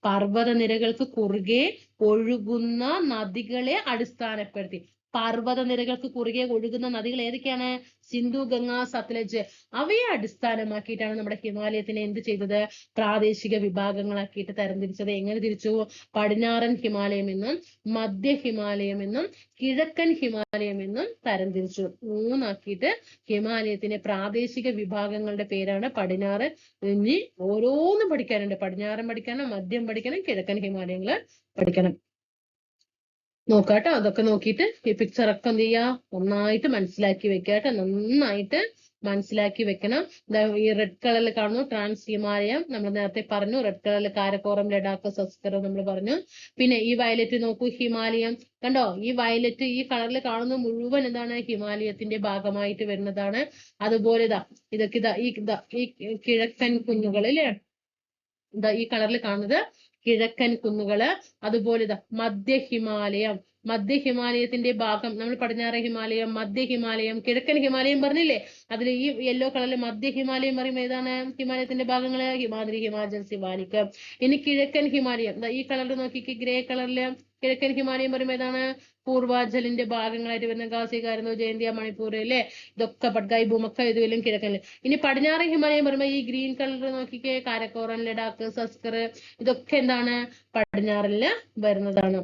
പർവ്വതനിരകൾക്ക് കുറുകെ ഒഴുകുന്ന നദികളെ അടിസ്ഥാനപ്പെടുത്തി. പർവ്വതനിരകൾക്ക് കുറുകെ ഒഴുകുന്ന നദികൾ ഏതൊക്കെയാണ്? സിന്ധു, ഗംഗ, സത്ലജ്. അവയെ അടിസ്ഥാനമാക്കിയിട്ടാണ് നമ്മുടെ ഹിമാലയത്തിനെ എന്ത് ചെയ്തത്? പ്രാദേശിക വിഭാഗങ്ങളാക്കിയിട്ട് തരംതിരിച്ചത്. എങ്ങനെ തിരിച്ചു? പടിഞ്ഞാറൻ ഹിമാലയം എന്നും മധ്യ ഹിമാലയം എന്നും കിഴക്കൻ ഹിമാലയം എന്നും തരംതിരിച്ചു. മൂന്നാക്കിയിട്ട് ഹിമാലയത്തിന്റെ പ്രാദേശിക വിഭാഗങ്ങളുടെ പേരാണ് പടിഞ്ഞാറ്. ഇനി ഓരോന്നും പഠിക്കാനുണ്ട്. പടിഞ്ഞാറൻ പഠിക്കണം, മധ്യം പഠിക്കണം, കിഴക്കൻ ഹിമാലയങ്ങള് പഠിക്കണം. നോക്കാട്ടോ. അതൊക്കെ നോക്കിയിട്ട് ഈ പിക്ചർ ഒക്കെ എന്ത് ചെയ്യാ? നന്നായിട്ട് മനസ്സിലാക്കി വെക്കാട്ടോ. നന്നായിട്ട് മനസ്സിലാക്കി വെക്കണം. ഈ റെഡ് കളറിൽ കാണുന്നു ട്രാൻസ് ഹിമാലയം, നമ്മൾ നേരത്തെ പറഞ്ഞു. റെഡ് കളറിൽ കാരക്കോറം, ലഡാക്ക്, സസ്കർ നമ്മൾ പറഞ്ഞു. പിന്നെ ഈ വയലറ്റ് നോക്കൂ, ഹിമാലയം കണ്ടോ. ഈ വയലറ്റ് ഈ കളറിൽ കാണുന്ന മുഴുവൻ എന്താണ്? ഹിമാലയത്തിന്റെ ഭാഗമായിട്ട് വരുന്നതാണ്. അതുപോലെ ഇതൊക്കെ ഈ കിഴക്കൻ കുന്നുകൾ അല്ലേ, ഈ കളറിൽ കാണുന്നത് കിഴക്കൻ കുന്നുകള്. അതുപോലെ മധ്യ ഹിമാലയം, മധ്യ ഹിമാലയത്തിന്റെ ഭാഗം നമ്മൾ പടിഞ്ഞാറൻ ഹിമാലയം, മധ്യ ഹിമാലയം, കിഴക്കൻ ഹിമാലയം പറഞ്ഞില്ലേ? അതിൽ ഈ യെല്ലോ കളറിൽ മധ്യ ഹിമാലയം പറയുമ്പോൾ ഏതാണ് ഹിമാലയത്തിന്റെ ഭാഗങ്ങള്? ഹിമാദ്രി, ഹിമാചൽ, സിവാലിക്. ഇനി കിഴക്കൻ ഹിമാലയം ഈ കളറിൽ നോക്കിക്ക്, ഗ്രേ കളറില് കിഴക്കൻ ഹിമാലയം പറയുമ്പോൾ ഏതാണ്? പൂർവാഞ്ചലിന്റെ ഭാഗങ്ങളായിട്ട് വരുന്ന ഖാസി, കാരനോ, ജയന്തിയ, മണിപ്പൂർ അല്ലേ? ഇതൊക്കെ പട്കായി, ഭൂമക്ക, ഇതുവെല്ലാം കിഴക്കൻ. ഇനി പടിഞ്ഞാറൻ ഹിമാലയം പറയുമ്പോൾ ഈ ഗ്രീൻ കളർ നോക്കിക്കേ, കാരക്കോറം, ലഡാക്ക്, സസ്കർ, ഇതൊക്കെ എന്താണ്? പടിഞ്ഞാറില് വരുന്നതാണ്.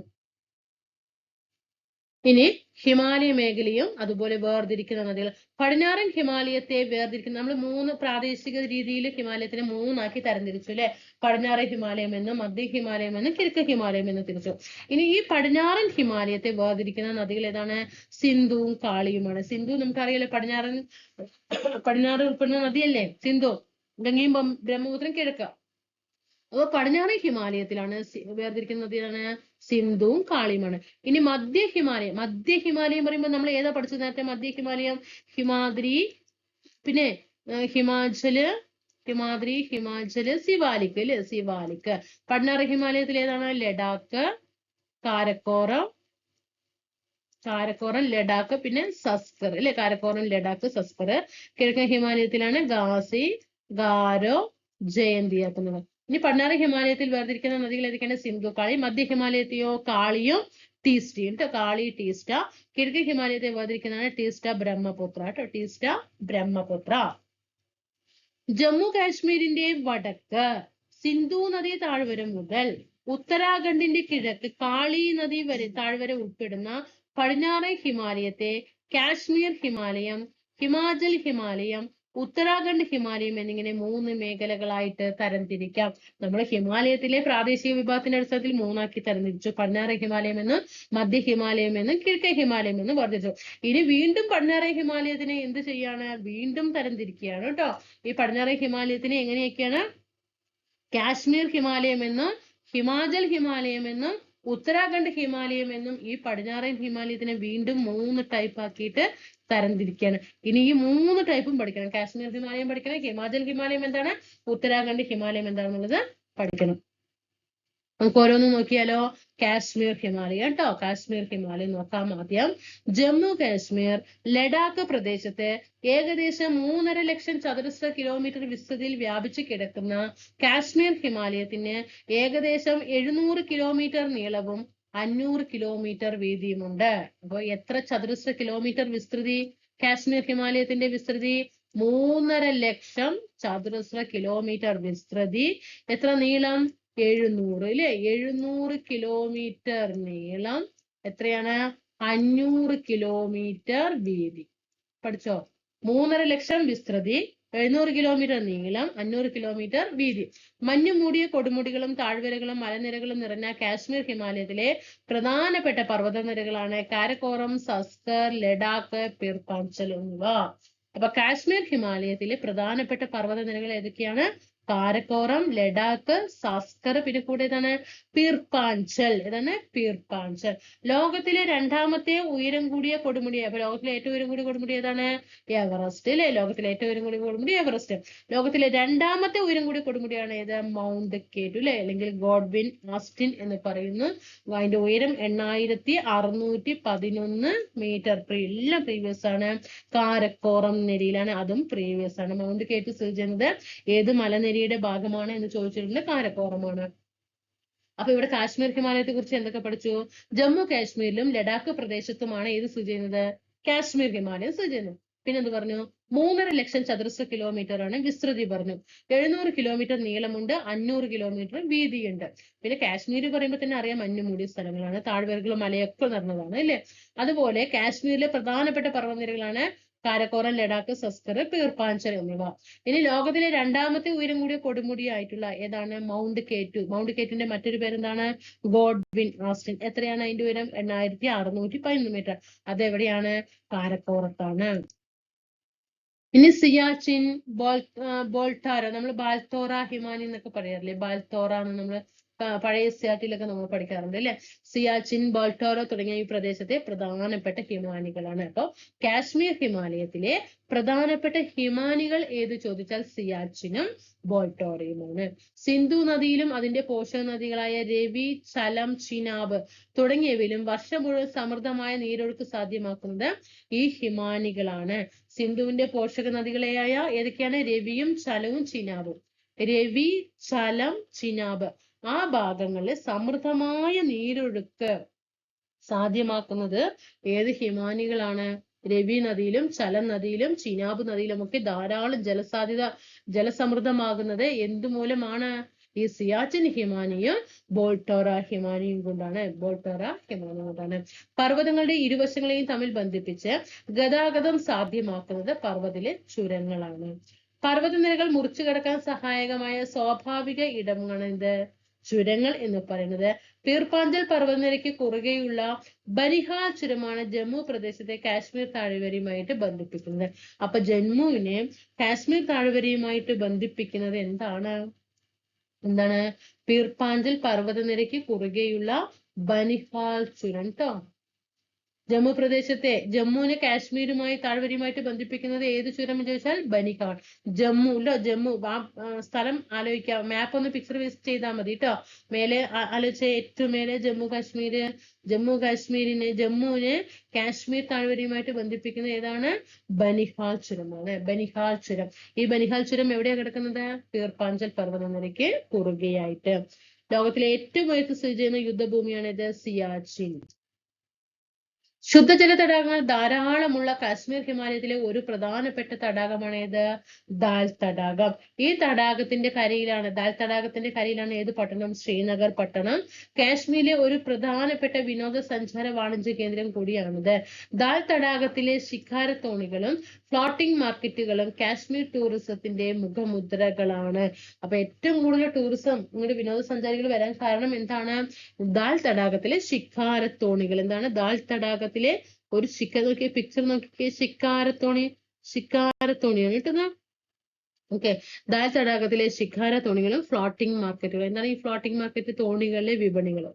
ഇനി ഹിമാലയ മേഖലയും അതുപോലെ വേർതിരിക്കുന്ന നദികൾ. പടിഞ്ഞാറൻ ഹിമാലയത്തെ വേർതിരിക്കുന്ന, നമ്മൾ 3 പ്രാദേശിക രീതിയിൽ ഹിമാലയത്തിനെ 3ആക്കി തരംതിരിച്ചു അല്ലെ? പടിഞ്ഞാറൻ ഹിമാലയം എന്നും മധ്യ ഹിമാലയം എന്നും കിഴക്കൻ ഹിമാലയം എന്നും തിരിച്ചു. ഇനി ഈ പടിഞ്ഞാറൻ ഹിമാലയത്തെ വേർതിരിക്കുന്ന നദികൾ ഏതാണ്? സിന്ധുവും കാളിയുമാണ്. സിന്ധു നമുക്കറിയാലോ, പടിഞ്ഞാറ് ഉൾപ്പെടുന്ന നദിയല്ലേ സിന്ധു. ഗംഗയും ബ്രഹ്മപുത്രം കിഴക്ക്. അപ്പൊ പടിഞ്ഞാറൻ ഹിമാലയത്തിലാണ് വേർതിരിക്കുന്ന നദിയാണ് സിന്ധുവും കാളിയുമാണ്. ഇനി മധ്യ ഹിമാലയം, മധ്യ ഹിമാലയം പറയുമ്പോൾ നമ്മൾ ഏതാ പഠിച്ചത് നേരത്തെ? മധ്യ ഹിമാലയം ഹിമാദ്രി, പിന്നെ ഹിമാചല്, സിവാലിക് അല്ലെ? സിവാലിക്. പടിഞ്ഞാറൻ ഹിമാലയത്തിൽ ഏതാണ്? ലഡാക്ക്, കാരക്കോറം, ലഡാക്ക്, പിന്നെ സസ്കർ അല്ലെ? കാരക്കോറം, ലഡാക്ക്, സസ്കർ. കിഴക്കൻ ഹിമാലയത്തിലാണ് ഖാസി, ഗാരോ, ജയന്തിയ എന്നിവ. ഇനി പടിഞ്ഞാറൻ ഹിമാലയത്തിൽ വേർതിരിക്കുന്ന നദികൾ ഏതൊക്കെയാണ്? സിന്ധു, കാളി. മധ്യ ഹിമാലയത്തെയോ? കാളിയും ടീസ്റ്റയും. കാളി, ടീസ്റ്റ. കിഴക്കൻ ഹിമാലയത്തെ വേർതിരിക്കുന്നതാണ് ടീസ്റ്റ, ബ്രഹ്മപുത്ര ടീസ്റ്റ, ബ്രഹ്മപുത്ര. ജമ്മു കാശ്മീരിന്റെ വടക്ക് സിന്ധു നദി താഴ്വര മുതൽ ഉത്തരാഖണ്ഡിന്റെ കിഴക്ക് കാളി നദി വരെ താഴ്വര ഉൾപ്പെടുന്ന പടിഞ്ഞാറൻ ഹിമാലയത്തെ കാശ്മീർ ഹിമാലയം, ഹിമാചൽ ഹിമാലയം, ഉത്തരാഖണ്ഡ് ഹിമാലയം എന്നിങ്ങനെ 3 മേഖലകളായിട്ട് തരംതിരിക്കാം. നമ്മൾ ഹിമാലയത്തിലെ പ്രാദേശിക വിഭാഗത്തിന്റെ അടിസ്ഥാനത്തിൽ 3ആക്കി തരംതിരിച്ചു. പടിഞ്ഞാറൻ ഹിമാലയം എന്നും മധ്യ ഹിമാലയം എന്നും കിഴക്കൻ ഹിമാലയം എന്നും വർദ്ധിച്ചു. ഇനി വീണ്ടും പടിഞ്ഞാറൻ ഹിമാലയത്തിനെ എന്ത് ചെയ്യാണ്? വീണ്ടും തരംതിരിക്കുകയാണ് കേട്ടോ. ഈ പടിഞ്ഞാറൻ ഹിമാലയത്തിനെ എങ്ങനെയൊക്കെയാണ്? കാശ്മീർ ഹിമാലയം എന്നും ഹിമാചൽ ഹിമാലയം എന്നും ഉത്തരാഖണ്ഡ് ഹിമാലയം എന്നും ഈ പടിഞ്ഞാറൻ ഹിമാലയത്തിനെ വീണ്ടും 3 ടൈപ്പ് ആക്കിയിട്ട് തരംതിരിക്കുകയാണ്. ഇനി ഈ 3 ടൈപ്പും പഠിക്കണം. കാശ്മീർ ഹിമാലയം പഠിക്കണം, ഹിമാചൽ ഹിമാലയം എന്താണ്, ഉത്തരാഖണ്ഡ് ഹിമാലയം എന്താണെന്നുള്ളത് പഠിക്കണം. നമുക്ക് ഓരോന്നും നോക്കിയാലോ. കാശ്മീർ ഹിമാലയം കേട്ടോ. കാശ്മീർ ഹിമാലയം നോക്കാം ആദ്യം. ജമ്മു കാശ്മീർ ലഡാക്ക് പ്രദേശത്ത് ഏകദേശം 3.5 ലക്ഷം ചതുരശ്ര കിലോമീറ്റർ വിസ്തൃതിയിൽ വ്യാപിച്ചു കിടക്കുന്ന കാശ്മീർ ഹിമാലയത്തിന് ഏകദേശം 700 കിലോമീറ്റർ നീളവും 500 കിലോമീറ്റർ വീതിയുമുണ്ട്. അപ്പൊ എത്ര ചതുരശ്ര കിലോമീറ്റർ വിസ്തൃതി? കാശ്മീർ ഹിമാലയത്തിന്റെ വിസ്തൃതി 3.5 ലക്ഷം ചതുരശ്ര കിലോമീറ്റർ വിസ്തൃതി. എത്ര നീളം? 700 അല്ലെ? 700 കിലോമീറ്റർ നീളം. എത്രയാണ്? 500 കിലോമീറ്റർ വീതി. പഠിച്ചോ? 3.5 ലക്ഷം വിസ്തൃതി, 700 കിലോമീറ്റർ നീളം, 500 കിലോമീറ്റർ വീതി. മഞ്ഞു മൂടിയ കൊടുമുടികളും താഴ്വരകളും മലനിരകളും നിറഞ്ഞ കാശ്മീർ ഹിമാലയത്തിലെ പ്രധാനപ്പെട്ട പർവ്വതനിരകളാണ് കാരക്കോറം, സസ്കർ, ലഡാക്ക്, പീർപാഞ്ചൽ എന്നിവ. അപ്പൊ കാശ്മീർ ഹിമാലയത്തിലെ പ്രധാനപ്പെട്ട പർവ്വതനിരകൾ ഏതൊക്കെയാണ്? കാരക്കോറം, ലഡാക്ക്, സസ്കർ, പിന്നെ കൂടെ ഏതാണ്? പീർപാഞ്ചൽ. ഏതാണ്? പീർപാഞ്ചൽ. ലോകത്തിലെ 2ാമത്തെ ഉയരം കൂടിയ കൊടുമുടി, അപ്പൊ ലോകത്തിലെ ഏറ്റവും ഉയരം കൂടിയ കൊടുമുടി ഏതാണ്? എവറസ്റ്റ് അല്ലെ? ലോകത്തിലെ ഏറ്റവും ഉയരം കൂടിയ കൊടുമുടി എവറസ്റ്റ്. ലോകത്തിലെ 2ാമത്തെ ഉയരം കൂടിയ കൊടുമുടിയാണ് ഏത്? മൗണ്ട് കേറ്റു അല്ലെ? അല്ലെങ്കിൽ ഗോഡ്വിൻ ആസ്റ്റിൻ എന്ന് പറയുന്നു. അതിന്റെ ഉയരം 8611 മീറ്റർ. എല്ലാം പ്രീവിയസ് ആണ്. കാരക്കോറം നിരയിലാണ്, അതും പ്രീവിയസ് ആണ്. മൗണ്ട് കേറ്റു സ്ഥിതി ചെയ്യുന്നത് ഏത് മലനിരയുടെ ഭാഗമാണ് എന്ന് ചോദിച്ചിട്ടുണ്ട്? കാരക്കോറമാണ്. അപ്പൊ ഇവിടെ കാശ്മീർ ഹിമാലയത്തെ കുറിച്ച് എന്തൊക്കെ പഠിച്ചു? ജമ്മു കാശ്മീരിലും ലഡാക്ക് പ്രദേശത്തുമാണ് ഏത് സ്ഥിതി ചെയ്യുന്നത്? കാശ്മീർ ഹിമാലയം സ്ഥിതി ചെയ്യുന്നത്. പിന്നെന്ത് പറഞ്ഞു? 3.5 ലക്ഷം ചതുരശ്ര കിലോമീറ്റർ ആണ് വിസ്തൃതി പറഞ്ഞു. 700 കിലോമീറ്റർ നീളമുണ്ട്, 500 കിലോമീറ്റർ വീതിയുണ്ട്. പിന്നെ കാശ്മീർ പറയുമ്പോൾ തന്നെ അറിയാം, മഞ്ഞു മൂടിയ സ്ഥലങ്ങളാണ്, താഴ്വരകളും മലയൊക്കെ നിറഞ്ഞതാണ് അല്ലെ? അതുപോലെ കാശ്മീരിലെ പ്രധാനപ്പെട്ട പർവ്വതനിരകളാണ് കാരക്കോറം, ലഡാക്ക്, സസ്കർ, പീർപാഞ്ചൽ എന്നിവ. ഇനി ലോകത്തിലെ 2ാമത്തെ ഉയരം കൂടിയ കൊടുമുടിയായിട്ടുള്ള ഏതാണ്? മൗണ്ട് കേറ്റു. മൗണ്ട് കേറ്റുവിന്റെ മറ്റൊരു പേരെന്താണ്? Godwin Austin. എത്രയാണ് അതിന്റെ ഉയരം? 8611 മീറ്റർ. അതെവിടെയാണ്? കാരക്കോറത്താണ്. ഇനി സിയാച്ചിൻ, ബോൾട്ടാര, നമ്മൾ ബാൽത്തോറ ഹിമാനി എന്നൊക്കെ പറയാറില്ലേ? ബാൽത്തോറ എന്ന് നമ്മൾ പഴയ SCERT-ലൊക്കെ നമ്മൾ പഠിക്കാറുണ്ട് അല്ലെ. സിയാച്ചിൻ, ബോൾട്ടോറോ തുടങ്ങിയ ഈ പ്രദേശത്തെ പ്രധാനപ്പെട്ട ഹിമാനികളാണ്. അപ്പോൾ കാശ്മീർ ഹിമാലയത്തിലെ പ്രധാനപ്പെട്ട ഹിമാനികൾ ഏത് ചോദിച്ചാൽ സിയാച്ചിനും ബോൾട്ടോറയുമാണ്. സിന്ധു നദിയിലും അതിന്റെ പോഷക നദികളായ രവി, ചലം, ചിനാബ് തുടങ്ങിയവയിലും വർഷം മുഴുവൻ സമൃദ്ധമായ നീരൊഴുക്ക് സാധ്യമാക്കുന്നത് ഈ ഹിമാനികളാണ്. സിന്ധുവിന്റെ പോഷക നദികളായ ഏതൊക്കെയാണ്? രവിയും ചലവും ചിനാബും. രവി, ചലം, ചിനാബ് ആ ഭാഗങ്ങളിൽ സമൃദ്ധമായ നീരൊഴുക്ക് സാധ്യമാക്കുന്നത് ഏത് ഹിമാനികളാണ്? രവി നദിയിലും ചലം നദിയിലും ചിനാബ് നദിയിലും ഒക്കെ ധാരാളം ജലസമൃദ്ധമാകുന്നത് എന്തുമൂലമാണ്? ഈ സിയാച്ചിൻ ഹിമാനിയും ബോൾട്ടോറ ഹിമാനിയും കൊണ്ടാണ്. പർവ്വതങ്ങളുടെ ഇരുവശങ്ങളെയും തമ്മിൽ ബന്ധിപ്പിച്ച് ഗതാഗതം സാധ്യമാക്കുന്നത് പർവ്വതത്തിലെ ചുരങ്ങളാണ്. പർവ്വതനിരകൾ മുറിച്ചു കടക്കാൻ സഹായകമായ സ്വാഭാവിക ഇടങ്ങളാണിത് ചുരങ്ങൾ എന്ന് പറയുന്നത്. പീർപ്പാഞ്ചൽ പർവ്വതനിരയ്ക്ക് കുറുകെയുള്ള ബനിഹാൽ ചുരമാണ് ജമ്മു പ്രദേശത്തെ കാശ്മീർ താഴ്വരയുമായിട്ട് ബന്ധിപ്പിക്കുന്നത്. അപ്പൊ ജമ്മുവിനെ കാശ്മീർ താഴ്വരയുമായിട്ട് ബന്ധിപ്പിക്കുന്നത് എന്താണ്? പീർപ്പാഞ്ചൽ പർവ്വതനിരയ്ക്ക് കുറുകെയുള്ള ബനിഹാൽ ചുരം ട്ടോ. ജമ്മു പ്രദേശത്തെ ജമ്മുവിനെ കാശ്മീരുമായി താഴ്വരയുമായിട്ട് ബന്ധിപ്പിക്കുന്നത് ഏത് ചുരം എന്ന് ചോദിച്ചാൽ ബനിഹാൾ. ജമ്മു ആ സ്ഥലം ആലോചിക്കാം. മാപ്പ് ഒന്ന് പിക്ചർ വിസിറ്റ് ചെയ്താൽ മതി കേട്ടോ. മേലെ ആലോചിച്ച ഏറ്റവും മേലെ ജമ്മുവിനെ കാശ്മീർ താഴ്വരയുമായിട്ട് ബന്ധിപ്പിക്കുന്നത് ഏതാണ്? ബനിഹാൾ ചുരമാണ്. ബനിഹാൾ ചുരം. ഈ ബനിഹാൾ ചുരം എവിടെയാണ് കിടക്കുന്നത്? പീർപ്പാഞ്ചൽ പർവ്വതനിരയ്ക്ക് കുറുകെയായിട്ട്. ലോകത്തിലെ ഏറ്റവും ഉയരത്തിൽ സ്ഥിതി ചെയ്യുന്ന യുദ്ധഭൂമിയാണ് ഇത് സിയാച്ചിൻ. ശുദ്ധജല തടാകങ്ങൾ ധാരാളമുള്ള കാശ്മീർ ഹിമാലയത്തിലെ ഒരു പ്രധാനപ്പെട്ട തടാകമാണ് ഏത്? ദാൽ തടാകം. ഈ തടാകത്തിന്റെ കരയിലാണ് ഏത് പട്ടണം? ശ്രീനഗർ പട്ടണം. കാശ്മീരിലെ ഒരു പ്രധാനപ്പെട്ട വിനോദസഞ്ചാര വാണിജ്യ കേന്ദ്രം കൂടിയാണിത്. ദാൽ തടാകത്തിലെ ശിഖാരത്തോണികളും ഫ്ലോട്ടിംഗ് മാർക്കറ്റുകളും കാശ്മീർ ടൂറിസത്തിന്റെ മുഖമുദ്രകളാണ്. അപ്പൊ ഏറ്റവും കൂടുതൽ ഇങ്ങോട്ട് വിനോദസഞ്ചാരികൾ വരാൻ കാരണം എന്താണ്? ദാൽ തടാകത്തിലെ ശിഖാരത്തോണികൾ. എന്താണ്? ദാൽ തടാകത്തിലെ ഒരു പിക്ചർ നോക്കിയേ. ശിഖാരത്തോണിയാണ് കിട്ടുന്നത്. ഓക്കെ. ദാൽ തടാകത്തിലെ ശിഖാരത്തോണികളും ഫ്ലോട്ടിംഗ് മാർക്കറ്റുകളും. എന്താണ് ഈ ഫ്ലോട്ടിംഗ് മാർക്കറ്റ്? തോണികളിലെ വിപണികളും.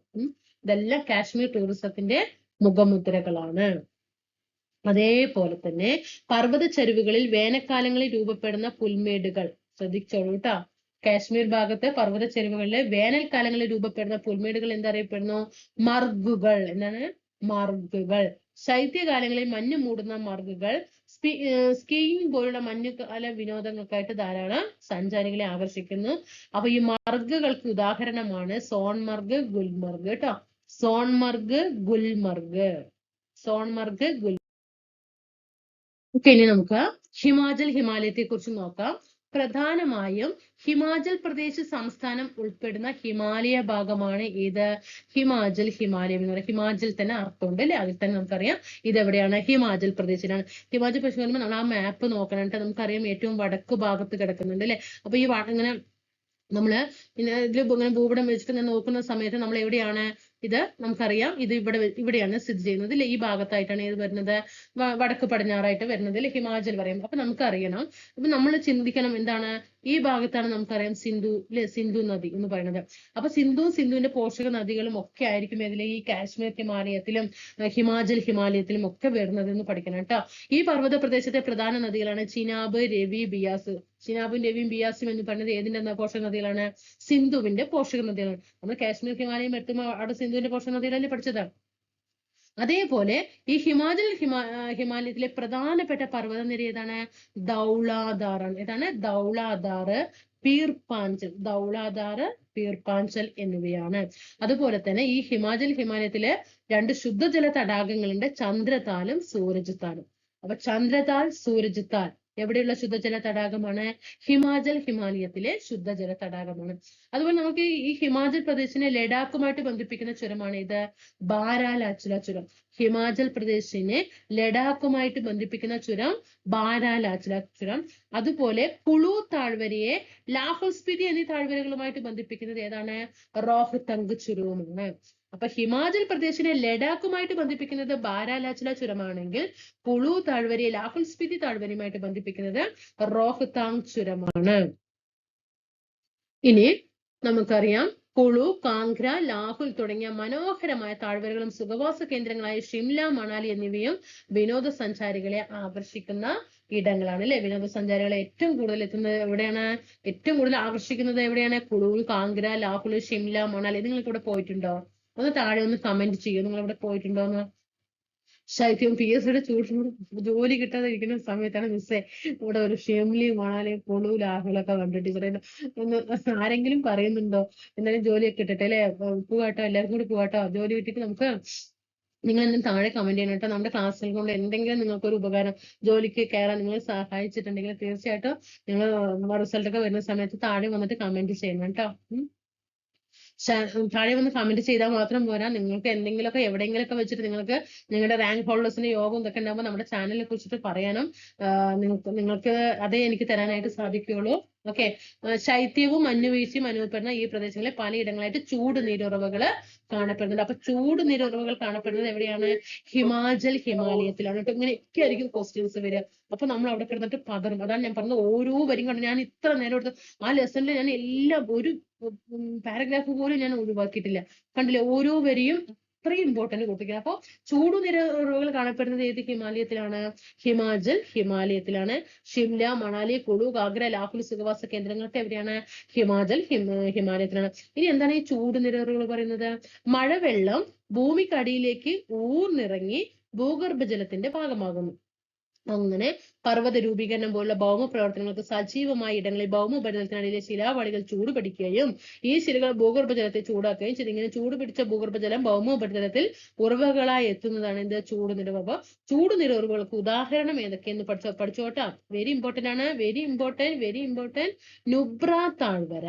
ഇതെല്ലാം കാശ്മീർ ടൂറിസത്തിന്റെ മുഖമുദ്രകളാണ്. അതേപോലെ തന്നെ പർവ്വത ചരിവുകളിൽ വേനൽക്കാലങ്ങളിൽ രൂപപ്പെടുന്ന പുൽമേടുകൾ ശ്രദ്ധിച്ചോളൂ കേട്ടോ. കാശ്മീർ ഭാഗത്തെ പർവ്വത ചരിവുകളിലെ വേനൽക്കാലങ്ങളിൽ രൂപപ്പെടുന്ന പുൽമേടുകൾ എന്തറിയപ്പെടുന്നു? മർഗുകൾ. എന്താണ്? മർഗുകൾ. ശൈത്യകാലങ്ങളിൽ മഞ്ഞ് മൂടുന്ന മർഗുകൾ സ്കീയിങ് പോലുള്ള മഞ്ഞുകാല വിനോദങ്ങൾക്കായിട്ട് ധാരാളം സഞ്ചാരികളെ ആകർഷിക്കുന്നു. അപ്പൊ ഈ മർഗുകൾക്ക് ഉദാഹരണമാണ് സോൺമർഗ്, ഗുൽമർഗ് കേട്ടോ. സോൺമർഗ്, ഗുൽമർഗ്. ഇനി നമുക്ക് ഹിമാലയത്തെ കുറിച്ച് നോക്കാം. പ്രധാനമായും ഹിമാചൽ പ്രദേശ് സംസ്ഥാനം ഉൾപ്പെടുന്ന ഹിമാലയ ഭാഗമാണ് ഏത്? ഹിമാലയം എന്ന് പറയുന്നത്. ഹിമാചൽ തന്നെ അർത്ഥമുണ്ട് അല്ലെ? അതിൽ തന്നെ നമുക്കറിയാം ഇതെവിടെയാണ്? ഹിമാചൽ പ്രദേശിലാണ്. ഹിമാചൽ പ്രദേശ് പറയുമ്പോൾ നമ്മൾ ആ മാപ്പ് നോക്കണം. നമുക്കറിയാം ഏറ്റവും വടക്ക് ഭാഗത്ത് കിടക്കുന്നുണ്ട് അല്ലെ? അപ്പൊ ഈ ഇങ്ങനെ നമ്മള് ഇതിൽ ഇങ്ങനെ ഭൂപടം വെച്ചിട്ട് ഇങ്ങനെ നോക്കുന്ന സമയത്ത് നമ്മൾ എവിടെയാണ്? ഇത് നമുക്കറിയാം. ഇത് ഇവിടെയാണ് സ്ഥിതി ചെയ്യുന്നത് അല്ലെ? ഈ ഭാഗത്തായിട്ടാണ് ഏത് വരുന്നത്? വടക്ക് പടിഞ്ഞാറായിട്ട് വരുന്നത് അല്ലെ? ഹിമാചൽ പറയും. അപ്പൊ നമുക്കറിയണം. അപ്പൊ നമ്മൾ ചിന്തിക്കണം എന്താണ്? ഈ ഭാഗത്താണ് നമുക്കറിയാം സിന്ധു നദി എന്ന് പറയുന്നത്. അപ്പൊ സിന്ധുവിന്റെ പോഷക നദികളും ഒക്കെ ആയിരിക്കും ഇതിലെ ഈ കാശ്മീർ ഹിമാലയത്തിലും ഹിമാചൽ ഹിമാലയത്തിലും ഒക്കെ വരുന്നത് എന്ന് പഠിക്കണം കേട്ടോ. ഈ പർവ്വത പ്രദേശത്തെ പ്രധാന നദികളാണ് ചിനാബ്, രവി, ബിയാസ്. ചിനാബും രവിയും ബിയാസും എന്ന് പറയുന്നത് ഏതിന്റെ പോഷക നദികളാണ്? സിന്ധുവിന്റെ പോഷക നദികളാണ്. നമ്മൾ കാശ്മീർ ഹിമാലയം എത്തുമ്പോൾ അവിടെ സിന്ധുവിന്റെ പോഷക നദികളല്ലേ പഠിച്ചത്. അതേപോലെ ഈ ഹിമാലയത്തിലെ പ്രധാനപ്പെട്ട പർവ്വതനിര ഏതാണ്? ദൗളാധാറാണ്. ഏതാണ്? ദൗളാധാറ്, പീർപ്പാഞ്ചൽ എന്നിവയാണ്. അതുപോലെ തന്നെ ഈ ഹിമാലയത്തിലെ 2 ശുദ്ധജല തടാകങ്ങളുണ്ട്, ചന്ദ്രതാലും സൂരജ്താലും. അപ്പൊ ചന്ദ്രതാൽ, സൂരജ്താൽ എവിടെയുള്ള ശുദ്ധജല തടാകമാണ്? ഹിമാലയത്തിലെ ശുദ്ധജല തടാകമാണ്. അതുപോലെ നമുക്ക് ഈ ഹിമാചൽ പ്രദേശിനെ ലഡാക്കുമായിട്ട് ബന്ധിപ്പിക്കുന്ന ചുരമാണ് ഇത്? ബാരാലാച്ചുല ചുരം. ഹിമാചൽ പ്രദേശിനെ ലഡാക്കുമായിട്ട് ബന്ധിപ്പിക്കുന്ന ചുരം ബാരാലാച്ചുല ചുരം. അതുപോലെ കുളു താഴ്വരയെ ലാഹോൾ സ്പിതി എന്നീ താഴ്വരകളുമായിട്ട് ബന്ധിപ്പിക്കുന്നത് ഏതാണ്? റോഹ്തങ് ചുരവുമാണ്. അപ്പൊ ഹിമാചൽ പ്രദേശിനെ ലഡാക്കുമായിട്ട് ബന്ധിപ്പിക്കുന്നത് ബാരാലാച്ചുല ചുരമാണെങ്കിൽ കുളു താഴ്വരയെ ലാഹോൾ സ്പിതി താഴ്വരയുമായിട്ട് ബന്ധിപ്പിക്കുന്നത് റോഹ്താങ് ചുരമാണ്. ഇനി നമുക്കറിയാം കുളു, കാംഗ്ര, ലാഹുൽ തുടങ്ങിയ മനോഹരമായ താഴ്വരകളും സുഖവാസ കേന്ദ്രങ്ങളായ ഷിംല, മണാലി എന്നിവയും വിനോദസഞ്ചാരികളെ ആകർഷിക്കുന്ന ഇടങ്ങളാണ് അല്ലെ. വിനോദസഞ്ചാരികളെ ഏറ്റവും കൂടുതൽ എത്തുന്നത് എവിടെയാണ്? ഏറ്റവും കൂടുതൽ ആകർഷിക്കുന്നത് എവിടെയാണ്? കുളു, കാംഗ്ര, ലാഹുൽ, ഷിംല, മണാലി. നിങ്ങൾക്ക് ഇവിടെ പോയിട്ടുണ്ടോ? ഒന്ന് താഴെ ഒന്ന് കമന്റ് ചെയ്യൂ, നിങ്ങൾ ഇവിടെ പോയിട്ടുണ്ടോ എന്ന്. ശൈത്യം PSCയുടെ ചൂട് ജോലി കിട്ടാതെ ഇരിക്കുന്ന സമയത്താണ് മിസ്സേ ഇവിടെ ഒരു ഷിംലയും മണാലിയും കുളു, ലാഹുലൊക്കെ കണ്ടിട്ട് ഇവിടെ ഒന്ന് ആരെങ്കിലും പറയുന്നുണ്ടോ എന്തായാലും ജോലിയൊക്കെ കിട്ടട്ടെ അല്ലെ. പോവാട്ടോ, എല്ലാവർക്കും കൂടി പോവാട്ടോ. ജോലി കിട്ടിയിട്ട് നമുക്ക് നിങ്ങൾ എന്തും താഴെ കമന്റ് ചെയ്യണം കേട്ടോ. നമ്മുടെ ക്ലാസ്സുകൾ കൊണ്ട് എന്തെങ്കിലും നിങ്ങൾക്ക് ഒരു ഉപകാരം, ജോലിക്ക് കയറാൻ നിങ്ങൾ സഹായിച്ചിട്ടുണ്ടെങ്കിൽ തീർച്ചയായിട്ടും നിങ്ങൾ റിസൾട്ട് ഒക്കെ വരുന്ന സമയത്ത് താഴെ വന്നിട്ട് കമന്റ് ചെയ്യണം കേട്ടോ. താഴെ വന്ന് കമന്റ് ചെയ്താൽ മാത്രം പോരാ, നിങ്ങൾക്ക് എന്തെങ്കിലുമൊക്കെ എവിടെയെങ്കിലുമൊക്കെ വെച്ചിട്ട് നിങ്ങൾക്ക് നിങ്ങളുടെ റാങ്ക് ഹോൾഡേഴ്സിന്റെ യോഗം ഇതൊക്കെ ഉണ്ടാകുമ്പോൾ നമ്മുടെ ചാനലിനെ കുറിച്ചിട്ട് പറയണം. നിങ്ങൾക്ക് അതേ എനിക്ക് തരാനായിട്ട് സാധിക്കുകയുള്ളൂ. ഓക്കെ. ശൈത്യവും മഞ്ഞുവീഴ്ചയും അനുഭവപ്പെടുന്ന ഈ പ്രദേശങ്ങളിൽ പലയിടങ്ങളായിട്ട് ചൂട് നീരുറവകള് കാണപ്പെടുന്നുണ്ട്. അപ്പൊ ചൂട് നീരുറവകൾ കാണപ്പെടുന്നത് എവിടെയാണ്? ഹിമാചൽ ഹിമാലയത്തിലാണ് കേട്ടോ. ഇങ്ങനെയൊക്കെ ആയിരിക്കും ക്വസ്റ്റ്യൻസ് വരിക. അപ്പൊ നമ്മൾ അവിടെ കിടന്നിട്ട് പതറും. അതാണ് ഞാൻ പറഞ്ഞത്, ഓരോ വരും കണ്ട് ഞാൻ ഇത്ര നേരം എടുത്ത് ആ ലെസണിൽ ഞാൻ എല്ലാം ഒരു പാരഗ്രാഫ് പോലും ഞാൻ ഒഴിവാക്കിയിട്ടില്ല. കണ്ടില്ലേ, ഓരോ വരിയും അത്രയും ഇമ്പോർട്ടന്റ് കുട്ടിക്കുക. അപ്പൊ ചൂടു നിരകൾ കാണപ്പെടുന്നത് ഏത് ഹിമാലയത്തിലാണ്? ഹിമാചൽ ഹിമാലയത്തിലാണ്. ഷിംല, മണാലി, കുളു, കാഗ്ര, ലാഹുൽ സുഖവാസ കേന്ദ്രങ്ങളൊക്കെ എവിടെയാണ്? ഹിമാചൽ ഹിമാലയത്തിലാണ്. ഇനി എന്താണ് ഈ ചൂട് നിരകൾ പറയുന്നത്? മഴവെള്ളം ഭൂമിക്കടിയിലേക്ക് ഊർന്നിറങ്ങി ഭൂഗർഭജലത്തിന്റെ ഭാഗമാകുന്നു. അങ്ങനെ പർവ്വത രൂപീകരണം പോലുള്ള ഭൗമ പ്രവർത്തനങ്ങൾക്ക് സജീവമായ ഇടങ്ങളിൽ ഭൗമ ഉപരിതലത്തിനടിയിലെ ശിലാവളികൾ ചൂടുപിടിക്കുകയും ഈ ശിലകൾ ഭൂഗർഭജലത്തെ ചൂടാക്കുകയും ചെയ്തു. ഇങ്ങനെ ചൂടുപിടിച്ച ഭൂഗർഭജലം ഭൗമ ഉപരിതലത്തിൽ ഉറവകളായി എത്തുന്നതാണ് എന്ത്? ചൂടുനിരവ്. അപ്പൊ ചൂടുനിരവുകൾക്ക് ഉദാഹരണം ഏതൊക്കെയെന്ന് പഠിച്ചോട്ടാ. വെരി ഇമ്പോർട്ടന്റ് ആണ്. Very important. നുബ്ര താഴ്വര,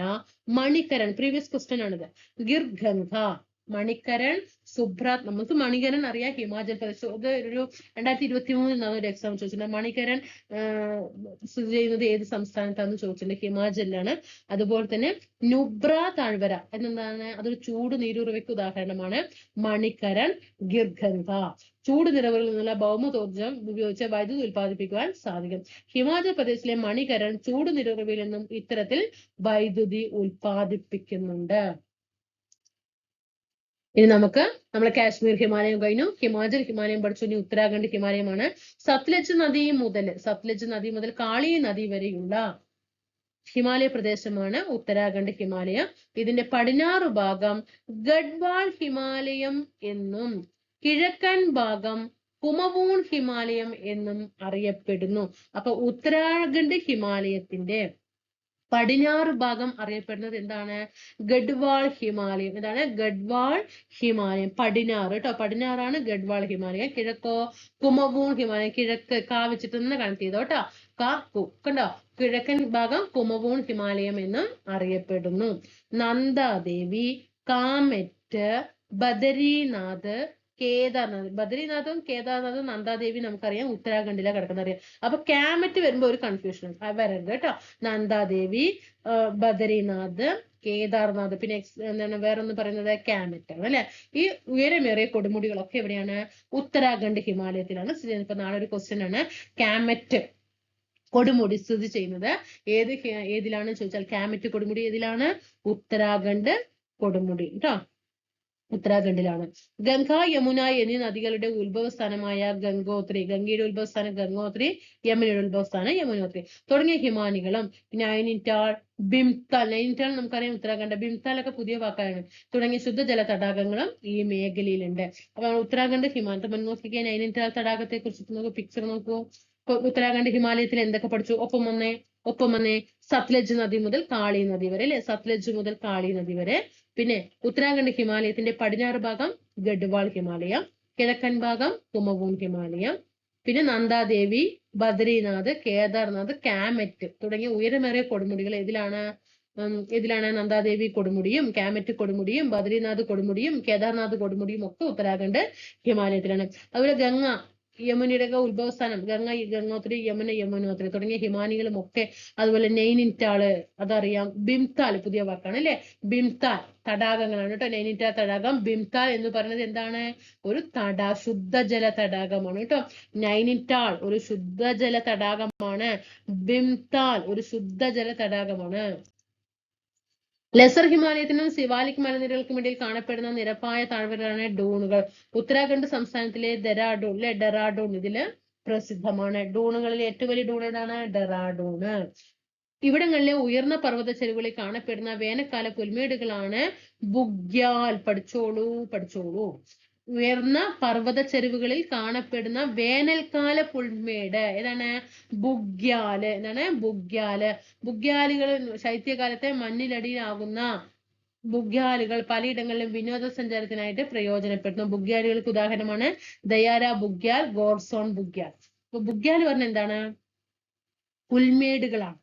മണിക്കരൺ, പ്രീവിയസ് ക്വസ്റ്റ്യൻ ആണിത്. ഗിർഗംഗ, മണിക്കരൺ, സുബ്രാത്. നമുക്ക് മണികരൺ അറിയാം, ഹിമാചൽ പ്രദേശ്. ഇത് ഒരു 2023 ഒരു എക്സാം ചോദിച്ചിട്ടുണ്ട്. മണികരൺ സ്ഥിതി ചെയ്യുന്നത് ഏത് സംസ്ഥാനത്താണെന്ന് ചോദിച്ചിട്ടുണ്ട്. ഹിമാചലിലാണ്. അതുപോലെ തന്നെ നുബ്ര താഴ്വര എന്നെന്താണ്? അതൊരു ചൂട് നീരുറവയ്ക്ക് ഉദാഹരണമാണ്. മണിക്കരൺ, ഗിർഗംഗ. ചൂട് നിരവുകളിൽ നിന്നുള്ള ഭൗമോർജ്ജം ഉപയോഗിച്ച് വൈദ്യുതി ഉൽപ്പാദിപ്പിക്കുവാൻ സാധിക്കും. ഹിമാചൽ പ്രദേശിലെ മണികരൺ ചൂട് നിരവുകളിൽ നിന്നും ഇത്തരത്തിൽ വൈദ്യുതി ഉൽപ്പാദിപ്പിക്കുന്നുണ്ട്. ഇനി നമുക്ക് നമ്മളെ കാശ്മീർ ഹിമാലയം കഴിഞ്ഞു, ഹിമാചൽ ഹിമാലയം പഠിച്ചു. ഇനി ഉത്തരാഖണ്ഡ് ഹിമാലയമാണ്. സത്ലജ് നദി മുതൽ കാളി നദി വരെയുള്ള ഹിമാലയ പ്രദേശമാണ് ഉത്തരാഖണ്ഡ് ഹിമാലയം. ഇതിന്റെ പടിഞ്ഞാറ് ഭാഗം ഗഡ്വാൾ ഹിമാലയം എന്നും കിഴക്കൻ ഭാഗം കുമവൂൺ ഹിമാലയം എന്നും അറിയപ്പെടുന്നു. അപ്പൊ ഉത്തരാഖണ്ഡ് ഹിമാലയത്തിന്റെ പടിഞ്ഞാറ് ഭാഗം അറിയപ്പെടുന്നത് എന്താണ്? ഗഡ്വാൾ ഹിമാലയം. എന്താണ്? ഗഡ്വാൾ ഹിമാലയം. പടിഞ്ഞാറ് കേട്ടോ, പടിഞ്ഞാറാണ് ഗഡ്വാൾ ഹിമാലയം. കിഴക്കോ? കുമവൂൺ ഹിമാലയം. കിഴക്ക് കാ വെച്ചിട്ട് തന്നെ കണക്ട് ചെയ്തോ കേട്ടോ. കണ്ടോ? കിഴക്കൻ ഭാഗം കുമവൂൺ ഹിമാലയം എന്നും അറിയപ്പെടുന്നു. നന്ദാദേവി, കാമെറ്റ്, ബദരീനാഥ്, ബദ്രീനാഥും കേദാർനാഥും നന്ദാദേവി നമുക്കറിയാം ഉത്തരാഖണ്ഡിലാണ് കിടക്കുന്ന അറിയാം. അപ്പൊ കാമറ്റ് വരുമ്പോ ഒരു കൺഫ്യൂഷൻ വരരുത് കേട്ടോ. നന്ദാദേവി, ബദരീനാഥ്, കേദാർനാഥ്, പിന്നെ എന്താണ് വേറൊന്ന് പറയുന്നത്? കാമറ്റ് ആണ് അല്ലെ. ഈ ഉയരമേറിയ കൊടുമുടികളൊക്കെ എവിടെയാണ്? ഉത്തരാഖണ്ഡ് ഹിമാലയത്തിലാണ് സ്ഥിതി ചെയ്യുന്നത്. ഇപ്പൊ നാളെ ഒരു ക്വസ്റ്റ്യൻ ആണ്, കാമറ്റ് കൊടുമുടി സ്ഥിതി ചെയ്യുന്നത് ഏതിലാണ് ചോദിച്ചാൽ കാമറ്റ് കൊടുമുടി ഏതിലാണ്? ഉത്തരാഖണ്ഡ് കൊടുമുടി കേട്ടോ, ഉത്തരാഖണ്ഡിലാണ്. ഗംഗ, യമുന എന്നീ നദികളുടെ ഉത്ഭവസ്ഥാനമായ ഗംഗോത്രി, ഗംഗയുടെ ഉത്ഭവസ്ഥാനം ഗംഗോത്രി, യമുനയുടെ ഉത്ഭവസ്ഥാനം യമുനോത്രി തുടങ്ങിയ ഹിമാനികളും നൈനിറ്റാൾ, ഭീംതാൽ, നൈനിറ്റാൾ നമുക്കറിയാം ഉത്തരാഖണ്ഡ്, ഭീംതാൽ ഒക്കെ പുതിയ വാക്കാണ്, തുടങ്ങിയ ശുദ്ധജല തടാകങ്ങളും ഈ മേഖലയിലുണ്ട്. അപ്പൊ ഉത്തരാഖണ്ഡ് ഹിമാലയത്തെ നോക്കിക്കുക, നൈനിറ്റാൾ തടാകത്തെ കുറിച്ച് നോക്കൂ, പിക്ചർ നോക്കൂ. ഉത്തരാഖണ്ഡ് ഹിമാലയത്തിൽ എന്തൊക്കെ പഠിച്ചു? ഒപ്പം വന്നേ സത്ലജ് നദി മുതൽ കാളി നദി വരെ അല്ലെ. സത്ലജ് മുതൽ കാളി നദി വരെ. പിന്നെ ഉത്തരാഖണ്ഡ് ഹിമാലയത്തിന്റെ പടിഞ്ഞാറ് ഭാഗം ഗഡ്വാൾ ഹിമാലയം, കിഴക്കൻ ഭാഗം കുമവൂൺ ഹിമാലയം, പിന്നെ നന്ദാദേവി, ബദ്രീനാഥ്, കേദാർനാഥ്, കാമറ്റ് തുടങ്ങിയ ഉയരമേറിയ കൊടുമുടികൾ ഇതിലാണ് നന്ദാദേവി കൊടുമുടിയും കാമറ്റ് കൊടുമുടിയും ബദ്രീനാഥ് കൊടുമുടിയും കേദാർനാഥ് കൊടുമുടിയും ഒക്കെ ഉത്തരാഖണ്ഡ് ഹിമാലയത്തിലാണ്. അതുപോലെ ഗംഗ, യമുനയുടെ ഉത്ഭവസ്ഥാനം ഗംഗോത്രി, യമുനോത്രി തുടങ്ങിയ ഹിമാനികളും ഒക്കെ. അതുപോലെ നൈനിറ്റാള് അതറിയാം. ഭീംതാൽ പുതിയ വാക്കാണ് അല്ലെ. ഭീംതാൽ തടാകങ്ങളാണ് കേട്ടോ. നൈനിറ്റാൾ തടാകം. ഭീംതാൽ എന്ന് പറയുന്നത് എന്താണ്? ഒരു ശുദ്ധജല തടാകമാണ് കേട്ടോ. നൈനിറ്റാൾ ഒരു ശുദ്ധജല തടാകമാണ്. ഭീംതാൽ ഒരു ശുദ്ധജല തടാകമാണ്. ലെസർ ഹിമാലയത്തിനും സിവാലിക് മലനിരകൾക്കും ഇടയിൽ കാണപ്പെടുന്ന നിരപ്പായ താഴ്വരകളാണ് ഡൂണുകൾ. ഉത്തരാഖണ്ഡ് സംസ്ഥാനത്തിലെ ഡെറാഡൂൺ ഇതില് പ്രസിദ്ധമാണ്. ഡൂണുകളിൽ ഏറ്റവും വലിയ ഡൂൺ ഏതാണ്? ഡെറാഡൂണ്. ഇവിടങ്ങളിലെ ഉയർന്ന പർവ്വത ചെരുവുകളിൽ കാണപ്പെടുന്ന വേനൽക്കാല പുൽമേടുകളാണ് ബുഗ്യാൽ. പഠിച്ചോളൂ. ഉയർന്ന പർവ്വത ചെരുവുകളിൽ കാണപ്പെടുന്ന വേനൽക്കാല പുൽമേട് ഏതാണ്? ബുഗ്യാല്. എന്താണ്? ബുഗ്യാലുകൾ ശൈത്യകാലത്തെ മഞ്ഞിലടിയിലാകുന്ന ബുഗ്യാലുകൾ പലയിടങ്ങളിലും വിനോദസഞ്ചാരത്തിനായിട്ട് പ്രയോജനപ്പെടുന്നു. ബുഗ്യാലുകൾക്ക് ഉദാഹരണമാണ് ദയാര ബുഗ്യാൽ, ഗോഡ്സോൺ ബുഗ്യാൽ. അപ്പൊ ബുഗ്യാൽ പറഞ്ഞ എന്താണ്? പുൽമേടുകളാണ്.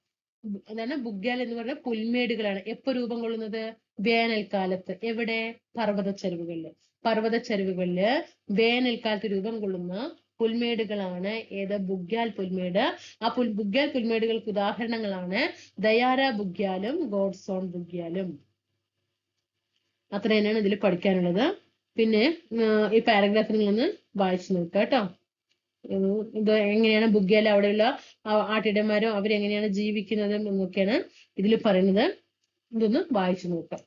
അതാണ് ബുഗ്യാൽ എന്ന് പറഞ്ഞ പുൽമേടുകളാണ്. എപ്പോ രൂപം കൊള്ളുന്നത്? വേനൽക്കാലത്ത്. എവിടെ? പർവ്വതച്ചരിവുകളില് വേനൽക്കാലത്ത് രൂപം കൊള്ളുന്ന പുൽമേടുകളാണ് ഏത്? ബുഗ്യാൽ പുൽമേട്. ആ ബുഗ്യാൽ പുൽമേടുകൾക്ക് ഉദാഹരണങ്ങളാണ് ദയാര ബുഗ്യാലും ഗോഡ്സോൺ ബുഗ്യാലും. അത്ര തന്നെയാണ് ഇതിൽ പഠിക്കാനുള്ളത്. പിന്നെ ഈ പാരഗ്രാഫിൽ നിന്ന് വായിച്ചു നോക്കുക കേട്ടോ. ഇത് എങ്ങനെയാണ് ബുഗ്യാൽ അവിടെയുള്ള ആട്ടിടന്മാരും അവരെങ്ങനെയാണ് ജീവിക്കുന്നത് എന്നൊക്കെയാണ് ഇതിൽ പറയുന്നത്. ഇതൊന്ന് വായിച്ചു നോക്കാം.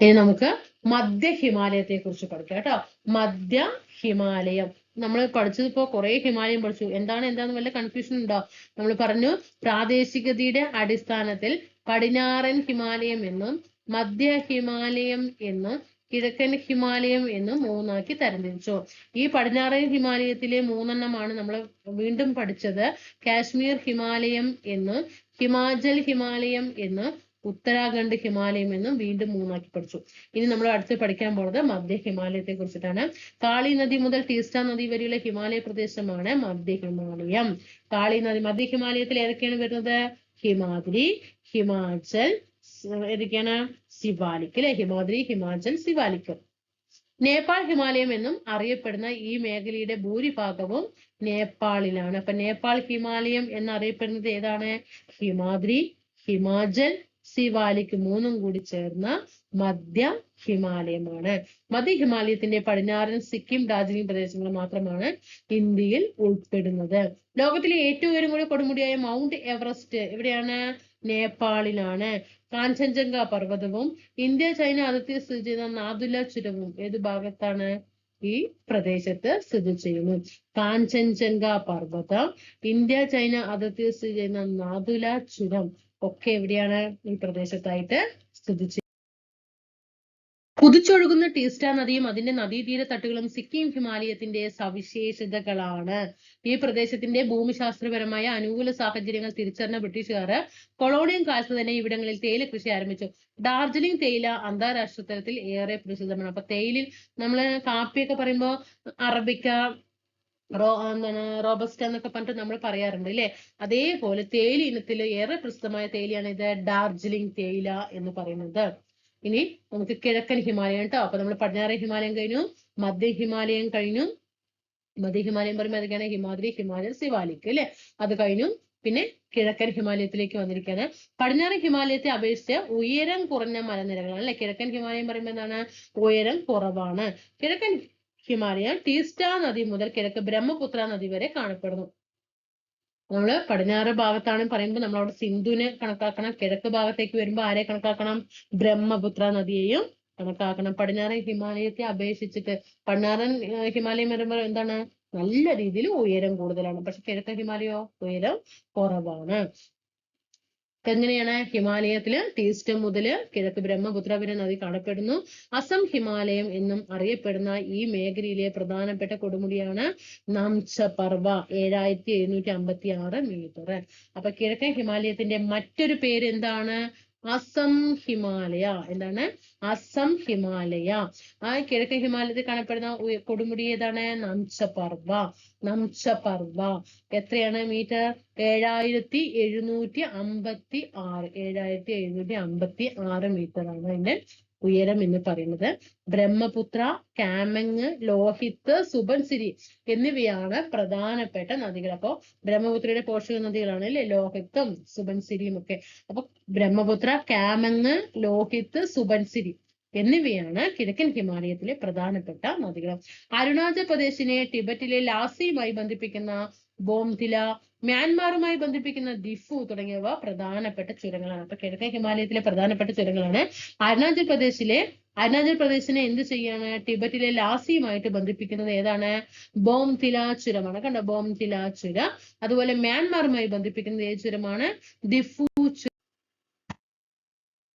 ഇനി നമുക്ക് മധ്യ ഹിമാലയത്തെ കുറിച്ച് പഠിക്കാം കേട്ടോ. മധ്യ ഹിമാലയം നമ്മൾ പഠിച്ചത് ഇപ്പോ കുറെ ഹിമാലയം പഠിച്ചു. എന്താന്ന് വല്ല കൺഫ്യൂഷൻ ഉണ്ടോ? നമ്മൾ പറഞ്ഞു പ്രാദേശികതയുടെ അടിസ്ഥാനത്തിൽ പടിഞ്ഞാറൻ ഹിമാലയം എന്നും മധ്യ ഹിമാലയം എന്നും കിഴക്കൻ ഹിമാലയം എന്നും മൂന്നാക്കി തരംതിരിച്ചു. ഈ പടിഞ്ഞാറൻ ഹിമാലയത്തിലെ മൂന്നെണ്ണമാണ് നമ്മൾ വീണ്ടും പഠിച്ചത്. കാശ്മീർ ഹിമാലയം എന്നും ഹിമാചൽ ഹിമാലയം എന്നും ഉത്തരാഖണ്ഡ് ഹിമാലയം എന്നും വീണ്ടും മൂന്നാക്കി പഠിച്ചു. ഇനി നമ്മൾ അടുത്ത് പഠിക്കാൻ പോകുന്നത് മധ്യ ഹിമാലയത്തെ കുറിച്ചിട്ടാണ്. കാളി നദി മുതൽ ടീസ്റ്റ നദി വരെയുള്ള ഹിമാലയ പ്രദേശമാണ് മധ്യ ഹിമാലയം. കാളി നദി മധ്യ ഹിമാലയത്തിൽ ഏതൊക്കെയാണ് വരുന്നത്? ഹിമാദ്രി, ഹിമാചൽ, ഏതൊക്കെയാണ്? സിവാലിക് അല്ലെ? ഹിമാദ്രി, ഹിമാചൽ, സിവാലിക്. നേപ്പാൾ ഹിമാലയം എന്നും അറിയപ്പെടുന്ന ഈ മേഖലയുടെ ഭൂരിഭാഗവും നേപ്പാളിലാണ്. അപ്പൊ നേപ്പാൾ ഹിമാലയം എന്നറിയപ്പെടുന്നത് ഏതാണ്? ഹിമാദ്രി, ഹിമാചൽ, സിവാലിക് മൂന്നും കൂടി ചേർന്ന മധ്യ ഹിമാലയമാണ്. മധ്യ ഹിമാലയത്തിന്റെ പടിഞ്ഞാറൻ സിക്കിം, ഡാർജിലിംഗ് പ്രദേശങ്ങൾ മാത്രമാണ് ഇന്ത്യയിൽ ഉൾപ്പെടുന്നത്. ലോകത്തിലെ ഏറ്റവും ഉയരം കൂടിയ കൊടുമുടിയായ മൗണ്ട് എവറസ്റ്റ് എവിടെയാണ്? നേപ്പാളിലാണ്. കാഞ്ചൻജംഗ പർവ്വതവും ഇന്ത്യ ചൈന അതിർത്തിയിൽ സ്ഥിതി ചെയ്യുന്ന നാഥുല ചുരവും ഏത് ഭാഗത്താണ്? ഈ പ്രദേശത്ത് സ്ഥിതി ചെയ്യുന്നു. കാഞ്ചൻജംഗ പർവ്വതം, ഇന്ത്യ ചൈന അതിർത്തിയിൽ സ്ഥിതി ചെയ്യുന്ന നാഥുല ചുരം ഒക്കെ എവിടെയാണ്? ഈ പ്രദേശത്തായിട്ട് സ്ഥിതി ചെയ്യുന്നത്. കുതിച്ചൊഴുകുന്ന ടീസ്റ്റ നദിയും അതിന്റെ നദീതീര തട്ടുകളും സിക്കിം ഹിമാലയത്തിന്റെ സവിശേഷതകളാണ്. ഈ പ്രദേശത്തിന്റെ ഭൂമിശാസ്ത്രപരമായ അനുകൂല സാഹചര്യങ്ങൾ തിരിച്ചറിഞ്ഞ ബ്രിട്ടീഷുകാർ കൊളോണിയൽ കാലത്ത് തന്നെ ഇവിടങ്ങളിൽ തേയില കൃഷി ആരംഭിച്ചു. ഡാർജിലിംഗ് തേയില അന്താരാഷ്ട്ര തലത്തിൽ ഏറെ പ്രസിദ്ധമാണ്. അപ്പൊ തേയിലിൽ നമ്മള് കാപ്പിയൊക്കെ പറയുമ്പോ അറബിക്ക, റോബസ്റ്റ എന്നൊക്കെ പറഞ്ഞിട്ട് നമ്മൾ പറയാറുണ്ട് അല്ലെ? അതേപോലെ തേയില ഇനത്തിൽ ഏറെ പ്രസിദ്ധമായ തേയിലയാണ് ഇത് ഡാർജിലിംഗ് തേയില എന്ന് പറയുന്നത്. ഇനി നമുക്ക് കിഴക്കൻ ഹിമാലയം കേട്ടോ. അപ്പൊ നമ്മൾ പടിഞ്ഞാറൻ ഹിമാലയം കഴിഞ്ഞു, മധ്യ ഹിമാലയം കഴിഞ്ഞു. മധ്യ ഹിമാലയം പറയുമ്പോൾ അതൊക്കെയാണ് ഹിമാദ്രി, ഹിമാചൽ, സിവാലിക് അല്ലെ? അത് കഴിഞ്ഞു. പിന്നെ കിഴക്കൻ ഹിമാലയത്തിലേക്ക് വന്നിരിക്കുകയാണ്. പടിഞ്ഞാറൻ ഹിമാലയത്തെ അപേക്ഷിച്ച് ഉയരം കുറഞ്ഞ മലനിരകളാണ് അല്ലെ? കിഴക്കൻ ഹിമാലയം പറയുമ്പോൾ എന്താണ്? ഉയരം കുറവാണ്. കിഴക്കൻ ഹിമാലയം ടീസ്റ്റ നദി മുതൽ കിഴക്ക് ബ്രഹ്മപുത്ര നദി വരെ കാണപ്പെടുന്നു. നമ്മള് പടിഞ്ഞാറ് ഭാഗത്താണ് പറയുമ്പോൾ നമ്മൾ അവിടെ സിന്ധുവിനെ കണക്കാക്കണം. കിഴക്ക് ഭാഗത്തേക്ക് വരുമ്പോൾ ആരെ കണക്കാക്കണം? ബ്രഹ്മപുത്ര നദിയെയും കണക്കാക്കണം. പടിഞ്ഞാറൻ ഹിമാലയത്തെ അപേക്ഷിച്ചിട്ട് പടിഞ്ഞാറൻ ഹിമാലയം വരുമ്പോൾ എന്താണ്? നല്ല രീതിയിൽ ഉയരം കൂടുതലാണ്. പക്ഷെ കിഴക്കൻ ഹിമാലയോ ഉയരം കുറവാണ്. എങ്ങനെയാണ്? ഹിമാലയത്തില് ടീസ്റ്റ മുതൽ കിഴക്ക് ബ്രഹ്മപുത്ര വരെ നദി കാണപ്പെടുന്നു. അസം ഹിമാലയം എന്നും അറിയപ്പെടുന്ന ഈ മേഖലയിലെ പ്രധാനപ്പെട്ട കൊടുമുടിയാണ് നാംച പർവ, 7756 മീറ്റർ. അപ്പൊ കിഴക്കൻ ഹിമാലയത്തിന്റെ മറ്റൊരു പേര് എന്താണ്? അസം ഹിമാലയ. എന്താണ്? അസം ഹിമാലയ. ആ കിഴക്കൻ ഹിമാലയത്തിൽ കാണപ്പെടുന്ന കൊടുമുടി ഏതാണ്? നാംച പർവ. നാംച പർവ എത്രയാണ് മീറ്റർ? 7756. 7756 മീറ്റർ ആണ് അതിന്റെ ഉയരം എന്ന് പറയുന്നത്. ബ്രഹ്മപുത്ര, കാമെങ്, ലോഹിത്, സുബൻസിരി എന്നിവയാണ് പ്രധാനപ്പെട്ട നദികൾ. അപ്പൊ ബ്രഹ്മപുത്രയുടെ പോഷക നദികളാണ് അല്ലെ ലോഹിത്തും സുബൻസിരിയും ഒക്കെ. അപ്പൊ ബ്രഹ്മപുത്ര, കാമെങ്, ലോഹിത്, സുബൻസിരി എന്നിവയാണ് കിഴക്കൻ ഹിമാലയത്തിലെ പ്രധാനപ്പെട്ട നദികൾ. അരുണാചൽ പ്രദേശിനെ ടിബറ്റിലെ ലാസിയുമായി ബന്ധിപ്പിക്കുന്ന ബോംതില, മ്യാൻമാറുമായി ബന്ധിപ്പിക്കുന്ന ദിഫു തുടങ്ങിയവ പ്രധാനപ്പെട്ട ചുരങ്ങളാണ്. അപ്പൊ കിഴക്കൻ ഹിമാലയത്തിലെ പ്രധാനപ്പെട്ട ചുരങ്ങളാണ്. അരുണാചൽ പ്രദേശിനെ എന്ത് ചെയ്യാണ്? ടിബറ്റിലെ ലാസിയുമായിട്ട് ബന്ധിപ്പിക്കുന്നത് ഏതാണ്? ബോംതില ചുരമാണ്. കണ്ടോ, ബോംതില ചുരം. അതുപോലെ മ്യാൻമാറുമായി ബന്ധിപ്പിക്കുന്നത് ഏത് ചുരമാണ്? ദിഫു ചുരം.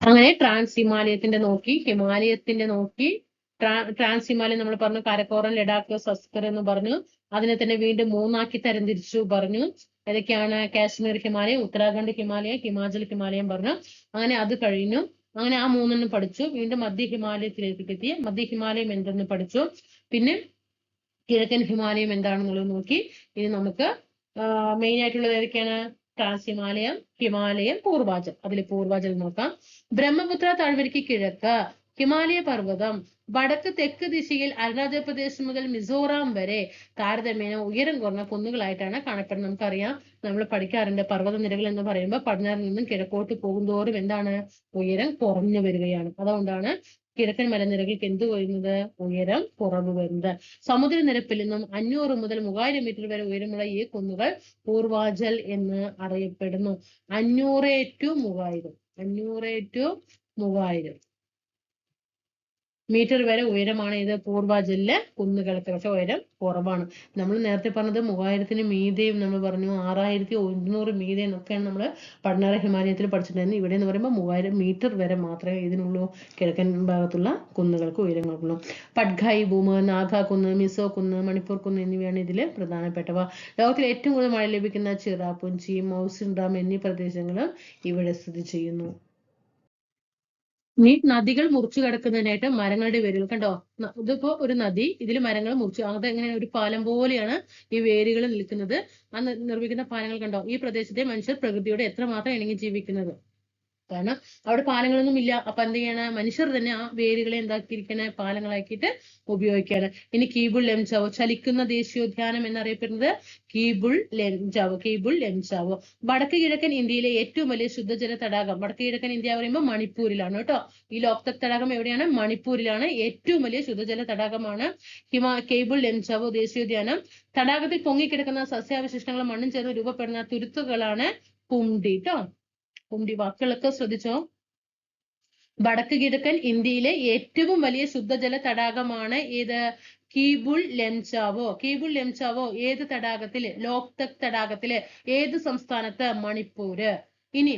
അങ്ങനെ ട്രാൻസ് ഹിമാലയത്തിന്റെ നോക്കി ട്രാൻസ് ഹിമാലയം നമ്മൾ പറഞ്ഞു, കരക്കോറൻ, ലഡാക്ക്, സസ്കർ എന്ന് പറഞ്ഞു. അതിനെ തന്നെ വീണ്ടും 3ആക്കി തരംതിരിച്ചു പറഞ്ഞു. ഏതൊക്കെയാണ്? കാശ്മീർ ഹിമാലയം, ഉത്തരാഖണ്ഡ് ഹിമാലയം, ഹിമാചൽ ഹിമാലയം പറഞ്ഞു. അങ്ങനെ അത് കഴിഞ്ഞു. അങ്ങനെ ആ 3 പഠിച്ചു. വീണ്ടും മധ്യ ഹിമാലയത്തിലേക്ക് എത്തി. മധ്യ ഹിമാലയം എന്തെന്ന് പഠിച്ചു. പിന്നെ കിഴക്കൻ ഹിമാലയം എന്താണെന്നുള്ളത് നോക്കി. ഇനി നമുക്ക് മെയിൻ ആയിട്ടുള്ളത് ഏതൊക്കെയാണ്? ട്രാൻസ് ഹിമാലയം, ഹിമാലയം, പൂർവാചൽ. അതിൽ പൂർവാചൽ നോക്കാം. ബ്രഹ്മപുത്ര താഴ്വരയ്ക്ക് കിഴക്ക് ഹിമാലയ പർവ്വതം വടക്ക് തെക്ക് ദിശയിൽ അരുണാചൽ പ്രദേശ് മുതൽ മിസോറാം വരെ താരതമ്യേന ഉയരം കുറഞ്ഞ കുന്നുകളായിട്ടാണ് കാണപ്പെടുന്നത്. നമുക്കറിയാം, നമ്മൾ പഠിക്കാറുണ്ട്, പർവ്വതനിരകൾ എന്ന് പറയുമ്പോൾ പടിഞ്ഞാറിൽ നിന്നും കിഴക്കോട്ട് പോകുന്തോറും എന്താണ്? ഉയരം കുറഞ്ഞു വരികയാണ്. അതുകൊണ്ടാണ് കിഴക്കൻ മലനിരകൾക്ക് എന്ത് വരുന്നത്? ഉയരം കുറവ് വരുന്നത്. സമുദ്രനിരപ്പിൽ നിന്നും 500 മുതൽ 3000 മീറ്റർ വരെ ഉയരമുള്ള ഈ കുന്നുകൾ പൂർവാചൽ എന്ന് അറിയപ്പെടുന്നു. 500 to 3000 മീറ്റർ വരെ ഉയരമാണ് ഇത് പൂർവാചലിലെ കുന്നുകൾക്ക്. പക്ഷെ ഉയരം കുറവാണ്. നമ്മൾ നേരത്തെ പറഞ്ഞത് 3000 മീതെയും നമ്മൾ പറഞ്ഞു, 6100 മീതെ എന്നൊക്കെയാണ് നമ്മൾ പടിഞ്ഞാറ് ഹിമാലയത്തിൽ പഠിച്ചിട്ടുണ്ടായിരുന്നത്. ഇവിടെ എന്ന് പറയുമ്പോൾ 3000 മീറ്റർ വരെ മാത്രമേ ഇതിനുള്ളൂ, കിഴക്കൻ ഭാഗത്തുള്ള കുന്നുകൾക്ക് ഉയരങ്ങളുള്ളൂ. പട്ഗായി ഭൂമ്, നാഗ കുന്ന്, മിസോ കുന്ന്, മണിപ്പൂർ കുന്ന് എന്നിവയാണ് ഇതിൽ പ്രധാനപ്പെട്ടവ. ലോകത്തിൽ ഏറ്റവും കൂടുതൽ മഴ ലഭിക്കുന്ന ചിറാപുഞ്ചി, മൗസിൻറാം എന്നീ പ്രദേശങ്ങളും ഇവിടെ സ്ഥിതി ചെയ്യുന്നു. ഈ നദികൾ മുറിച്ചു കടക്കുന്നതിനായിട്ട് മരങ്ങളുടെ വേരുകൾ കണ്ടോ. ഇതിപ്പോ ഒരു നദി, ഇതിൽ മരങ്ങൾ മുറിച്ചു, അതെങ്ങനെ ഒരു പാലം പോലെയാണ് ഈ വേരുകൾ നിൽക്കുന്നത്. ആ നിർമ്മിക്കുന്ന പാലങ്ങൾ കണ്ടോ. ഈ പ്രദേശത്തെ മനുഷ്യർ പ്രകൃതിയോട് എത്രമാത്രം ഇണങ്ങി ജീവിക്കുന്നത്. കാരണം അവിടെ പാലങ്ങളൊന്നും ഇല്ല. അപ്പൊ എന്ത് ചെയ്യണ? മനുഷ്യർ തന്നെ ആ വേരുകളെ എന്താക്കിയിരിക്കണ? പാലങ്ങളാക്കിയിട്ട് ഉപയോഗിക്കാണ്. ഇനി കീബുൾ ലെംചാവോ, ചലിക്കുന്ന ദേശീയോദ്യാനം എന്നറിയപ്പെടുന്നത് കീബുൾ ലെംചാവോ. വടക്ക് കിഴക്കൻ ഇന്ത്യയിലെ ഏറ്റവും വലിയ ശുദ്ധജല തടാകം, വടക്ക് കിഴക്കൻ ഇന്ത്യ പറയുമ്പോൾ മണിപ്പൂരിലാണ് കേട്ടോ. ഈ ലോക്തക് തടാകം എവിടെയാണ്? മണിപ്പൂരിലാണ്. ഏറ്റവും വലിയ ശുദ്ധജല തടാകമാണ് കീബുൾ ലെംചാവോ ദേശീയോദ്യാനം. തടാകത്തിൽ പൊങ്ങിക്കിടക്കുന്ന സസ്യാവശിഷ്ടങ്ങളും മണ്ണും ചേർന്ന് രൂപപ്പെടുന്ന തുരുത്തുകളാണ് കുംഡി ട്ടോ. കുംഡി. വാക്കുകളൊക്കെ ശ്രദ്ധിച്ചോ. വടക്ക് കിഴക്കൻ ഇന്ത്യയിലെ ഏറ്റവും വലിയ ശുദ്ധജല തടാകമാണ് ഏത്? കീബുൾ ലെംചാവോ ഏത് തടാകത്തില്? ലോക്തക് തടാകത്തില്. ഏത് സംസ്ഥാനത്ത്? മണിപ്പൂര്. ഇനി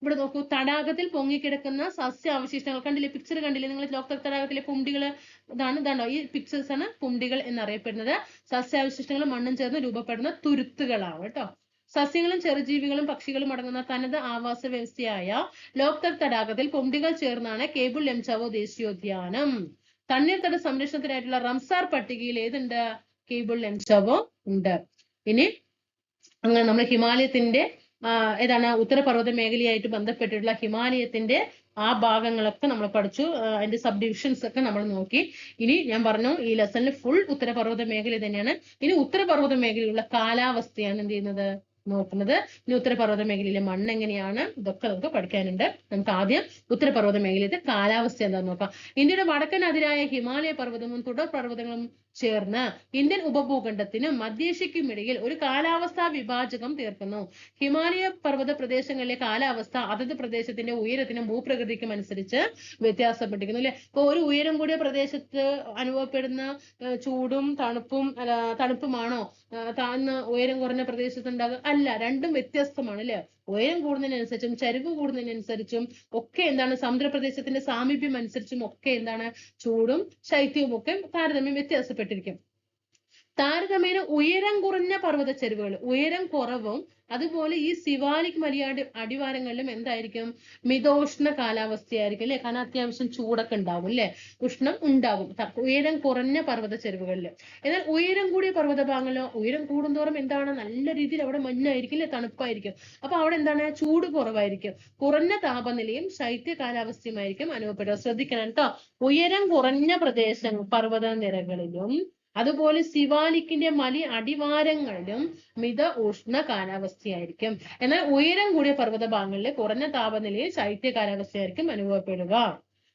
ഇവിടെ നോക്കൂ, തടാകത്തിൽ പൊങ്ങിക്കിടക്കുന്ന സസ്യാവശിഷ്ടങ്ങൾ കണ്ടില്ലേ? പിക്ചർ കണ്ടില്ലേ നിങ്ങൾ? ലോക്തക് തടാകത്തിലെ കുംഡികൾ ഇതാണോ? ഈ പിക്ചേഴ്സ് ആണ് കുംഡികൾ എന്നറിയപ്പെടുന്നത്. സസ്യാവശിഷ്ടങ്ങളും മണ്ണും ചേർന്ന് രൂപപ്പെടുന്ന തുരുത്തുകളാണ് കേട്ടോ. സസ്യങ്ങളും ചെറുജീവികളും പക്ഷികളും അടങ്ങുന്ന തനത് ആവാസ വ്യവസ്ഥയായ ലോക്തക് തടാകത്തിൽ കുംഡികൾ ചേർന്നാണ് കീബുൾ ലെംചാവോ ദേശീയോദ്യാനം. തണ്ണീർത്തട സംരക്ഷണത്തിനായിട്ടുള്ള റംസാർ പട്ടികയിൽ ഏതുണ്ട്? കീബുൾ ലെംചാവോ ഉണ്ട്. ഇനി അങ്ങനെ നമ്മൾ ഹിമാലയത്തിന്റെ ഏതാണ്? ഉത്തരപർവ്വത മേഖലയായിട്ട് ബന്ധപ്പെട്ടിട്ടുള്ള ഹിമാലയത്തിന്റെ ആ ഭാഗങ്ങളൊക്കെ നമ്മൾ പഠിച്ചു. അതിന്റെ സബ് ഡിവിഷൻസ് ഒക്കെ നമ്മൾ നോക്കി. ഇനി ഞാൻ പറഞ്ഞു, ഈ ലെസണിൽ ഫുൾ ഉത്തരപർവ്വത മേഖല തന്നെയാണ്. ഇനി ഉത്തരപർവ്വത മേഖലയിലുള്ള കാലാവസ്ഥയാണ് എന്ത് ചെയ്യുന്നത്? നോക്കുന്നത്. ഇനി ഉത്തരപർവ്വത മേഖലയിലെ മണ്ണ് എങ്ങനെയാണ്? ഇതൊക്കെ നമുക്ക് പഠിക്കാനുണ്ട്. നമുക്ക് ആദ്യം ഉത്തരപർവ്വത മേഖലയിലെ കാലാവസ്ഥ എന്താണെന്ന് നോക്കാം. ഇന്ത്യയുടെ വടക്കൻ അതിരായ ഹിമാലയ പർവ്വതവും തുടർ പർവ്വതങ്ങളും ചേർന്ന് ഇന്ത്യൻ ഉപഭൂഖണ്ഡത്തിനും മധ്യേഷ്യയ്ക്കും ഇടയിൽ ഒരു കാലാവസ്ഥാ വിഭാജകം തീർക്കുന്നു. ഹിമാലയ പർവ്വത പ്രദേശങ്ങളിലെ കാലാവസ്ഥ അതത് പ്രദേശത്തിന്റെ ഉയരത്തിനും ഭൂപ്രകൃതിക്കും അനുസരിച്ച് വ്യത്യാസപ്പെട്ടിരിക്കുന്നു അല്ലെ. ഇപ്പൊ ഒരു ഉയരം കൂടിയ പ്രദേശത്ത് അനുഭവപ്പെടുന്ന ചൂടും തണുപ്പുമാണോ താഴ്ന്ന ഉയരം കുറഞ്ഞ പ്രദേശത്ത് ഉണ്ടാകുക? അല്ല, രണ്ടും വ്യത്യസ്തമാണ് അല്ലെ. ഉയരം കൂടുന്നതിനനുസരിച്ചും ചരിവ് കൂടുന്നതിനനുസരിച്ചും ഒക്കെ എന്താണ്? സമുദ്രപ്രദേശത്തിന്റെ സാമീപ്യം അനുസരിച്ചും ഒക്കെ എന്താണ്? ചൂടും ശൈത്യവും ഒക്കെ താരതമ്യം വ്യത്യാസപ്പെട്ടിരിക്കും. താരതമ്യേന ഉയരം കുറഞ്ഞ പർവ്വത ചെരുവുകൾ, ഉയരം കുറവും അതുപോലെ ഈ സിവാലിക് മലയാടി അടിവാരങ്ങളിലും എന്തായിരിക്കും? മിതോഷ്ണ കാലാവസ്ഥയായിരിക്കും അല്ലെ. കാരണം അത്യാവശ്യം ചൂടൊക്കെ ഉണ്ടാവും അല്ലെ, ഉഷ്ണം ഉണ്ടാകും ഉയരം കുറഞ്ഞ പർവ്വത ചെരുവുകളിൽ. എന്നാൽ ഉയരം കൂടിയ പർവ്വത ഭാഗങ്ങളിലോ ഉയരം കൂടുന്തോറും എന്താണ്? നല്ല രീതിയിൽ അവിടെ മഞ്ഞായിരിക്കും അല്ലെ, തണുപ്പായിരിക്കും. അപ്പൊ അവിടെ എന്താണ്? ചൂട് കുറവായിരിക്കും. കുറഞ്ഞ താപനിലയും ശൈത്യ കാലാവസ്ഥയുമായിരിക്കും അനുഭവപ്പെടുക. ശ്രദ്ധിക്കണം കേട്ടോ. ഉയരം കുറഞ്ഞ പർവ്വത നിരകളിലും അതുപോലെ സിവാലിക്കിന്റെ അടിവാരങ്ങളിലും മിത ഉഷ്ണ കാലാവസ്ഥയായിരിക്കും. എന്നാൽ ഉയരം കൂടിയ പർവ്വത ഭാഗങ്ങളിൽ കുറഞ്ഞ താപനിലയിൽ ശൈത്യ കാലാവസ്ഥയായിരിക്കും അനുഭവപ്പെടുക.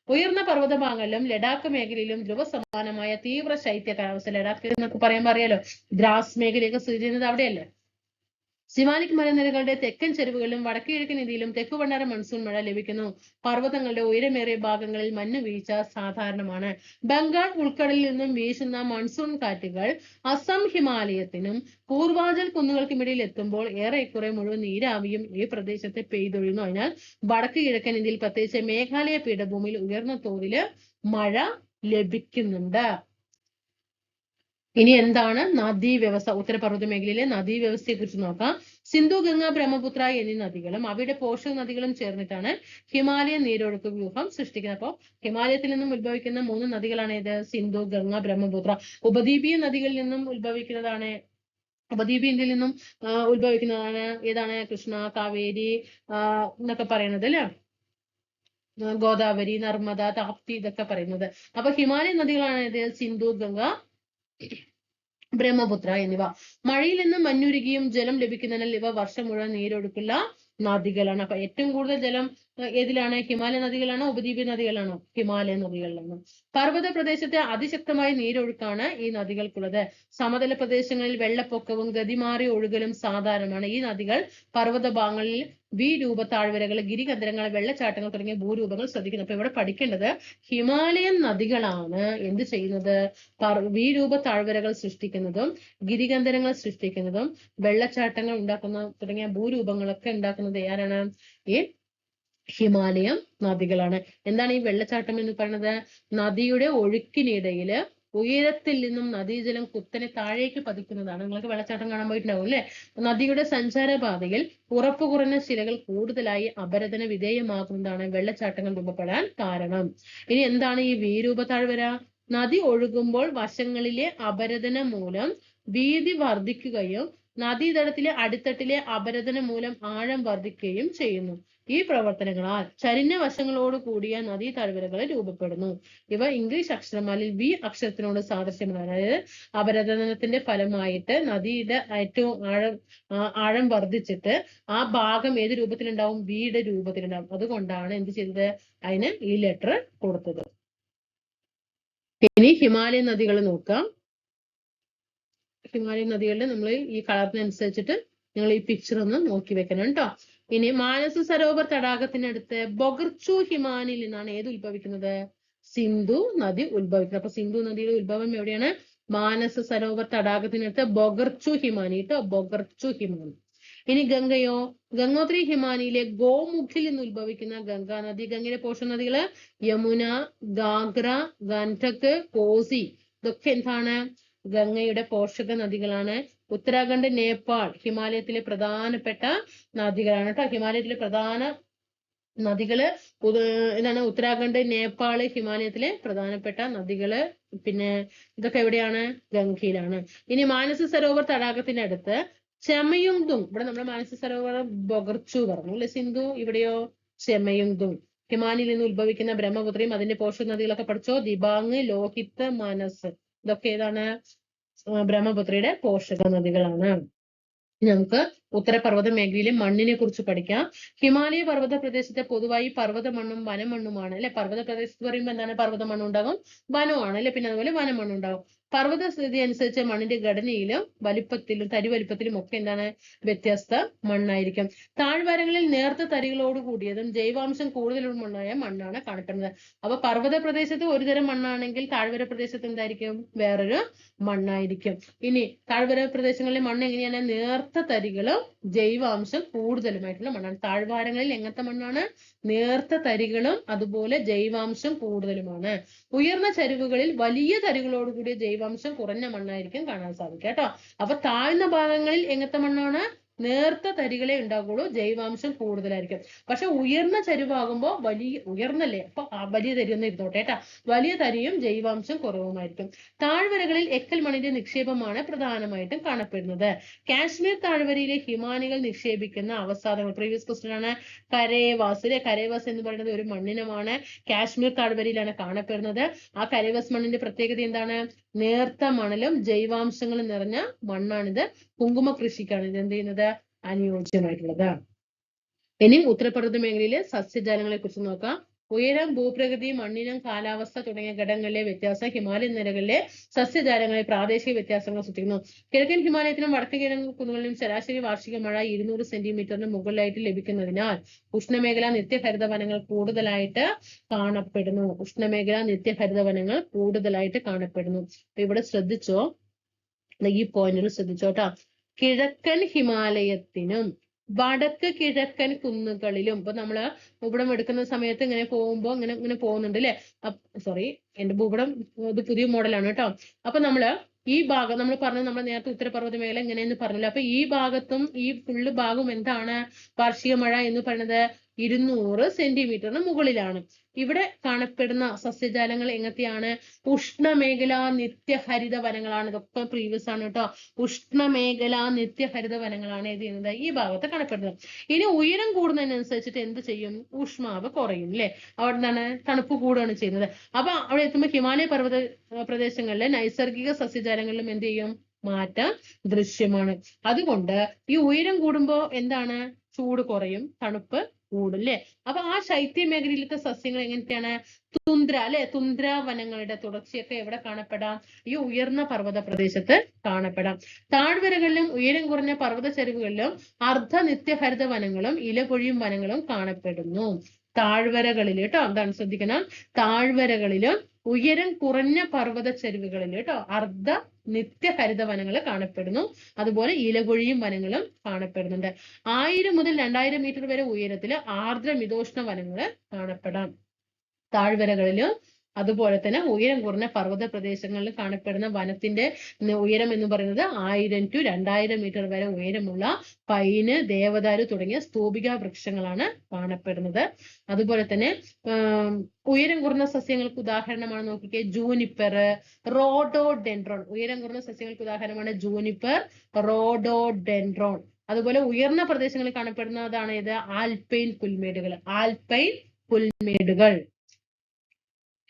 ഉയർന്ന പർവ്വതഭാഗങ്ങളിലും ലഡാക്ക് മേഖലയിലും ധ്രുവ സമാനമായ തീവ്ര ശൈത്യ കാലാവസ്ഥ. ലഡാക്ക് എന്നൊക്കെ പറയുമ്പോൾ അറിയാലോ, ദ്രാസ് മേഖലയൊക്കെ സ്ഥിതി ചെയ്യുന്നത് അവിടെയല്ലേ. സിവാലിക് മലനിരകളുടെ തെക്കൻ ചെരുവുകളിലും വടക്കു കിഴക്കൻ ഇന്ത്യയിലും തെക്കു പടിഞ്ഞാറൻ മൺസൂൺ മഴ ലഭിക്കുന്നു. പർവ്വതങ്ങളുടെ ഉയരമേറിയ ഭാഗങ്ങളിൽ മഞ്ഞുവീഴ്ച സാധാരണമാണ്. ബംഗാൾ ഉൾക്കടലിൽ നിന്നും വീശുന്ന മൺസൂൺ കാറ്റുകൾ അസം ഹിമാലയത്തിനും പൂർവാചൽ കുന്നുകൾക്കുമിടയിൽ എത്തുമ്പോൾ ഏറെക്കുറെ മുഴുവൻ നീരാവിയും ഈ പ്രദേശത്തെ പെയ്തൊഴിയുന്നു. അതിനാൽ വടക്കു കിഴക്കൻ ഇന്ത്യയിൽ പ്രത്യേകിച്ച് മേഘാലയ പീഠഭൂമിയിൽ ഉയർന്ന തോതിൽ മഴ ലഭിക്കുന്നുണ്ട്. ഇനി എന്താണ് നദീവ്യവസ്ഥ? ഉത്തരപർവ്വത മേഖലയിലെ നദീവ്യവസ്ഥയെ കുറിച്ച് നോക്കാം. സിന്ധു, ഗംഗ, ബ്രഹ്മപുത്ര എന്നീ നദികളും അവയുടെ പോഷക നദികളും ചേർന്നിട്ടാണ് ഹിമാലയൻ നീരൊഴുക്ക് വ്യൂഹം സൃഷ്ടിക്കുന്നത്. അപ്പോൾ ഹിമാലയത്തിൽ നിന്നും ഉത്ഭവിക്കുന്ന 3 നദികളാണ് ഇത്: സിന്ധു, ഗംഗ, ബ്രഹ്മപുത്ര. ഉപദ്വീപീയ നദികളിൽ നിന്നും ഉത്ഭവിക്കുന്നതാണ്, ഉപദ്വീപീയ ഇന്ത്യയിൽ നിന്നും ഉത്ഭവിക്കുന്നതാണ് ഏതാണ്? കൃഷ്ണ, കാവേരി എന്നൊക്കെ പറയുന്നത് അല്ലെ, ഗോദാവരി, നർമ്മദ, താപ്തി ഇതൊക്കെ പറയുന്നത്. അപ്പൊ ഹിമാലയൻ നദികളാണ് ഇത്: സിന്ധു, ഗംഗ, ബ്രഹ്മപുത്ര എന്നിവ. മഴയിൽ നിന്ന് മഞ്ഞുരുകിയും ജലം ലഭിക്കുന്നതിനാൽ ഇവ വർഷം മുഴുവൻ നീരൊഴുക്കുള്ള നദികളാണ്. അപ്പൊ ഏറ്റവും കൂടുതൽ ജലം ഏതിലാണ്? ഹിമാലയ നദികളാണോ ഉപദ്വീപീയ നദികളാണോ? ഹിമാലയ നദികളിലാണ്. പർവ്വത പ്രദേശത്തെ അതിശക്തമായ നീരൊഴുക്കാണ് ഈ നദികൾക്കുള്ളത്. സമതല പ്രദേശങ്ങളിൽ വെള്ളപ്പൊക്കവും ഗതിമാറി ഒഴുകലും സാധാരണമാണ്. ഈ നദികൾ പർവ്വത ഭാഗങ്ങളിൽ രൂപ താഴ്വരകൾ, ഗിരികന്ധരങ്ങൾ, വെള്ളച്ചാട്ടങ്ങൾ തുടങ്ങിയ ഭൂരൂപങ്ങൾ ശ്രദ്ധിക്കുന്നു. അപ്പൊ ഇവിടെ പഠിക്കേണ്ടത് ഹിമാലയൻ നദികളാണ് എന്ത് ചെയ്യുന്നത്? രൂപ താഴ്വരകൾ സൃഷ്ടിക്കുന്നതും ഗിരികന്ധരങ്ങൾ സൃഷ്ടിക്കുന്നതും വെള്ളച്ചാട്ടങ്ങൾ ഉണ്ടാക്കുന്ന തുടങ്ങിയ ഭൂരൂപങ്ങളൊക്കെ ഉണ്ടാക്കുന്നത് ആരാണ്? ഈ ഹിമാലയം നദികളാണ്. എന്താണ് ഈ വെള്ളച്ചാട്ടം എന്ന് പറയുന്നത്? നദിയുടെ ഒഴുക്കിനിടയില് ഉയരത്തിൽ നിന്നും നദീജലം കുത്തനെ താഴേക്ക് പതിക്കുന്നതാണ്. നിങ്ങൾക്ക് വെള്ളച്ചാട്ടം കാണാൻ പോയിട്ടുണ്ടാവും അല്ലെ? നദിയുടെ സഞ്ചാരപാതയിൽ ഉറപ്പ് കുറഞ്ഞ ശിലകൾ കൂടുതലായി അപരദന വിധേയമാകുന്നതാണ് വെള്ളച്ചാട്ടങ്ങൾ രൂപപ്പെടാൻ കാരണം. ഇനി എന്താണ് ഈ വീരൂപ താഴ്വര? നദി ഒഴുകുമ്പോൾ വശങ്ങളിലെ അപരദനം മൂലം വീതി വർദ്ധിക്കുകയും നദീതടത്തിലെ അടിത്തട്ടിലെ അപരദനം മൂലം ആഴം വർദ്ധിക്കുകയും ചെയ്യുന്നു. ഈ പ്രവർത്തനങ്ങളാൽ ചരിഞ്ഞ വശങ്ങളോട് കൂടിയ നദീ താഴ്വരകൾ രൂപപ്പെടുന്നു. ഇവ ഇംഗ്ലീഷ് അക്ഷരമാലയിൽ വി അക്ഷരത്തിനോട് സാദൃശ്യമാണ്. അതായത് അപരദനത്തിന്റെ ഫലമായിട്ട് നദിയുടെ ഏറ്റവും ആഴം വർദ്ധിച്ചിട്ട് ആ ഭാഗം ഏത് രൂപത്തിലുണ്ടാവും? വിയുടെ രൂപത്തിലുണ്ടാവും. അതുകൊണ്ടാണ് എന്ത് ചെയ്തത്? അതിന് ഈ ലെറ്റർ കൊടുത്തത്. ഇനി ഹിമാലയൻ നദികൾ നോക്കാം. ഹിമാലയൻ നദികളിൽ നമ്മൾ ഈ കളറിനനുസരിച്ചിട്ട് നിങ്ങൾ ഈ പിക്ചർ ഒന്ന് നോക്കി വെക്കണം കേട്ടോ. ഇനി മാനസ സരോവർ തടാകത്തിനടുത്ത് ബൊഗർച്ചു ഹിമാനിൽ നിന്നാണ് ഏത് ഉത്ഭവിക്കുന്നത്? സിന്ധു നദി ഉത്ഭവിക്കുന്നത്. അപ്പൊ സിന്ധു നദിയുടെ ഉത്ഭവം എവിടെയാണ്? മാനസ സരോവർ തടാകത്തിനടുത്ത് ബൊഗർച്ചു ഹിമാനി കേട്ടോ, ബൊഗർച്ചു ഹിമാനി. ഇനി ഗംഗയോ? ഗംഗോത്രി ഹിമാനിയിലെ ഗോമുഖിൽ നിന്ന് ഉത്ഭവിക്കുന്ന ഗംഗാ നദി. ഗംഗയിലെ പോഷക നദികള് യമുന, ഗാഗ്ര, ഗണ്ഡക്, കോസി. ഇതൊക്കെ എന്താണ്? ഗംഗയുടെ പോഷക നദികളാണ്. ഉത്തരാഖണ്ഡ്, നേപ്പാൾ ഹിമാലയത്തിലെ പ്രധാനപ്പെട്ട നദികളാണ് കേട്ടോ. ഹിമാലയത്തിലെ പ്രധാന നദികള് എന്താണ്? ഉത്തരാഖണ്ഡ്, നേപ്പാള് ഹിമാലയത്തിലെ പ്രധാനപ്പെട്ട നദികള്. പിന്നെ ഇതൊക്കെ എവിടെയാണ്? ഗംഗയിലാണ്. ഇനി മാനസ സരോവർ തടാകത്തിന്റെ അടുത്ത് ചെമയുങ്തും. ഇവിടെ നമ്മുടെ മാനസ സരോവർ ബൊഗർച്ചു പറഞ്ഞു അല്ലെ, സിന്ധു. ഇവിടെയോ ചെമയുങ്തും. ഹിമാനിയിൽ നിന്ന് ഉത്ഭവിക്കുന്ന ബ്രഹ്മപുത്രയും അതിന്റെ പോഷക നദികളൊക്കെ പഠിച്ചോ? ദിബാങ്, ലോഹിത്, മനസ്. ഇതൊക്കെ ഏതാണ്? ബ്രഹ്മപുത്രയുടെ പോഷക നദികളാണ്. നമുക്ക് ഉത്തരപർവ്വത മേഖലയിലെ മണ്ണിനെ കുറിച്ച് പഠിക്കാം. ഹിമാലയ പർവ്വത പ്രദേശത്തെ പൊതുവായി പർവ്വത മണ്ണും വനമണ്ണുമാണ് അല്ലെ. പർവ്വത പ്രദേശത്ത് പറയുമ്പോൾ എന്താണ്? പർവ്വത മണ്ണുണ്ടാകും, വനമാണ് അല്ലെ. പിന്നെ അതുപോലെ വനമണ്ണുണ്ടാകും. പർവ്വത സ്ഥിതി അനുസരിച്ച് മണ്ണിന്റെ ഘടനയിലും വലിപ്പത്തിലും തരി വലിപ്പത്തിലും ഒക്കെ എന്താണ്? വ്യത്യസ്ത മണ്ണായിരിക്കും. താഴ്വാരങ്ങളിൽ നേർത്ത തരികളോട് കൂടിയതും ജൈവാംശം കൂടുതലുള്ള മണ്ണായ മണ്ണാണ് കാണപ്പെടുന്നത്. അപ്പൊ പർവ്വത പ്രദേശത്ത് ഒരു തരം മണ്ണാണെങ്കിൽ താഴ്വര പ്രദേശത്ത് എന്തായിരിക്കും? വേറൊരു മണ്ണായിരിക്കും. ഇനി താഴ്വര പ്രദേശങ്ങളിലെ മണ്ണ് എങ്ങനെയാണ്? നേർത്ത തരികളും ജൈവാംശം കൂടുതലുമായിട്ടുള്ള മണ്ണാണ്. താഴ്വാരങ്ങളിൽ എങ്ങനത്തെ മണ്ണാണ്? നേർത്ത തരികളും അതുപോലെ ജൈവാംശം കൂടുതലുമാണ്. ഉയർന്ന ചരിവുകളിൽ വലിയ തരികളോട് കൂടിയ ജൈവാംശം കുറഞ്ഞ മണ്ണായിരിക്കും കാണാൻ സാധിക്കുക കേട്ടോ. അപ്പൊ താഴ്ന്ന ഭാഗങ്ങളിൽ എങ്ങനത്തെ മണ്ണാണ്? നേർത്ത തരികളെ ഉണ്ടാകുള്ളൂ, ജൈവാംശം കൂടുതലായിരിക്കും. പക്ഷെ ഉയർന്ന ചരിവാകുമ്പോ ഉയർന്നല്ലേ, അപ്പൊ വലിയ തരി ഒന്ന് ഇരുന്നോട്ടെ കേട്ടാ. വലിയ തരിയും ജൈവാംശം കുറവുമായിരിക്കും. താഴ്വരകളിൽ എക്കൽ മണ്ണിന്റെ നിക്ഷേപമാണ് പ്രധാനമായിട്ടും കാണപ്പെടുന്നത്. കാശ്മീർ താഴ്വരയിലെ ഹിമാനികൾ നിക്ഷേപിക്കുന്ന അവസാദങ്ങൾ. പ്രീവിയസ് ക്വസ്റ്റ്യൻ ആണ്. കരേവാസ് അല്ലെ. കരേവാസ് എന്ന് പറയുന്നത് ഒരു മണ്ണിനമാണ്. കാശ്മീർ താഴ്വരയിലാണ് കാണപ്പെടുന്നത്. ആ കരേവാസ് മണ്ണിന്റെ പ്രത്യേകത എന്താണ്? നേർത്ത മണലും ജൈവാംശങ്ങളും നിറഞ്ഞ മണ്ണാണിത്. കുങ്കുമ കൃഷിക്കാണ് ഇത് എന്ത് ചെയ്യുന്നത്? അനുയോജ്യമായിട്ടുള്ളത്. ഇനി ഉത്തരപർവ്വത മേഖലയിലെ സസ്യജാലങ്ങളെ കുറിച്ച് നോക്കാം. ഉയരം, ഭൂപ്രകൃതി, മണ്ണിനം, കാലാവസ്ഥ തുടങ്ങിയ ഘടകങ്ങളിലെ വ്യത്യാസം ഹിമാലയൻ നിരകളിലെ സസ്യജാലങ്ങളിൽ പ്രാദേശിക വ്യത്യാസങ്ങൾ സൃഷ്ടിക്കുന്നു. കിഴക്കൻ ഹിമാലയത്തിലും വടക്ക് കിഴക്കൻ കുന്നുകളിലും ശരാശരി വാർഷിക മഴ 200 സെന്റിമീറ്ററിന് മുകളിലായിട്ട് ലഭിക്കുന്നതിനാൽ ഉഷ്ണമേഖലാ നിത്യഹരിത വനങ്ങൾ കൂടുതലായിട്ട് കാണപ്പെടുന്നു. ഉഷ്ണമേഖലാ നിത്യഹരിത വനങ്ങൾ കൂടുതലായിട്ട് കാണപ്പെടുന്നു. ഇവിടെ ശ്രദ്ധിച്ചോ, ഈ പോയിന്റിൽ ശ്രദ്ധിച്ചോട്ടാ. കിഴക്കൻ ഹിമാലയത്തിനും വടക്ക് കിഴക്കൻ കുന്നുകളിലും ഇപ്പൊ നമ്മള് ഭൂപടം എടുക്കുന്ന സമയത്ത് ഇങ്ങനെ പോകുമ്പോ ഇങ്ങനെ പോകുന്നുണ്ട് അല്ലെ. സോറി, എന്റെ ഭൂപടം ഇത് പുതിയ മോഡലാണ് കേട്ടോ. അപ്പൊ നമ്മള് ഈ ഭാഗം നമ്മൾ പറഞ്ഞു, നമ്മൾ നേരത്തെ ഉത്തരപർവ്വത മേഖല എങ്ങനെയെന്ന് പറഞ്ഞല്ലോ. അപ്പൊ ഈ ഭാഗത്തും ഈ ഫുള്ള് ഭാഗവും എന്താണ് വാർഷിക മഴ എന്ന് പറയുന്നത് 200 സെന്റിമീറ്ററിന് മുകളിലാണ്. ഇവിടെ കാണപ്പെടുന്ന സസ്യജാലങ്ങൾ എങ്ങനെയാണ്? ഉഷ്ണമേഖലാ നിത്യഹരിത വനങ്ങളാണ്. ഇതൊക്കെ പ്രീവിയസ് ആണ് കേട്ടോ. ഉഷ്ണമേഖലാ നിത്യഹരിത വനങ്ങളാണ് ഏത് ചെയ്യുന്നത്? ഈ ഭാഗത്ത് കാണപ്പെടുന്നത്. ഇനി ഉയരം കൂടുന്നതിനനുസരിച്ചിട്ട് എന്ത് ചെയ്യും? ഊഷ്മാവ് കുറയും അല്ലെ. അവിടെ എന്താണ്? തണുപ്പ് കൂടുകയാണ് ചെയ്യുന്നത്. അപ്പൊ അവിടെ എത്തുമ്പോൾ ഹിമാലയ പർവ്വത പ്രദേശങ്ങളിലെ നൈസർഗിക സസ്യജാലങ്ങളിലും എന്ത് ചെയ്യും? മാറ്റം ദൃശ്യമാണ്. അതുകൊണ്ട് ഈ ഉയരം കൂടുമ്പോ എന്താണ്? ചൂട് കുറയും, തണുപ്പ് കൂടും അല്ലെ. അപ്പൊ ആ ശൈത്യ മേഖലയിലത്തെ സസ്യങ്ങൾ എങ്ങനത്തെയാണ്? തുന്ദ്ര അല്ലെ. തുന്ദ്ര വനങ്ങളുടെ തുടർച്ചയൊക്കെ എവിടെ കാണപ്പെടാം? ഈ ഉയർന്ന പർവ്വത പ്രദേശത്ത് കാണപ്പെടാം. താഴ്വരകളിലും ഉയരം കുറഞ്ഞ പർവ്വത ചരിവുകളിലും അർദ്ധ നിത്യഹരിത വനങ്ങളും ഇലപൊഴിയും വനങ്ങളും കാണപ്പെടുന്നു. താഴ്വരകളിൽ കേട്ടോ, എന്താണ് ശ്രദ്ധിക്കണം? താഴ്വരകളിലും ഉയരം കുറഞ്ഞ പർവ്വത ചരിവുകളിൽ കേട്ടോ അർദ്ധ നിത്യഹരിത വനങ്ങൾ കാണപ്പെടുന്നു. അതുപോലെ ഇലപൊഴിയും വനങ്ങളും കാണപ്പെടുന്നുണ്ട്. 1000 മുതൽ 2000 മീറ്റർ വരെ ഉയരത്തില് ആർദ്ര മിതോഷ്ണ വനങ്ങള് കാണപ്പെടാം. താഴ്വരകളിലും അതുപോലെ തന്നെ ഉയരം കുറഞ്ഞ പർവ്വത പ്രദേശങ്ങളിൽ കാണപ്പെടുന്ന വനത്തിന്റെ ഉയരം എന്ന് പറയുന്നത് 1000 to 2000 മീറ്റർ വരെ ഉയരമുള്ള പൈന്, ദേവദാരു തുടങ്ങിയ സ്തൂപിക വൃക്ഷങ്ങളാണ് കാണപ്പെടുന്നത്. അതുപോലെ തന്നെ ഉയരം കുറഞ്ഞ സസ്യങ്ങൾക്ക് ഉദാഹരണമാണ് നോക്കിക്കേ, ജൂനിപ്പർ, റോഡോഡെൻഡ്രോൺ. ഉയരം കുറഞ്ഞ സസ്യങ്ങൾക്ക് ഉദാഹരണമാണ് ജൂനിപ്പർ, റോഡോഡെൻഡ്രോൺ. അതുപോലെ ഉയർന്ന പ്രദേശങ്ങളിൽ കാണപ്പെടുന്നതാണ് ഇത് ആൽപൈൻ പുൽമേടുകൾ. ആൽപൈൻ പുൽമേടുകൾ.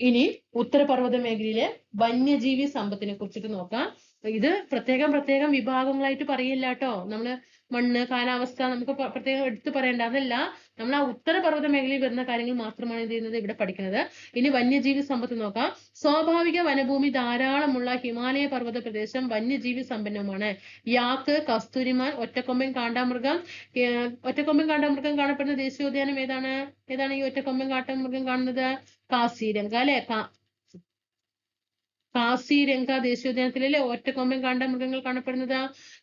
ഇനി ഉത്തരപർവ്വത മേഖലയിലെ വന്യജീവി സമ്പത്തിനെ കുറിച്ചിട്ട് നോക്കാം. ഇത് പ്രത്യേകം വിഭാഗങ്ങളായിട്ട് പറയില്ല കേട്ടോ. നമ്മള് മണ്ണ്, കാലാവസ്ഥ നമുക്ക് പ്രത്യേകം എടുത്തു പറയേണ്ട, അതല്ല. നമ്മൾ ആ ഉത്തരപർവ്വത മേഖലയിൽ വരുന്ന കാര്യങ്ങൾ മാത്രമാണ് എന്ത് ചെയ്യുന്നത് ഇവിടെ പഠിക്കുന്നത്. ഇനി വന്യജീവി സമ്പത്ത് നോക്കാം. സ്വാഭാവിക വനഭൂമി ധാരാളമുള്ള ഹിമാലയ പർവ്വത പ്രദേശം വന്യജീവി സമ്പന്നമാണ്. യാക്ക്, കസ്തൂരിമാൻ, ഒറ്റക്കൊമ്പൻ കാണ്ടാമൃഗം. ഒറ്റക്കൊമ്പൻ കാണ്ടാമൃഗം കാണപ്പെടുന്ന ദേശീയോദ്യാനം ഏതാണ്? ഈ ഒറ്റക്കൊമ്പൻ കാണ്ടാമൃഗം കാണുന്നത്? കാസിരംഗ അല്ലെ. കാസിരംഗ ദേശീയോദ്യാനത്തിലല്ലേ ഒറ്റക്കൊമ്പൻ കാണ്ടാമൃഗങ്ങൾ കാണപ്പെടുന്നത്?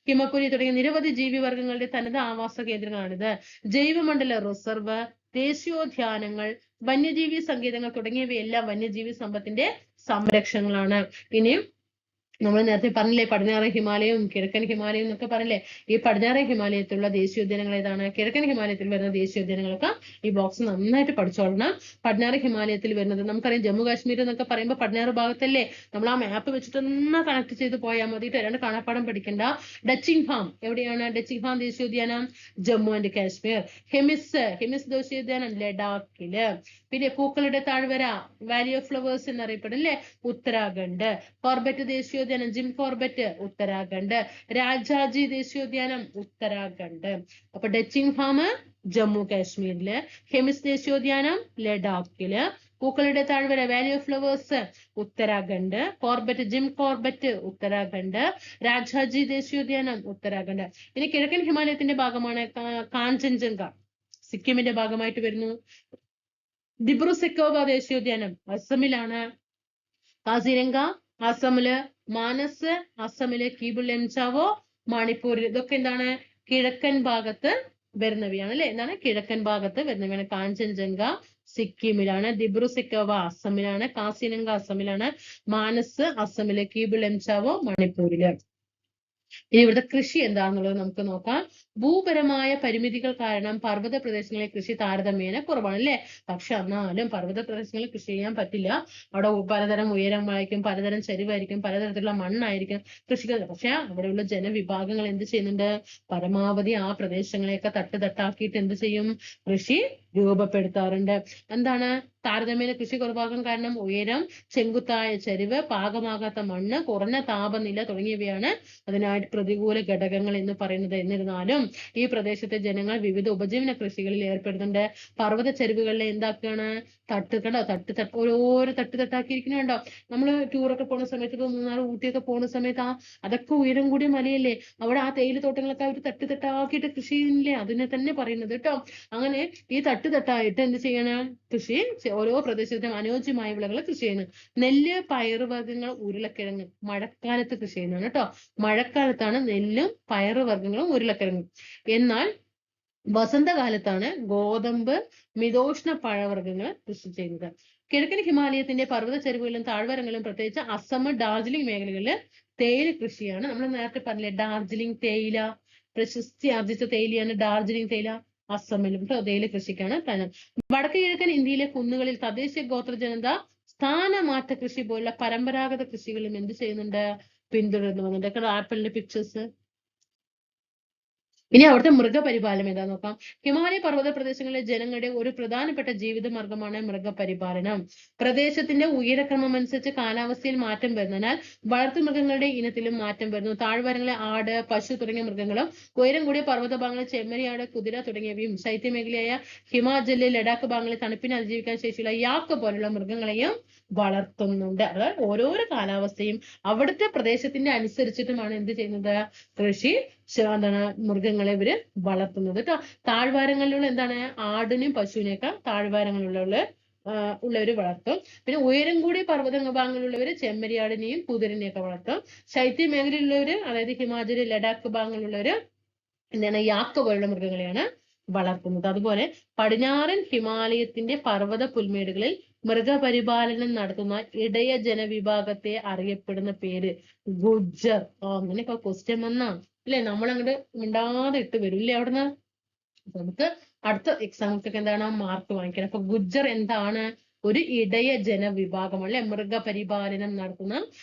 ഹിമക്കുരി തുടങ്ങിയ നിരവധി ജീവിവർഗങ്ങളുടെ തനത് ആവാസ കേന്ദ്രങ്ങളാണിത്. ജൈവമണ്ഡല റിസർവ്, ദേശീയോദ്യാനങ്ങൾ, വന്യജീവി സങ്കേതങ്ങൾ തുടങ്ങിയവയെല്ലാം വന്യജീവി സമ്പത്തിന്റെ സംരക്ഷണങ്ങളാണ്. ഇനിയും നമ്മൾ നേരത്തെ പറഞ്ഞില്ലേ പടിഞ്ഞാറൻ ഹിമാലയവും കിഴക്കൻ ഹിമാലയം എന്നൊക്കെ പറഞ്ഞില്ലേ. ഈ പടിഞ്ഞാറൻ ഹിമാലയത്തിലുള്ള ദേശീയോദ്യാനങ്ങൾ ഏതാണ്? കിഴക്കൻ ഹിമാലയത്തിൽ വരുന്ന ദേശീയോദ്യാനങ്ങളൊക്കെ ഈ ബോക്സ് നന്നായിട്ട് പഠിച്ചോളണം. പടിഞ്ഞാറ് ഹിമാലയത്തിൽ വരുന്നത് നമുക്കറിയാം. ജമ്മു കാശ്മീർ എന്നൊക്കെ പറയുമ്പോൾ പടിഞ്ഞാറ് ഭാഗത്തല്ലേ. നമ്മൾ ആ മാപ്പ് വെച്ചിട്ടൊന്ന് കണക്ട് ചെയ്ത് പോയാൽ മതി. രണ്ട് കാണാപ്പാടം പഠിക്കണ്ട. ഡച്ചിങ്ഹാം എവിടെയാണ്? ഡച്ചിങ്ഹാം ദേശീയോദ്യാനം ജമ്മു ആൻഡ് കാശ്മീർ. ഹെമിസ് ദേശീയോദ്യാനം ലഡാക്കില്. പിന്നെ പൂക്കളുടെ താഴ്വര വാലി ഓഫ് ഫ്ലവേഴ്സ് എന്നറിയപ്പെടും ഉത്തരാഖണ്ഡ്. കോർബറ്റ് ദേശീയോദ്യാനം ജിം കോർബറ്റ് ഉത്തരാഖണ്ഡ്. രാജാജി ദേശീയോദ്യാനം ഉത്തരാഖണ്ഡ്. അപ്പൊ ഡച്ചിങ്ഹാം ജമ്മു കാശ്മീരില്, ഹെമിസ് ദേശീയോദ്യാനം ലഡാക്കില്, പൂക്കളുടെ താഴ്വര valley of flowers Uttarakhand, Corbett gym Corbett Uttarakhand, Rajaji ദേശീയോദ്യാനം ഉത്തരാഖണ്ഡ്. ഇനി കിഴക്കൻ ഹിമാലയത്തിന്റെ ഭാഗമാണ് കാഞ്ചൻജംഗ, സിക്കിമിന്റെ ഭാഗമായിട്ട് വരുന്നു. ദിബ്രു സെക്കോവ ദേശീയോദ്യാനം അസമിലാണ്. കാസിരംഗ അസമില്, മാനസ് അസമില്, കീബുൾ ലംചാവോ മണിപ്പൂരിൽ. ഇതൊക്കെ എന്താണ്? കിഴക്കൻ ഭാഗത്ത് വരുന്നവയാണ് അല്ലെ. എന്താണ്? കിഴക്കൻ ഭാഗത്ത് വരുന്നവയാണ്. കാഞ്ചൻജംഗ സിക്കിമിലാണ്, ദിബ്രു സെക്കോവ അസമിലാണ്, കാസിരംഗ അസമിലാണ്, മാനസ് അസമില്, കീബുൾ ലംചാവോ മണിപ്പൂരില്. ഇനി ഇവിടുത്തെ കൃഷി എന്താണെന്നുള്ളത് നമുക്ക് നോക്കാം. ഭൂപരമായ പരിമിതികൾ കാരണം പർവ്വത പ്രദേശങ്ങളിലെ കൃഷി താരതമ്യേന കുറവാണ് അല്ലെ. പക്ഷെ എന്നാലും പർവ്വത പ്രദേശങ്ങളിൽ കൃഷി ചെയ്യാൻ പറ്റില്ല. അവിടെ പലതരം ഉയരമായിരിക്കും, പലതരം ചരിവായിരിക്കും, പലതരത്തിലുള്ള മണ്ണായിരിക്കും കൃഷികൾ. പക്ഷെ അവിടെയുള്ള ജനവിഭാഗങ്ങൾ എന്ത് ചെയ്യുന്നുണ്ട്? പരമാവധി ആ പ്രദേശങ്ങളെയൊക്കെ തട്ടാക്കിയിട്ട് എന്ത് ചെയ്യും? കൃഷി രൂപപ്പെടുത്താറുണ്ട്. എന്താണ്? താരതമ്യേന കൃഷി കുറവാകാൻ കാരണം ഉയരം, ചെങ്കുത്തായ ചരിവ്, പാകമാകാത്ത മണ്ണ്, കുറഞ്ഞ താപനില തുടങ്ങിയവയാണ് അതിനായിട്ട് പ്രതികൂല ഘടകങ്ങൾ എന്ന് പറയുന്നത്. എന്നിരുന്നാലും ഈ പ്രദേശത്തെ ജനങ്ങൾ വിവിധ ഉപജീവന കൃഷികളിൽ ഏർപ്പെടുന്നുണ്ട്. പർവ്വത ചെരുവുകളിൽ എന്താക്കുകയാണ്, കണ്ടോ, ഓരോരോ തട്ടാക്കിയിരിക്കുന്നുണ്ടോ. നമ്മള് ടൂറൊക്കെ പോകുന്ന സമയത്ത്, ഇപ്പൊ മൂന്നാർ ഊട്ടിയൊക്കെ പോകുന്ന സമയത്ത് അതൊക്കെ ഉയരം കൂടിയ മലയല്ലേ, അവിടെ ആ തേയില തോട്ടങ്ങളൊക്കെ അവർ തട്ടാക്കിയിട്ട് കൃഷി ചെയ്യുന്നില്ലേ, അതിനെ തന്നെ പറയുന്നത് കേട്ടോ. അങ്ങനെ ഈ തട്ടായിട്ട് എന്ത് ചെയ്യണം, കൃഷി ഓരോ പ്രദേശത്തും അനുയോജ്യമായ വിളകൾ കൃഷി ചെയ്യുന്നു. നെല്ല്, പയറുവർഗ്ഗങ്ങൾ, ഉരുളക്കിഴങ്ങ് മഴക്കാലത്ത് കൃഷി ചെയ്യുന്നതാണ് കേട്ടോ. മഴക്കാലത്താണ് നെല്ലും പയറുവർഗ്ഗങ്ങളും ഉരുളക്കിഴങ്ങും. എന്നാൽ വസന്തകാലത്താണ് ഗോതമ്പ്, മിതോഷ്ണ പഴവർഗ്ഗങ്ങൾ കൃഷി ചെയ്യുന്നത്. കിഴക്കൻ ഹിമാലയത്തിന്റെ പർവ്വത ചെരുവുകളിലും താഴ്വാരങ്ങളിലും പ്രത്യേകിച്ച് അസം, ഡാർജിലിംഗ് മേഖലകളിൽ തേയില കൃഷിയാണ്. നമ്മൾ നേരത്തെ പറഞ്ഞില്ലേ, ഡാർജിലിംഗ് തേയില, പ്രശസ്തി ആർജിച്ച തേയിലയാണ് ഡാർജിലിംഗ് തേയില. അസമിലും തേയില കൃഷിക്കാണ് സ്ഥലം. വടക്ക് കിഴക്കൻ ഇന്ത്യയിലെ കുന്നുകളിൽ തദ്ദേശീയ ഗോത്ര ജനത സ്ഥാനമാറ്റ കൃഷി പോലുള്ള പരമ്പരാഗത കൃഷികളും എന്ത് ചെയ്യുന്നുണ്ട്, പിന്തുടർന്നു വന്നിട്ട്. ആപ്പിളിന്റെ പിക്ചേഴ്സ്. ഇനി അവിടുത്തെ മൃഗപരിപാലനം എന്താന്ന് നോക്കാം. ഹിമാലയ പർവ്വത പ്രദേശങ്ങളിലെ ജനങ്ങളുടെ ഒരു പ്രധാനപ്പെട്ട ജീവിത മാർഗമാണ് മൃഗപരിപാലനം. പ്രദേശത്തിന്റെ ഉയരക്രമം അനുസരിച്ച് കാലാവസ്ഥയിൽ മാറ്റം വരുന്നതിനാൽ വളർത്തുമൃഗങ്ങളുടെ ഇനത്തിലും മാറ്റം വരുന്നു. താഴ്വാരങ്ങളിലെ ആട്, പശു തുടങ്ങിയ മൃഗങ്ങളും ഉയരം കൂടിയ പർവ്വത ഭാഗങ്ങളിൽ ചെമ്മരിയാട്, കുതിര തുടങ്ങിയവയും ശൈത്യമേഖലയായ ഹിമാചലിലെ ലഡാക്ക് ഭാഗങ്ങളിൽ തണുപ്പിനെ അതിജീവിക്കാൻ ശേഷിയുള്ള യാക്ക് പോലുള്ള മൃഗങ്ങളെയും വളർത്തുന്നുണ്ട്. അതായത് ഓരോരോ കാലാവസ്ഥയും അവിടുത്തെ പ്രദേശത്തിന്റെ അനുസരിച്ചിട്ടുമാണ് എന്ത് ചെയ്യുന്നത്, കൃഷി എന്താണ് മൃഗങ്ങളെ ഇവര് വളർത്തുന്നത് കേട്ടോ. താഴ്വാരങ്ങളിലുള്ള എന്താണ്, ആടിനെയും പശുവിനെയൊക്കെ ഉള്ളവര് വളർത്തും. പിന്നെ ഉയരം കൂടിയ പർവ്വത ഭാഗങ്ങളിലുള്ളവര് ചെമ്മരിയാടിനെയും കുതിരനെയൊക്കെ വളർത്തും. ശൈത്യ മേഖലയിലുള്ളവര്, അതായത് ഹിമാചൽ, ലഡാക്ക് ഭാഗങ്ങളിലുള്ളവര് എന്താണ്, യാക്ക് പോലുള്ള മൃഗങ്ങളെയാണ് വളർത്തുന്നത്. അതുപോലെ പടിഞ്ഞാറൻ ഹിമാലയത്തിന്റെ പർവ്വത പുൽമേടുകളിൽ മൃഗപരിപാലനം നടത്തുന്ന ഇടയ ജനവിഭാഗത്തെ അറിയപ്പെടുന്ന പേര് ഗുജ്ജർ. അങ്ങനെയൊക്കെ ക്വസ്റ്റ്യൻ വന്നാ അല്ലെ, നമ്മളങ്ങോട്ട് മിണ്ടാതെ ഇട്ട് വരും ഇല്ലേ അവിടുന്ന്. നമുക്ക് അടുത്ത എക്സാമ്പിൾക്കൊക്കെ എന്താണ്, മാർക്ക് വാങ്ങിക്കണം. അപ്പൊ ഗുജ്ജർ എന്താണ്, ഒരു ഇടയ ജനവിഭാഗമാണ് അല്ലെ, മൃഗപരിപാലനം നടത്തുന്ന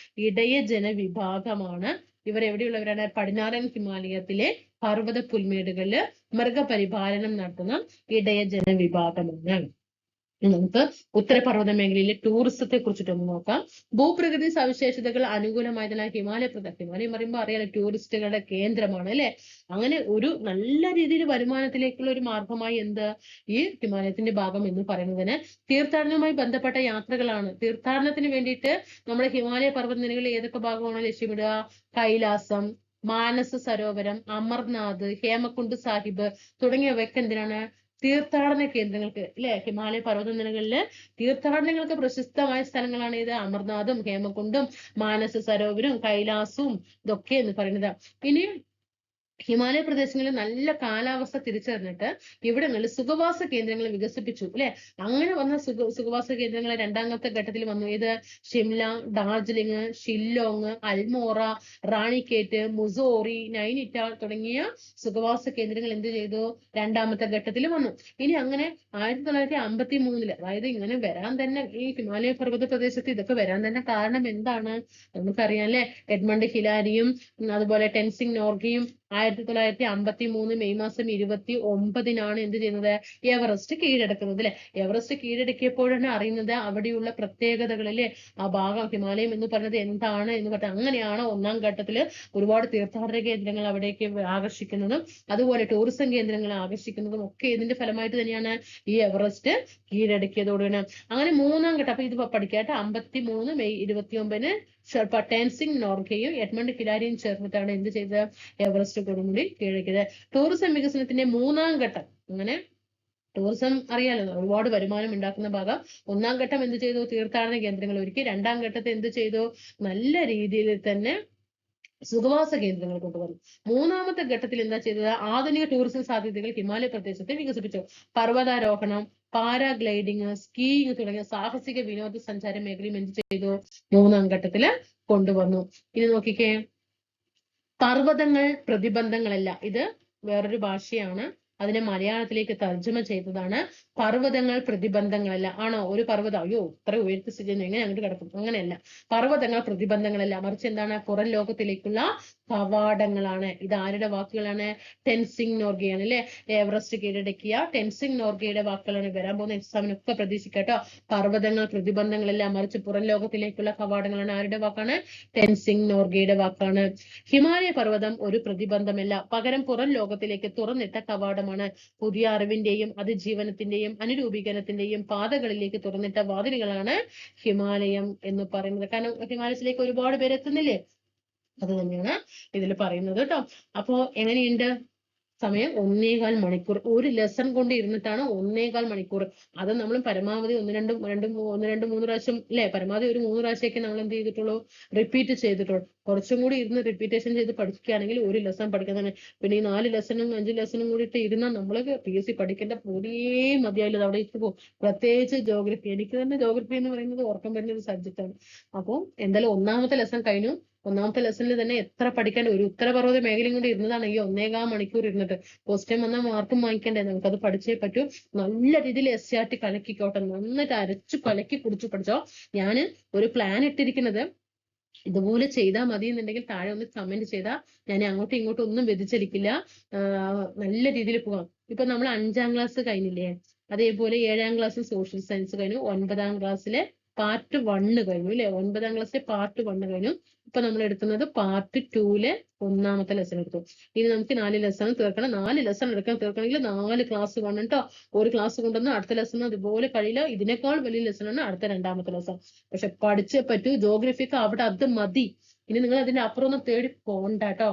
ഇടയ ജനവിഭാഗമാണ്. ഇവർ എവിടെയുള്ളവരാണ്, പടിഞ്ഞാറൻ ഹിമാലയത്തിലെ പർവ്വത പുൽമേടുകളില് മൃഗപരിപാലനം നടത്തുന്ന ഇടയ ജനവിഭാഗമാണ്. നമുക്ക് ഉത്തരപർവ്വത മേഖലയിലെ ടൂറിസത്തെ കുറിച്ചിട്ടൊന്ന് നോക്കാം. ഭൂപ്രകൃതി സവിശേഷതകൾ അനുകൂലമായതിനാൽ ഹിമാലയം പറയുമ്പോൾ അറിയാലോ, ടൂറിസ്റ്റുകളുടെ കേന്ദ്രമാണ് അല്ലെ. അങ്ങനെ ഒരു നല്ല രീതിയിൽ വരുമാനത്തിലേക്കുള്ള ഒരു മാർഗമായി എന്ത്, ഈ ഹിമാലയത്തിന്റെ ഭാഗം എന്ന് പറയുന്നതിന് തീർത്ഥാടനവുമായി ബന്ധപ്പെട്ട യാത്രകളാണ്. തീർത്ഥാടനത്തിന് വേണ്ടിയിട്ട് നമ്മുടെ ഹിമാലയ പർവ്വതനിരകളിൽ ഏതൊക്കെ ഭാഗമാണ് ലക്ഷ്യമിടുക, കൈലാസം, മാനസ സരോവരം, അമർനാഥ്, ഹേമകുണ്ട് സാഹിബ് തുടങ്ങിയവയൊക്കെ എന്തിനാണ്, തീർത്ഥാടന കേന്ദ്രങ്ങൾക്ക് അല്ലെ. ഹിമാലയ പർവ്വതനിരകളില് തീർത്ഥാടനങ്ങൾക്ക് പ്രശസ്തമായ സ്ഥലങ്ങളാണ് ഇത്. അമർനാഥും ഹേമകുണ്ടും മാനസ സരോവരും കൈലാസവും ഇതൊക്കെ എന്ന് പറയുന്നത്. ഇനി ഹിമാലയ പ്രദേശങ്ങളിൽ നല്ല കാലാവസ്ഥ തിരിച്ചറിഞ്ഞിട്ട് ഇവിടങ്ങളിൽ സുഖവാസ കേന്ദ്രങ്ങൾ വികസിപ്പിച്ചു അല്ലെ. അങ്ങനെ വന്ന സുഖവാസ കേന്ദ്രങ്ങൾ രണ്ടാമത്തെ ഘട്ടത്തിൽ വന്നു. ഏത്, ഷിംല, ഡാർജിലിംഗ്, ഷില്ലോങ്, അൽമോറ, റാണിക്കേറ്റ്, മുസോറി, നൈനിറ്റാൾ തുടങ്ങിയ സുഖവാസ കേന്ദ്രങ്ങൾ എന്ത് ചെയ്തു, രണ്ടാമത്തെ ഘട്ടത്തിൽ വന്നു. ഇനി അങ്ങനെ 1953, അതായത് ഇങ്ങനെ വരാൻ തന്നെ, ഈ ഹിമാലയ പർവ്വത പ്രദേശത്ത് ഇതൊക്കെ വരാൻ തന്നെ കാരണം എന്താണ് നമുക്കറിയാം അല്ലെ. എഡ്മണ്ട് ഹിലാരിയും അതുപോലെ ടെൻസിംഗ് നോർഗയും 1953 മെയ് മാസം 29-നാണ് എന്ത് ചെയ്യുന്നത്, എവറസ്റ്റ് കീഴടക്കുന്നത് അല്ലെ. എവറസ്റ്റ് കീഴടക്കിയപ്പോഴാണ് അറിയുന്നത് അവിടെയുള്ള പ്രത്യേകതകൾ അല്ലെ. ആ ഭാഗം ഹിമാലയം എന്ന് പറയുന്നത് എന്താണ് എന്ന് പറഞ്ഞാൽ, അങ്ങനെയാണ് ഒന്നാം ഘട്ടത്തില് ഒരുപാട് തീർത്ഥാടന കേന്ദ്രങ്ങൾ അവിടേക്ക് ആകർഷിക്കുന്നതും അതുപോലെ ടൂറിസം കേന്ദ്രങ്ങൾ ആകർഷിക്കുന്നതും ഒക്കെ ഇതിന്റെ ഫലമായിട്ട് തന്നെയാണ് ഈ എവറസ്റ്റ് കീഴടക്കിയതോടെയാണ്. അങ്ങനെ മൂന്നാം ഘട്ടം, അപ്പൊ ഇത് പഠിക്കാട്ടെ. 53 മെയ് 29-ന് ടെൻസിംഗ് നോർഗയും എഡ്മണ്ട് ഹിലാരിയും ചേർന്നിട്ടാണ് എന്ത് ചെയ്തത്, എവറസ്റ്റ് കൊടുമുടി കീഴടക്കിയത്. ടൂറിസം വികസനത്തിന്റെ മൂന്നാം ഘട്ടം, അങ്ങനെ ടൂറിസം അറിയാലോ ഒരുപാട് വരുമാനം ഉണ്ടാക്കുന്ന ഭാഗം. ഒന്നാം ഘട്ടം എന്ത് ചെയ്തു, തീർത്ഥാടന കേന്ദ്രങ്ങൾ ഒരുക്കി. രണ്ടാം ഘട്ടത്തെ എന്ത് ചെയ്തു, നല്ല രീതിയിൽ തന്നെ സുഖവാസ കേന്ദ്രങ്ങൾ കൊണ്ടുവന്നു. മൂന്നാമത്തെ ഘട്ടത്തിൽ എന്താ ചെയ്തത്, ആധുനിക ടൂറിസം സാധ്യതകൾ ഹിമാലയ പ്രദേശത്തെ വികസിപ്പിച്ചു. പർവ്വതാരോഹണം, പാരാഗ്ലൈഡിങ്, സ്കീയിങ് തുടങ്ങിയ സാഹസിക വിനോദസഞ്ചാര മേഖലയും എന്ത് ചെയ്തു, മൂന്നാം ഘട്ടത്തില് കൊണ്ടുവന്നു. ഇനി നോക്കിക്കേ, പർവ്വതങ്ങൾ പ്രതിബന്ധങ്ങളല്ല, ഇത് വേറൊരു ഭാഷയാണ്. അതിനെ മലയാളത്തിലേക്ക് തർജ്ജമ ചെയ്തതാണ് പർവ്വതങ്ങൾ പ്രതിബന്ധങ്ങളല്ല. ആണോ? ഒരു പർവ്വതം അയ്യോ ഇത്ര ഉയരത്തിൽ സ്ഥിതി ചെയ്യുന്നു എങ്ങനെ അങ്ങോട്ട് കിടക്കും? അങ്ങനെയല്ല. പർവ്വതങ്ങൾ പ്രതിബന്ധങ്ങളല്ല, മറിച്ച് എന്താണ്? പുറം ലോകത്തിലേക്കുള്ള കവാടങ്ങളാണ്. ഇത് ആരുടെ വാക്കുകളാണ്? ടെൻസിംഗ് നോർഗെയാണ് അല്ലെ. എവറസ്റ്റ് കീഴടക്കിയ ടെൻസിംഗ് നോർഗയുടെ വാക്കുകളാണ്. വരാൻ പോകുന്ന എക്സാമിനൊക്കെ പ്രതീക്ഷിക്കട്ടോ. പർവ്വതങ്ങൾ പ്രതിബന്ധങ്ങളല്ല, മറിച്ച് പുറം ലോകത്തിലേക്കുള്ള കവാടങ്ങളാണ്. ആരുടെ വാക്കാണ്? ടെൻസിംഗ് നോർഗയുടെ വാക്കാണ്. ഹിമാലയ പർവ്വതം ഒരു പ്രതിബന്ധമല്ല, പകരം പുറം ലോകത്തിലേക്ക് തുറന്നിട്ട കവാടമാണ്. പുതിയ അറിവിന്റെയും അതിജീവനത്തിന്റെയും അനുരൂപീകരണത്തിന്റെയും പാതകളിലേക്ക് തുറന്നിട്ട വാതിലുകളാണ് ഹിമാലയം എന്ന് പറയുന്നത്. കാരണം ഹിമാലയത്തിലേക്ക് ഒരുപാട് പേര് എത്തുന്നില്ലേ, അത് തന്നെയാണ് ഇതിൽ പറയുന്നത് കേട്ടോ. അപ്പോ എങ്ങനെയുണ്ട്? സമയം 1.25 മണിക്കൂർ. ഒരു ലെസൺ കൊണ്ട് ഇരുന്നിട്ടാണ് 1.25 മണിക്കൂർ. അത് നമ്മൾ പരമാവധി ഒന്ന് രണ്ട് മൂന്ന് പ്രാവശ്യം അല്ലെ, പരമാവധി ഒരു 3 പ്രാവശ്യമൊക്കെ നമ്മൾ എന്ത് ചെയ്തിട്ടുള്ളൂ, റിപ്പീറ്റ് ചെയ്തിട്ടുള്ളൂ. കുറച്ചും കൂടി ഇരുന്ന് റിപ്പീറ്റേഷൻ ചെയ്ത് പഠിക്കുകയാണെങ്കിൽ ഒരു ലെസൺ പഠിക്കുന്നതാണ്. പിന്നെ ഈ 4 ലെസണും 5 ലെസണും കൂടി ഇട്ട് ഇരുന്നാൽ നമ്മൾ PSC പഠിക്കേണ്ട പൂരേ മതിയായില്ല, അവിടെ ഇട്ട് പോകും. പ്രത്യേകിച്ച് ജോഗ്രഫി. എനിക്ക് തന്നെ ജോഗ്രഫി എന്ന് പറയുന്നത് ഓർക്കാൻ വരുന്ന ഒരു സബ്ജക്റ്റ് ആണ്. അപ്പോൾ എന്തായാലും ഒന്നാമത്തെ ലെസൺ കഴിഞ്ഞു. ഒന്നാമത്തെ ലെസണിൽ തന്നെ എത്ര പഠിക്കേണ്ട, ഒരു ഉത്തരപർവ്വത മേഖലയും കൂടി ഇരുന്നതാണ് ഈ 1.25 മണിക്കൂർ ഇരുന്നിട്ട്. ക്വസ്റ്റ്യൻ വന്നാൽ മാർക്കും വാങ്ങിക്കണ്ടേ, നമുക്കത് പഠിച്ചേ പറ്റൂ. നല്ല രീതിയിൽ SCRT കലക്കിക്കോട്ടെ, നന്നായിട്ട് അരച്ചു കലക്കി കുടിച്ചു പഠിച്ചോ. ഞാൻ ഒരു പ്ലാൻ ഇട്ടിരിക്കുന്നത് ഇതുപോലെ ചെയ്താൽ മതി എന്നുണ്ടെങ്കിൽ താഴെ ഒന്ന് കമന്റ് ചെയ്താൽ ഞാൻ അങ്ങോട്ടും ഇങ്ങോട്ടും ഒന്നും വ്യതിചലിക്കില്ല. നല്ല രീതിയിൽ പോകാം. ഇപ്പൊ നമ്മൾ 5ാം ക്ലാസ് കഴിഞ്ഞില്ലേ, അതേപോലെ 7ാം ക്ലാസ് സോഷ്യൽ സയൻസ് കഴിഞ്ഞു, 9ാം ക്ലാസ്സിലെ പാർട്ട് 1 കഴിഞ്ഞു അല്ലെ. 9ാം ക്ലാസ്സിലെ പാർട്ട് 1 കഴിഞ്ഞു. ഇപ്പൊ നമ്മൾ എടുക്കുന്നത് പാർട്ട് 2ലെ 1ാമത്തെ ലെസൺ എടുത്തു. ഇനി നമുക്ക് 4 ലെസൺ തീർക്കണം. 4 ലെസൺ തീർക്കണമെങ്കിൽ 4 ക്ലാസ് വേണം കേട്ടോ. ഒരു ക്ലാസ് കൊണ്ടുവന്ന് അടുത്ത ലെസൺ അതുപോലെ കഴിയില്ല. ഇതിനേക്കാൾ വലിയ ലെസൺ ആണ് അടുത്ത 2ാമത്തെ ലെസൺ. പക്ഷെ പഠിച്ചേ പറ്റൂ. ജോഗ്രഫിക്ക് അവിടെ അത് മതി. ഇനി നിങ്ങൾ അതിന്റെ അപ്പുറം ഒന്നും തേടി പോകണ്ട കേട്ടോ.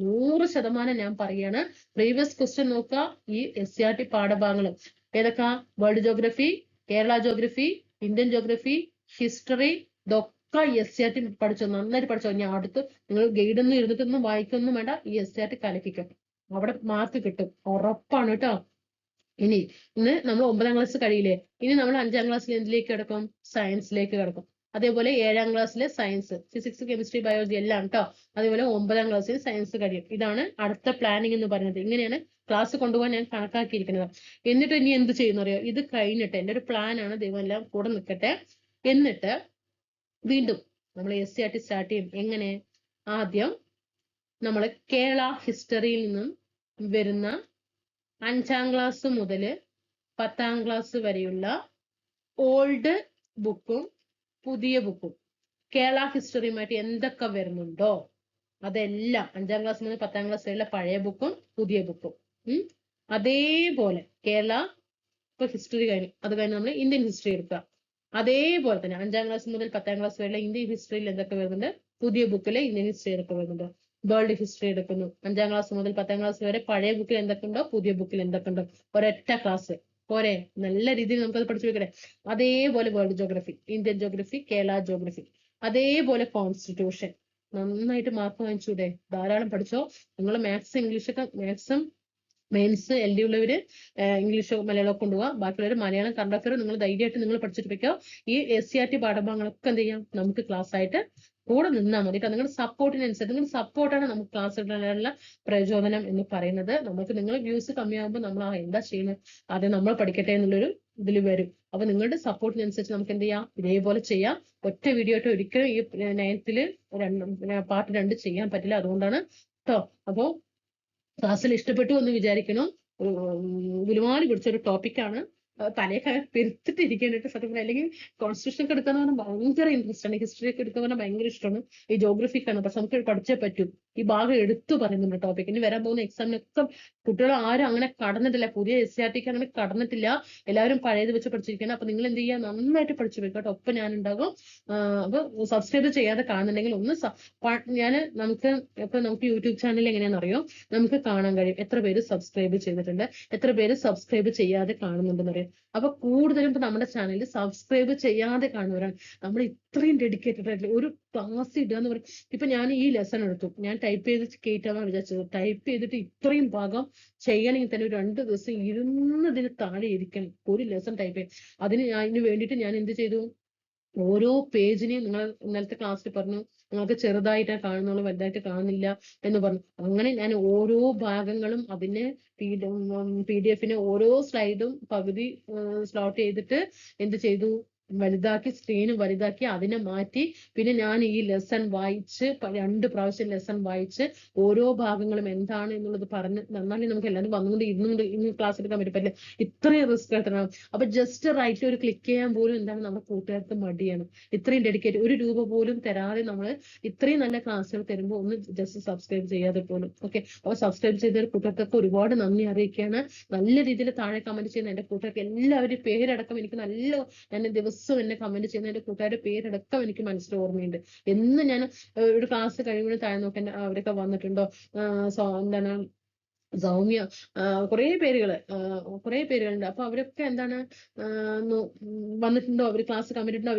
100% ഞാൻ പറയാണ്. പ്രീവിയസ് ക്വസ്റ്റ്യൻ നോക്കുക. ഈ SCRT പാഠഭാഗങ്ങൾ ഏതൊക്കെ? World geography, Kerala geography, Indian geography, history, ഇതൊക്കെ SCRT പഠിച്ചോ, നന്നായിട്ട് പഠിച്ചോ. ഞാൻ അടുത്ത് നിങ്ങൾ ഗൈഡ് ഒന്നും ഇരുന്നിട്ടൊന്നും വായിക്കൊന്നും വേണ്ട. ഈ SCRT കലക്കിക്കും, അവിടെ മാർക്ക് കിട്ടും, ഉറപ്പാണ് കേട്ടോ. ഇനി നമ്മൾ 9ാം ക്ലാസ് കഴിയില്ലേ, ഇനി നമ്മൾ 5ാം ക്ലാസ്സിൽ എന്തിലേക്ക് കിടക്കും? സയൻസിലേക്ക് കിടക്കും. അതേപോലെ 7ാം ക്ലാസ്സിലെ സയൻസ്, ഫിസിക്സ്, കെമിസ്ട്രി, ബയോളജി എല്ലാം കേട്ടോ. അതേപോലെ 9ാം ക്ലാസ്സിൽ സയൻസ് കഴിയും. ഇതാണ് അടുത്ത പ്ലാനിങ് എന്ന് പറയുന്നത്. ഇങ്ങനെയാണ് ക്ലാസ് കൊണ്ടുപോകാൻ ഞാൻ കണക്കാക്കിയിരിക്കുന്നത്. എന്നിട്ട് ഇനി എന്ത് ചെയ്യുന്ന അറിയോ? ഇത് കഴിഞ്ഞിട്ട് എന്റെ ഒരു പ്ലാൻ ആണ്, ദൈവം എല്ലാം കൂടെ നിൽക്കട്ടെ. എന്നിട്ട് വീണ്ടും നമ്മൾ SCRT സ്റ്റാർട്ട് ചെയ്യും. എങ്ങനെ? ആദ്യം നമ്മൾ കേരള ഹിസ്റ്ററിയിൽ നിന്നും വരുന്ന 5ാം ക്ലാസ് മുതൽ 10ാം ക്ലാസ് വരെയുള്ള ഓൾഡ് ബുക്കും പുതിയ ബുക്കും കേരള ഹിസ്റ്ററിയുമായിട്ട് എന്തൊക്കെ വരുന്നുണ്ടോ അതെല്ലാം 5ാം ക്ലാസ് മുതൽ 10ാം ക്ലാസ് വരെയുള്ള പഴയ ബുക്കും പുതിയ ബുക്കും അതേപോലെ കേരള ഇപ്പൊ ഹിസ്റ്ററി കഴിഞ്ഞു, അത് കഴിഞ്ഞ് നമ്മൾ ഇന്ത്യൻ ഹിസ്റ്ററി എടുക്കുക. അതേപോലെ തന്നെ 5ാം ക്ലാസ് മുതൽ 10ാം ക്ലാസ് വരെയുള്ള ഇന്ത്യൻ ഹിസ്റ്ററിയിൽ എന്തൊക്കെ വരുന്നുണ്ട്, പുതിയ ബുക്കിലെ ഇന്ത്യൻ ഹിസ്റ്ററി എന്തൊക്കെ വരുന്നുണ്ട്. വേൾഡ് ഹിസ്റ്ററി എടുക്കുന്നു. 5ാം ക്ലാസ് മുതൽ 10ാം ക്ലാസ് വരെ പഴയ ബുക്കിൽ എന്തൊക്കെ ഉണ്ടോ പുതിയ ബുക്കിൽ എന്തൊക്കെ ഉണ്ടോ, ഒരൊറ്റ ക്ലാസ് പോരെ? നല്ല രീതിയിൽ നമുക്കത് പഠിച്ചു വെക്കട്ടെ. അതേപോലെ world geography, Indian geography, Kerala geography, അതേപോലെ കോൺസ്റ്റിറ്റ്യൂഷൻ. നന്നായിട്ട് മാർക്ക് വാങ്ങിച്ചൂടെ? ധാരാളം പഠിച്ചോ. നിങ്ങൾ മാത്സ് ഇംഗ്ലീഷൊക്കെ, മാത്സും മെയിൻസ് LD ഉള്ളവര് ഇംഗ്ലീഷോ മലയാളമോ കൊണ്ടുപോകാം. ബാക്കിയുള്ളവർ മലയാളം കറണ്ട് അഫയർ നിങ്ങൾ ധൈര്യമായിട്ട് നിങ്ങൾ പഠിച്ചിട്ട് വെക്കോ. ഈ SCRT പാഠഭാഗങ്ങളൊക്കെ എന്ത് ചെയ്യാം, നമുക്ക് ക്ലാസ് ആയിട്ട് കൂടെ നിന്നാൽ മതി. നിങ്ങളുടെ സപ്പോർട്ടിനനുസരിച്ച്, നിങ്ങളുടെ സപ്പോർട്ടാണ് നമുക്ക് ക്ലാസ് ഇടാനുള്ള പ്രചോദനം എന്ന് പറയുന്നത്. നമുക്ക് നിങ്ങളുടെ വ്യൂസ് കമ്മിയാകുമ്പോൾ നമ്മൾ എന്താ ചെയ്യുന്നത്, അത് നമ്മൾ പഠിക്കട്ടെ എന്നുള്ളൊരു ഇതിൽ വരും. അപ്പൊ നിങ്ങളുടെ സപ്പോർട്ടിനനുസരിച്ച് നമുക്ക് എന്ത് ചെയ്യാം, ഇതേപോലെ ചെയ്യാം. ഒറ്റ വീഡിയോ ആയിട്ട് ഒരിക്കലും ഈ 9th പാർട്ട് 2 ചെയ്യാൻ പറ്റില്ല. അതുകൊണ്ടാണ് കേട്ടോ. അപ്പോ ക്ലാസ്സിൽ ഇഷ്ടപ്പെട്ടു എന്ന് വിചാരിക്കണം. ഗുലുമാലി പിടിച്ചൊരു ടോപ്പിക്കാണ്. തലയൊക്കെ പെരുത്തിട്ടിരിക്കാനായിട്ട് സത്യം പറഞ്ഞാൽ. അല്ലെങ്കിൽ കോൺസ്റ്റിറ്റ്യൂഷൻ ഒക്കെ എടുക്കാന്ന് പറഞ്ഞാൽ ഭയങ്കര ഇൻട്രസ്റ്റ് ആണ്. ഹിസ്റ്ററി ഒക്കെ എടുക്കാൻ പറഞ്ഞാൽ ഭയങ്കര ഇഷ്ടമാണ്. ഈ ജോഗ്രഫിക്കാണ്, പക്ഷെ നമുക്ക് പഠിച്ചേ പറ്റൂ. ഈ ഭാഗം എടുത്തു പറയുന്നുണ്ട് ടോപ്പിക്. ഇനി വരാൻ പോകുന്ന എക്സാമിനൊക്കെ കുട്ടികൾ ആരും അങ്ങനെ കടന്നിട്ടില്ല, പുതിയ SCRTക്ക് അങ്ങനെ കടന്നിട്ടില്ല. എല്ലാവരും പഴയത് വെച്ച് പഠിച്ചിരിക്കണം. അപ്പൊ നിങ്ങൾ എന്ത് ചെയ്യുക, നന്നായിട്ട് പഠിച്ചു വെക്കട്ടോ. ഒപ്പം ഞാൻ ഉണ്ടാകും. അപ്പൊ സബ്സ്ക്രൈബ് ചെയ്യാതെ കാണുന്നുണ്ടെങ്കിൽ ഒന്ന് നമുക്ക് യൂട്യൂബ് ചാനൽ എങ്ങനെയാണെന്ന് അറിയോ, നമുക്ക് കാണാൻ കഴിയും എത്ര പേര് സബ്സ്ക്രൈബ് ചെയ്തിട്ടുണ്ട്, എത്ര പേര് സബ്സ്ക്രൈബ് ചെയ്യാതെ കാണുന്നുണ്ടെന്ന് അറിയാം. അപ്പൊ കൂടുതലും ഇപ്പൊ നമ്മുടെ ചാനലിൽ സബ്സ്ക്രൈബ് ചെയ്യാതെ കാണുന്നവരാണ്. നമ്മൾ ഇത്രയും ഡെഡിക്കേറ്റഡ് ആയിട്ടുള്ള ഒരു ക്ലാസ് ഇടുക എന്ന് പറയും. ഇപ്പൊ ഞാൻ ഈ ലെസൺ എടുത്തു, ഞാൻ ടൈപ്പ് ചെയ്ത് കേട്ടാണ് വിചാരിച്ചത്. ടൈപ്പ് ചെയ്തിട്ട് ഇത്രയും ഭാഗം ചെയ്യണമെങ്കിൽ തന്നെ ഒരു 2 ദിവസം ഇരുന്നതിന് താഴെ ഇരിക്കണം ഒരു ലെസൺ ടൈപ്പ് ചെയ്യാൻ. അതിന് വേണ്ടിയിട്ട് ഞാൻ എന്ത് ചെയ്തു, ഓരോ പേജിനെയും നിങ്ങൾ ഇന്നലത്തെ ക്ലാസ്സിൽ പറഞ്ഞു നിങ്ങൾക്ക് ചെറുതായിട്ടേ കാണുന്നുള്ളൂ, വലുതായിട്ട് കാണുന്നില്ല എന്ന് പറഞ്ഞു. അങ്ങനെ ഞാൻ ഓരോ ഭാഗങ്ങളും അതിനെ PDF-നെ ഓരോ സ്ലൈഡും പകുതി സ്ലോട്ട് ചെയ്തിട്ട് എന്ത് ചെയ്തു, വലുതാക്കി, സ്ക്രീന് വലുതാക്കി അതിനെ മാറ്റി. പിന്നെ ഞാൻ ഈ ലെസൺ വായിച്ച് 2 പ്രാവശ്യം ലെസൺ വായിച്ച് ഓരോ ഭാഗങ്ങളും എന്താണ് എന്നുള്ളത് പറഞ്ഞ് നന്നായി നമുക്ക് എല്ലാവരും വന്നുകൊണ്ട് ഇന്ന് ക്ലാസ് എടുക്കാൻ പറ്റില്ല. ഇത്രയും റിസ്ക് എടുക്കണം. അപ്പൊ ജസ്റ്റ് റൈറ്റ് ഒരു ക്ലിക്ക് ചെയ്യാൻ പോലും എന്താണ് നമ്മുടെ കൂട്ടുകാർക്ക് മടിയാണ്. ഇത്രയും ഡെഡിക്കേറ്റ്, 1 രൂപ പോലും തരാതെ നമ്മൾ ഇത്രയും നല്ല ക്ലാസ്സുകൾ തരുമ്പോൾ ഒന്ന് ജസ്റ്റ് സബ്സ്ക്രൈബ് ചെയ്യാതെ പോലും. ഓക്കെ, അപ്പൊ സബ്സ്ക്രൈബ് ചെയ്ത കൂട്ടുകാർക്ക് ഒരുപാട് നന്ദി അറിയിക്കുകയാണ്. നല്ല രീതിയിൽ താഴെ കമന്റ് ചെയ്യുന്ന എന്റെ കൂട്ടുകാർക്ക് എല്ലാവരും പേരടക്കം എനിക്ക് ഞാൻ ദിവസവും എന്നെ കമന്റ് ചെയ്യുന്ന എന്റെ കൂട്ടുകാരുടെ പേരടക്കം എനിക്ക് മനസ്സിൽ ഓർമ്മയുണ്ട്. എന്ന് ഞാൻ ഒരു ക്ലാസ് കഴിയുമ്പോൾ താഴെ നോക്കാൻ അവരൊക്കെ വന്നിട്ടുണ്ടോ, എന്താണ് സൗമ്യ, കുറേ പേരുകളുണ്ട്. അപ്പൊ അവരൊക്കെ എന്താണ് വന്നിട്ടുണ്ടോ, അവര് ക്ലാസ് കമന്റ് ഇട്ടുണ്ടോ,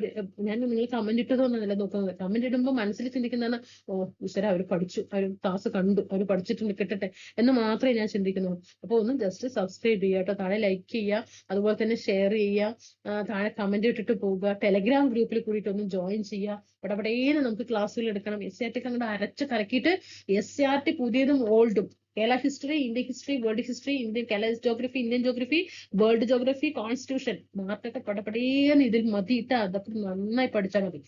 ഞാൻ നിങ്ങൾ കമന്റ് ഇട്ടതൊന്നല്ല നോക്കുന്നത്. കമന്റ് ഇടുമ്പോൾ മനസ്സിൽ ചിന്തിക്കുന്നതാണ്, ഈശ്വര അവർ പഠിച്ചു, അവർ ക്ലാസ് കണ്ടു, അവർ പഠിച്ചിട്ടുണ്ട്, കിട്ടട്ടെ എന്ന് മാത്രമേ ഞാൻ ചിന്തിക്കുന്നുള്ളൂ. അപ്പൊ ഒന്ന് ജസ്റ്റ് സബ്സ്ക്രൈബ് ചെയ്യുക കേട്ടോ, താഴെ ലൈക്ക് ചെയ്യുക, അതുപോലെ തന്നെ ഷെയർ ചെയ്യുക, താഴെ കമന്റ് ഇട്ടിട്ട് പോവുക, ടെലഗ്രാം ഗ്രൂപ്പിൽ കൂടിയിട്ട് ഒന്ന് ജോയിൻ ചെയ്യുക. പടപടേന്ന് നമുക്ക് ക്ലാസ്സുകൾ എടുക്കണം. SCRT അങ്ങോട്ട് അരച്ച് കലക്കിയിട്ട് SCRT പുതിയതും ഓൾഡും, Kerala history, Indian history, world history, Kerala geography, Indian geography, world geography, constitution, മാർക്കൊക്കെ പടപടേന്ന് ഇതിൽ മതിയിട്ട് അതൊക്കെ നന്നായി പഠിച്ചാൽ മതി.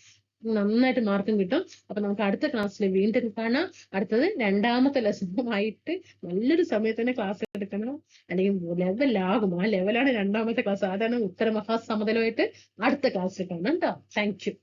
നന്നായിട്ട് മാർക്കും കിട്ടും. അപ്പൊ നമുക്ക് അടുത്ത ക്ലാസ്സിൽ വീണ്ടും കാണാം. അടുത്തത് 2ാമത്തെ ലെസണുമായിട്ട് നല്ലൊരു സമയത്ത് തന്നെ ക്ലാസ് എടുക്കണം, അല്ലെങ്കിൽ ലെവലാകും. ആ ലെവലാണ് 2ാമത്തെ ക്ലാസ്. അതാണ് ഉത്തരമഹാസമതലമായിട്ട് അടുത്ത ക്ലാസ്സിൽ കാണാം കേട്ടോ. Thank you.